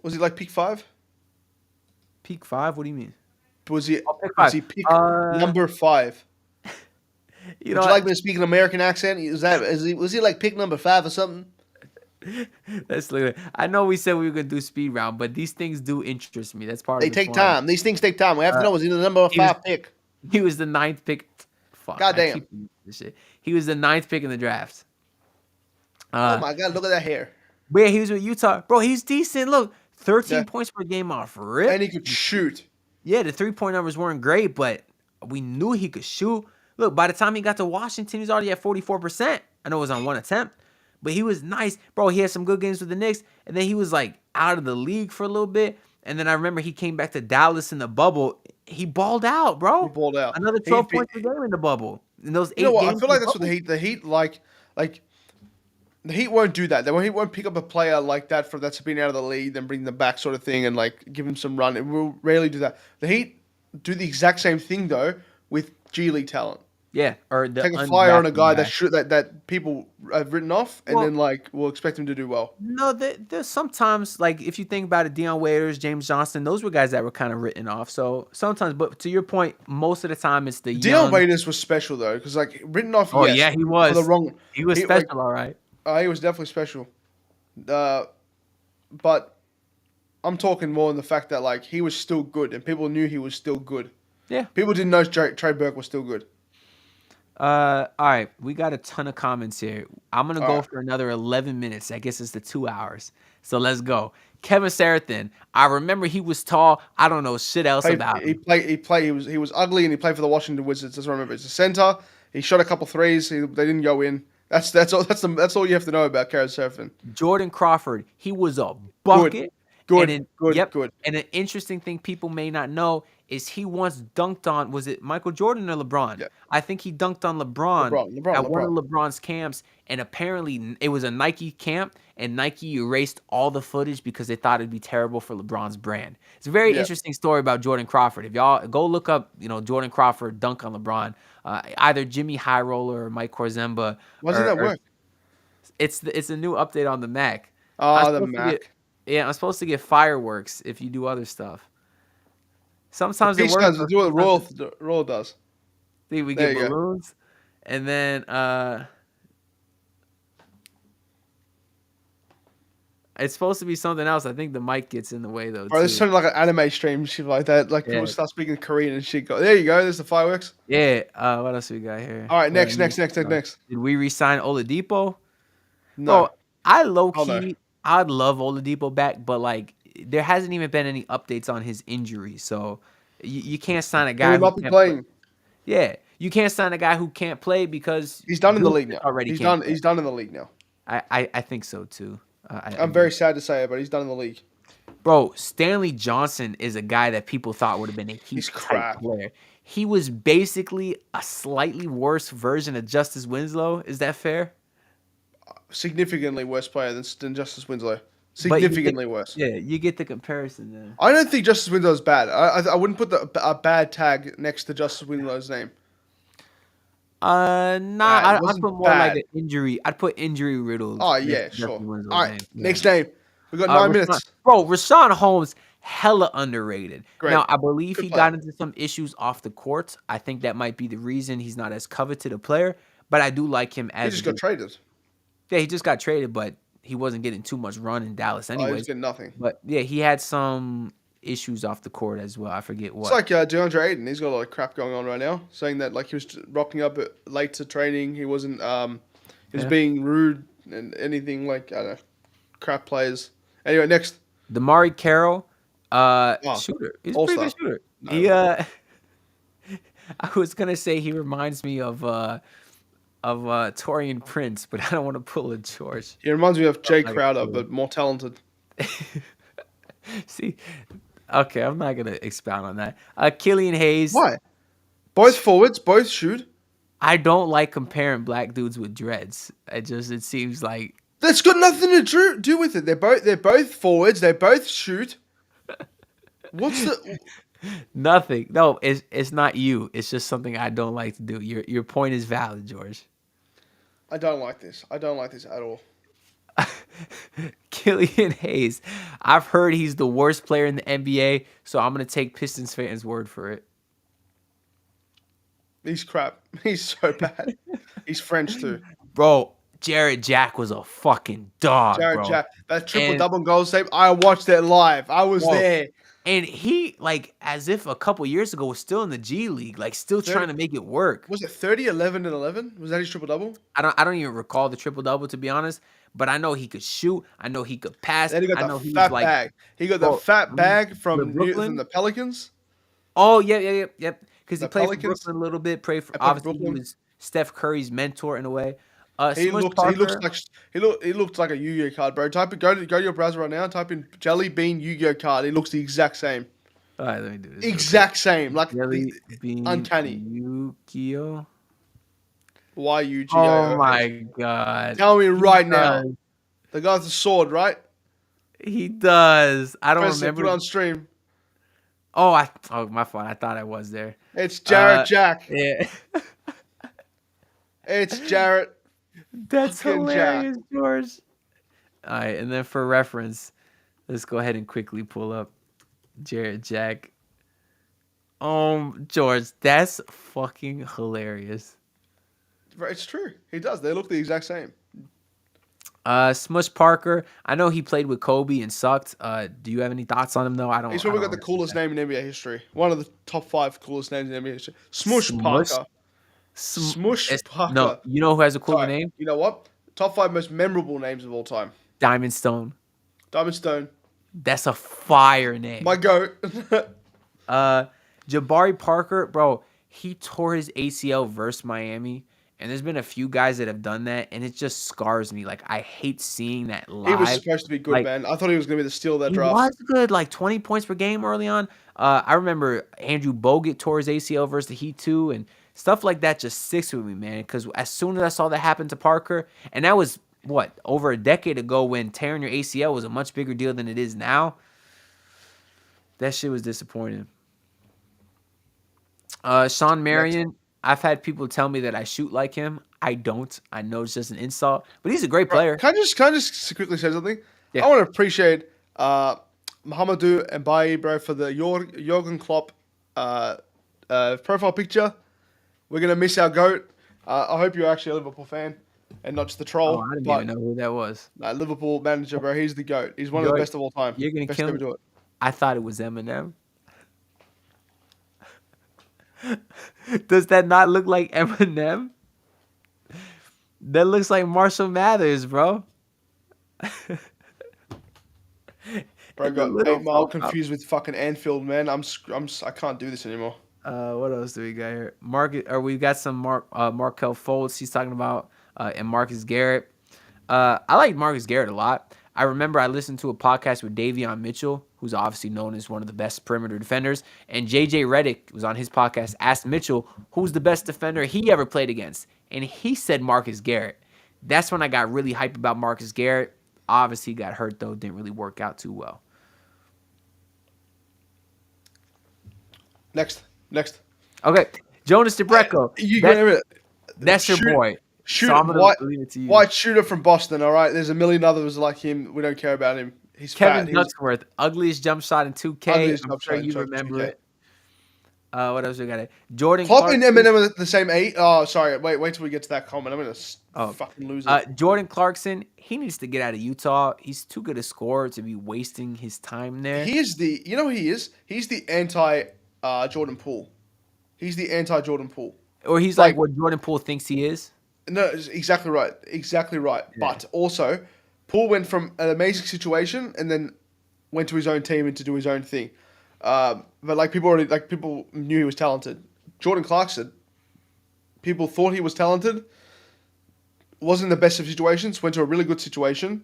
Was he like peak 5? Peak 5? What do you mean? Was he peak number 5? Would you like me to speak an American accent? Was he like pick number 5 or something? Let's look at it. I know we said we were gonna do speed round, but these things do interest me. That's part of They take time. These things take time. We have to know, was he the number 5 pick? He was the 9th pick. Fuck. Goddamn. He was the 9th pick in the draft. Oh my god, look at that hair. But yeah, he was with Utah. Bro, he's decent. Look, 13 points per game off rip. And he could shoot. Yeah, the 3-point numbers weren't great, but we knew he could shoot. Look, by the time he got to Washington, he was already at 44%. I know it was on one attempt, but he was nice. Bro, he had some good games with the Knicks, and then he was like out of the league for a little bit. And then I remember he came back to Dallas in the bubble. He balled out, He bro. balled out. Another 12 points per game in the bubble. In those You know 8 what? I games feel in the like that's what bubble. the Heat like. The Heat won't do that. He won't pick up a player like that that's been out of the league, then bring them back, sort of thing, and like give him some run. It will rarely do that. The Heat do the exact same thing though with G League talent. Yeah, or the Take a flyer on a undrafted guy guy. that people have written off, and Well, then like we'll expect him to do well. no, there's sometimes, like, if you think about it, Deion Waiters, James Johnson, those were guys that were kind of written off. So sometimes, but to your point, most of the time it's the Dion young. Waiters was special though, because like written off, Oh yes, yeah, he for the was. wrong. He was He like special, all right. he was definitely special. But I'm talking more in the fact that like he was still good, and people knew he was still good. Yeah. People didn't know Trey Burke was still good. All right, we got a ton of comments here. I'm gonna All go right. for another 11 minutes. I guess it's the 2 hours. So let's go. Kevin Sarathan. I remember he was tall. I don't know shit else about him. He was ugly, and he played for the Washington Wizards. That's what I remember. He's a center. He shot a couple threes. They didn't go in. That's all you have to know about Karen Surfing. Jordan Crawford. He was a bucket. Good, And good. And an interesting thing people may not know is he once dunked on, was it Michael Jordan or LeBron? Yeah. I think he dunked on LeBron, at one of LeBron's camps, and apparently it was a Nike camp, and Nike erased all the footage because they thought it'd be terrible for LeBron's brand. It's a very interesting story about Jordan Crawford. If y'all go look up, Jordan Crawford dunk on LeBron, either Jimmy High Roller or Mike Korzemba. Why doesn't that work? It's a new update on the Mac. Oh, the Mac. I'm supposed to get fireworks if you do other stuff. Sometimes it Peace works. guns, do what the Royal does. See, we There get you go. balloons, and then it's supposed to be something else. I think the mic gets in the way though. Bro, this Too. sounded like an anime stream, shit like that. Like people Yeah. start speaking Korean and shit. There you go. There's the fireworks. Yeah. What else we got here? All right, next. Did we re-sign Oladipo? No. Bro, I low Hell no. key, I'd love Oladipo back, but like there hasn't even been any updates on his injury, so you can't sign a He guy will who not be can't play. playing. Yeah, you can't sign a guy who can't play because He's done in the Bill league Simmons now. already He's can't done. play. He's done in the league now. I think so too. I'm very sad to say it, but he's done in the league. Bro, Stanley Johnson is a guy that people thought would have been a He's Heat type crap. player. He was basically a slightly worse version of Justice Winslow. Is that fair? Significantly worse player than Justice Winslow. But you Significantly worse. Yeah, you get the comparison then. I don't think Justice Winslow's bad. I wouldn't put a bad tag next to Justice Winslow's name. Nah, I'd wasn't put more bad. like an injury. I'd put injury riddled. Oh next yeah, to sure. Justice Winslow's All right, name. Yeah. next name. We got 9 minutes. Bro, Rashawn Holmes, hella underrated. Great. Now, I believe Good he player. got into some issues off the court. I think that might be the reason he's not as coveted a player. But I do like him He as just got traded. Yeah, he just got traded, but he wasn't getting too much run in Dallas Oh, he was anyways. getting nothing. But yeah, he had some issues off the court as well. I forget what. It's like DeAndre Ayton. He's got a lot of crap going on right now, saying that like he was rocking up late to training. He wasn't. He was being rude and anything like I don't know, crap players. Anyway, next. Damari Carroll, shooter. He's a pretty All-star. good shooter. No. He I was gonna say he reminds me of Torian Prince, but I don't want to pull a George. He reminds me of Jay like a Crowder, shooter. but more talented. See, okay, I'm not gonna expound on that. Killian Hayes. Why? Both forwards, both shoot. I don't like comparing black dudes with dreads. It seems like That's got nothing to do with it. They're both forwards. They both shoot. What's the? nothing. No, it's not you. It's just something I don't like to do. Your point is valid, George. I don't like this. I don't like this at all. Killian Hayes. I've heard he's the worst player in the NBA, so I'm gonna take Pistons fans' word for it. He's crap. He's so bad. He's French too. Bro, Jared Jack was a fucking dog, Jared bro. Jack. That triple And- double goal save. I watched it live. I was Whoa. there. And he, like, as if a couple years ago, was still in the G League, like, still trying to make it work. Was it 30, 11, and 11? Was that his triple double? I don't even recall the triple double, to be honest. But I know he could shoot. I know he could pass. Then he I got know the he fat was like, bag. He got the Bro, fat bag from Brooklyn? the Pelicans. oh yeah. Because he The played Pelicans? for Brooklyn a little bit. Played for I played for obviously he Brooklyn. was Steph Curry's mentor in a way. He Smush looks Parker. like he looks like a Yu-Gi-Oh card, bro. Go to your browser right now. Type in Jelly Bean Yu-Gi-Oh card. He looks the exact same. All right, let me do this real quick. Exact same. Like the Jelly Bean uncanny. Yu-Gi-Oh. Oh Yugoh. my god. Tell me He right now. does. The guy with the sword, right? He does. I don't Press it, put it remember. on stream. Oh, my fault. I thought I was there. It's Jarrett Jack. Yeah. It's Jarrett That's fucking Jack. hilarious, George. All right, and then for reference, let's go ahead and quickly pull up Jared Jack. George, that's fucking hilarious. It's true. He does. They look the exact same. Smush Parker. I know he played with Kobe and sucked. Do you have any thoughts on him though? I don't. He's probably I got don't the coolest name in NBA history. One of the top 5 coolest names in NBA history. Smush Smush? Parker. Smush Parker. No, you know who has a cooler Sorry, name? You know what? Top 5 most memorable names of all time. Diamond Stone. Diamond Stone. That's a fire name. My goat. Jabari Parker, bro, he tore his ACL versus Miami, and there's been a few guys that have done that, and it just scars me. Like, I hate seeing that live. He was supposed to be good, Like, man. I thought he was going to be the steal of that he draft. was good, like 20 points per game early on. I remember Andrew Bogut tore his ACL versus the Heat too, and stuff like that just sticks with me, man. Because as soon as I saw that happen to Parker, and that was over a decade ago when tearing your ACL was a much bigger deal than it is now. That shit was disappointing. Sean Marion, I've had people tell me that I shoot like him. I don't. I know it's just an insult, but he's a great player. Can I just quickly say something? Yeah. I want to appreciate Mohamedou Mbaye, bro, for the Jurgen Klopp profile picture. We're going to miss our GOAT. I hope you're actually a Liverpool fan and not just the troll. I didn't even know who that was. Liverpool manager, bro. He's the GOAT. He's one of the best of all time. You're going to kill me. Do it. I thought it was Eminem. Does that not look like Eminem? That looks like Marshall Mathers, bro. Bro, I got 8 Mile confused with fucking Anfield, man. I can't do this anymore. What else do we got here? We got some Markel Fultz. He's talking about and Marcus Garrett. I like Marcus Garrett a lot. I remember I listened to a podcast with Davion Mitchell, who's obviously known as one of the best perimeter defenders, and JJ Redick was on his podcast, asked Mitchell who's the best defender he ever played against, and he said Marcus Garrett. That's when I got really hyped about Marcus Garrett. Obviously got hurt though, didn't really work out too well. Next. Okay, Jonas DeBrecco. That's your boy. Shoot, so white shooter from Boston. All right, there's a million others like him. We don't care about him. He's Kevin fat. Ducksworth, ugliest jump shot in 2K. I'm sure you remember it. What else we got? Jordan Klopp and Eminem are the same age. Oh, sorry. Wait till we get to that comment. I'm gonna fucking lose it. Jordan Clarkson, he needs to get out of Utah. He's too good a scorer to be wasting his time there. He's the anti Jordan Poole. He's the anti Jordan Poole. Or he's like what Jordan Poole thinks he is. No, exactly right. Yeah. But also, Poole went from an amazing situation and then went to his own team and to do his own thing. But people knew he was talented. Jordan Clarkson, people thought he was talented. Wasn't in the best of situations. Went to a really good situation.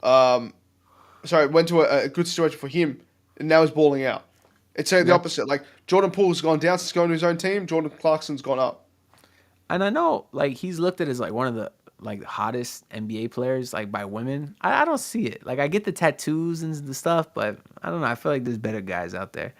Went to a good situation for him, and now he's balling out. It's the opposite. Like Jordan Poole's gone down since going to his own team. Jordan Clarkson's gone up. And I know, like, he's looked at as like one of the hottest NBA players, like by women. I don't see it. Like, I get the tattoos and the stuff, but I don't know. I feel like there's better guys out there.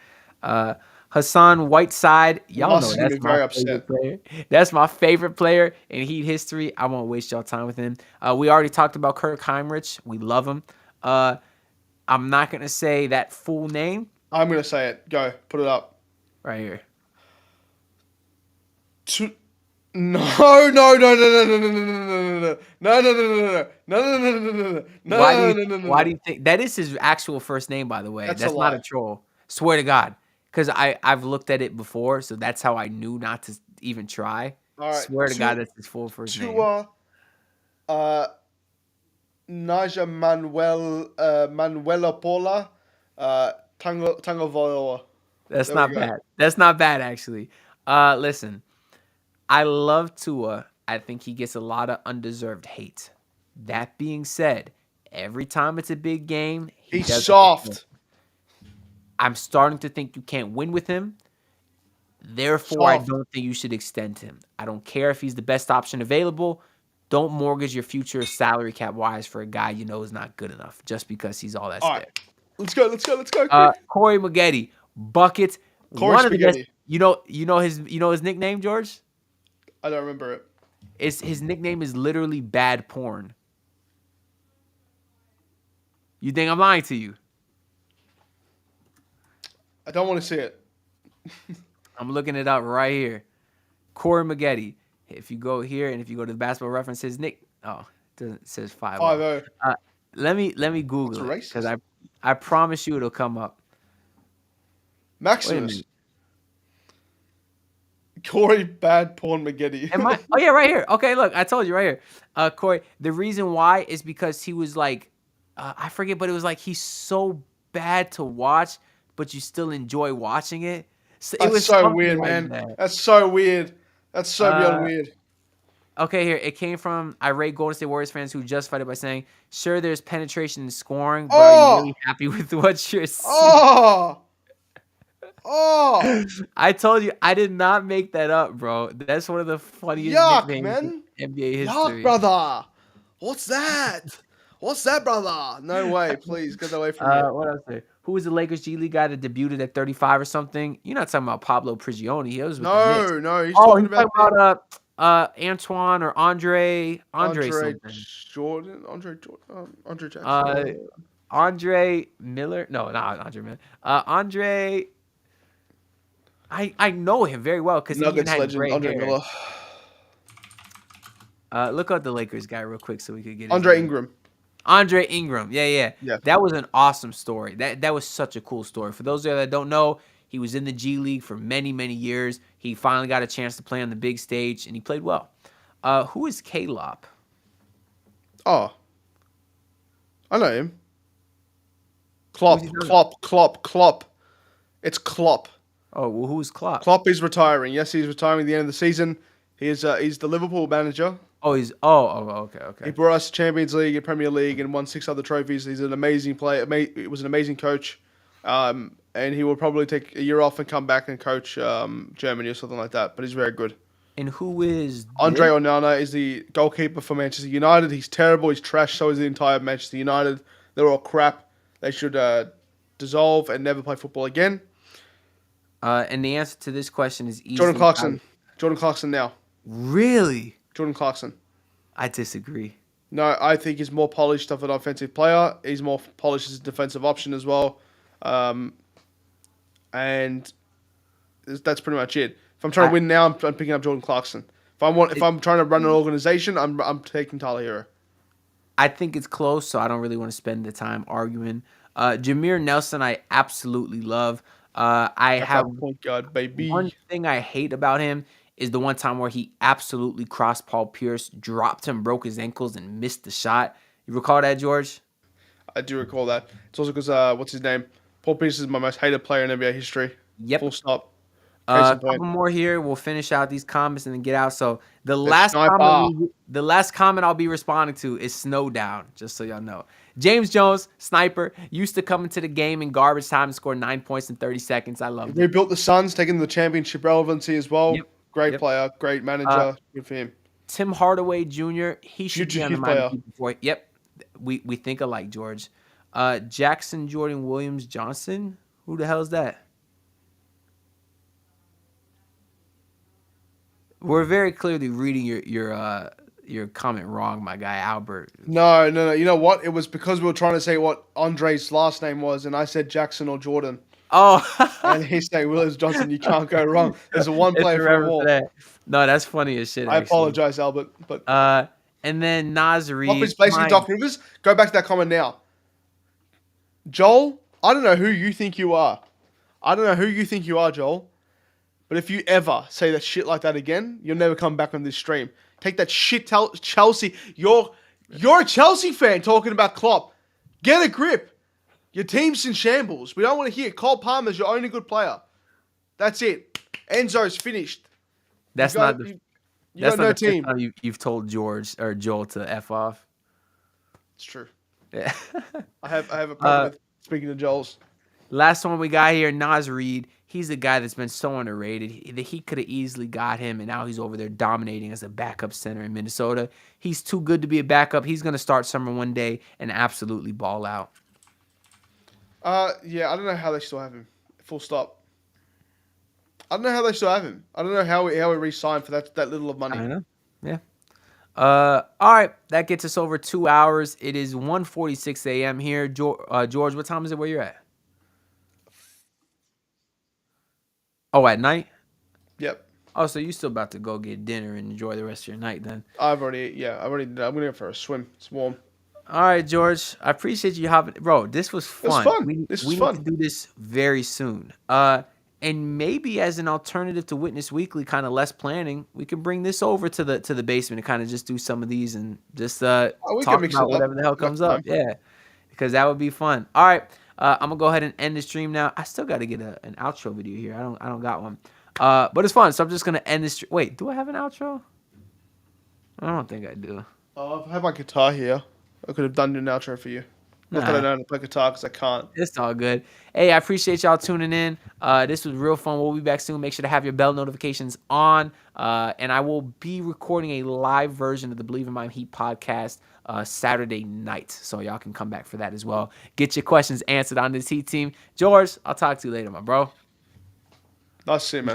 Hassan Whiteside, y'all know that's my favorite player. That's my favorite player in Heat history. I won't waste y'all time with him. We already talked about Kirk Heinrich. We love him. I'm not gonna say that full name. I'm gonna say it. Go, put it up. Right here. No. Why do you think that is his actual first name, by the way? That's not a troll. Swear to God. Because I've looked at it before, so that's how I knew not to even try. All right, swear to God, that's his full first name. Naja Manuela Paula Tango. That's not bad. That's not bad, actually. Listen, I love Tua, I think he gets a lot of undeserved hate. That being said, every time it's a big game, he He's does. soft. I'm starting to think you can't win with him. Therefore, I Soft. don't think you should extend him. I don't care if he's the best option available. Don't mortgage your future salary cap wise for a guy you know is not good enough just because he's all that's All there. right. Let's go. Quick. Corey Maggette, buckets. Corey One of the best. Spaghetti. You know his nickname, George? I don't remember it. His nickname is literally bad porn. You think I'm lying to you? I don't want to see it. I'm looking it up right here. Corey Maggette. If you go here and if you go to the Basketball Reference, his nick. Oh, it says 5-0. 5-0. Let me Google it because I promise you it'll come up. Maximus. Corey Bad Porn Maggette. Oh yeah, right here. Okay, look, I told you right here. Corey. The reason why is because he was like, I forget, but it was like he's so bad to watch, but you still enjoy watching it. So it was so weird, like man. that. That's so weird. That's so beyond weird. Okay, here. It came from irate Golden State Warriors fans who justified it by saying, sure, there's penetration and scoring, but are you really happy with what you're seeing? I told you, I did not make that up, bro. That's one of the funniest nicknames man. in NBA history. Yuck, brother. What's that? What's that, brother? No way. Please, get away from me. What else there? Who was the Lakers G League guy that debuted at 35 or something? You're not talking about Pablo Prigioni. He was with the Knicks. No. He's talking about Antoine or Andre something. Andre Jackson. Andre Miller. No, not Andre Miller. Andre. I know him very well because he even had legend, gray Andre hair. Miller. Look up the Lakers guy real quick so we could get Andre Ingram. Andre Ingram. Yeah. Yeah. That was an awesome story. That was such a cool story. For those of you that don't know, he was in the G League for many, many years. He finally got a chance to play on the big stage, and he played well. Who is K-Lop? Oh. I know him. Klopp. It's Klopp. Oh, well, who's Klopp? Klopp is retiring. Yes, he's retiring at the end of the season. He's the Liverpool manager. Oh, okay. He brought us Champions League and Premier League and won 6 other trophies. He's an amazing player. He was an amazing coach. And he will probably take a year off and come back and coach Germany or something like that. But he's very good. And who is Andre Onana is the goalkeeper for Manchester United. He's terrible. He's trash. So is the entire Manchester United. They're all crap. They should dissolve and never play football again. And the answer to this question is easy. Jordan Clarkson. Jordan Clarkson now. Really? Jordan Clarkson. I disagree. No, I think he's more polished of an offensive player. He's more polished as a defensive option as well. And that's pretty much it. If I'm trying to win now, I'm picking up Jordan Clarkson. If I'm trying to run an organization, I'm taking Tyler Hero. I think it's close, so I don't really want to spend the time arguing. Jameer Nelson, I absolutely love. I have point guard, baby. One thing I hate about him is the one time where he absolutely crossed Paul Pierce, dropped him, broke his ankles, and missed the shot. You recall that, George? I do recall that. It's also because, what's his name? Paul Pierce is my most hated player in NBA history. Yep. Full stop. A couple more here. We'll finish out these comments and then get out. So the last comment I'll be responding to is Snowdown, just so y'all know. James Jones, sniper, used to come into the game in garbage time and score 9 points in 30 seconds. I love it. Rebuilt the Suns, taking the championship relevancy as well. Yep. Great player, great manager. Good for him. Tim Hardaway Jr., he should be on the player. Miami before. Yep. We think alike, George. Jackson Jordan Williams Johnson. Who the hell is that? We're very clearly reading your comment wrong, my guy, Albert. No. You know what? It was because we were trying to say what Andre's last name was, and I said Jackson or Jordan. Oh. And he's saying Willis Johnson. You can't go wrong. There's a one player for all. No, that's funny as shit. I apologize, Albert. But and then Nas Reed. He's basically Doc Rivers. Go back to that comment now. Joel, I don't know who you think you are. Joel. But if you ever say that shit like that again, you'll never come back on this stream. Take that shit, Chelsea. You're a Chelsea fan talking about Klopp. Get a grip. Your team's in shambles. We don't want to hear Cole Palmer's your only good player. That's it. Enzo's finished. That's not the You That's got not no the first team. time you've told George or Joel to F off. It's true. Yeah. I have a problem with speaking to Joel's. Last one we got here, Nas Reed. He's a guy that's been so underrated. He could have easily got him, and now he's over there dominating as a backup center in Minnesota. He's too good to be a backup. He's going to start summer one day and absolutely ball out. Yeah, I don't know how they still have him. Full stop. I don't know how they still have him. I don't know how he re-signed for that little of money. I know. Yeah. All right. That gets us over 2 hours. It is 1:46 a.m. here. George, what time is it where you're at? Oh, at night? Yep. Oh, so you still about to go get dinner and enjoy the rest of your night then. I'm gonna go for a swim. It's warm. All right, George. I appreciate you hopping. Bro, this was fun. This was We fun. need to do this very soon. And maybe as an alternative to Witness Weekly, kind of less planning, we can bring this over to the basement and kind of just do some of these and just We can talk mix about it up. whatever the hell We got comes up. time. Yeah, because that would be fun. All right, I'm gonna go ahead and end the stream now. I still got to get an outro video here. I don't got one. But it's fun, so I'm just gonna end this. Wait, do I have an outro? I don't think I do. I have my guitar here. I could have done an outro for you. Not that I Nah. know how to play guitar because I can't. It's all good. Hey, I appreciate y'all tuning in. This was real fun. We'll be back soon. Make sure to have your bell notifications on. And I will be recording a live version of the Believe in My Heat podcast Saturday night. So y'all can come back for that as well. Get your questions answered on this Heat team. George, I'll talk to you later, my bro. Nice to see you, man.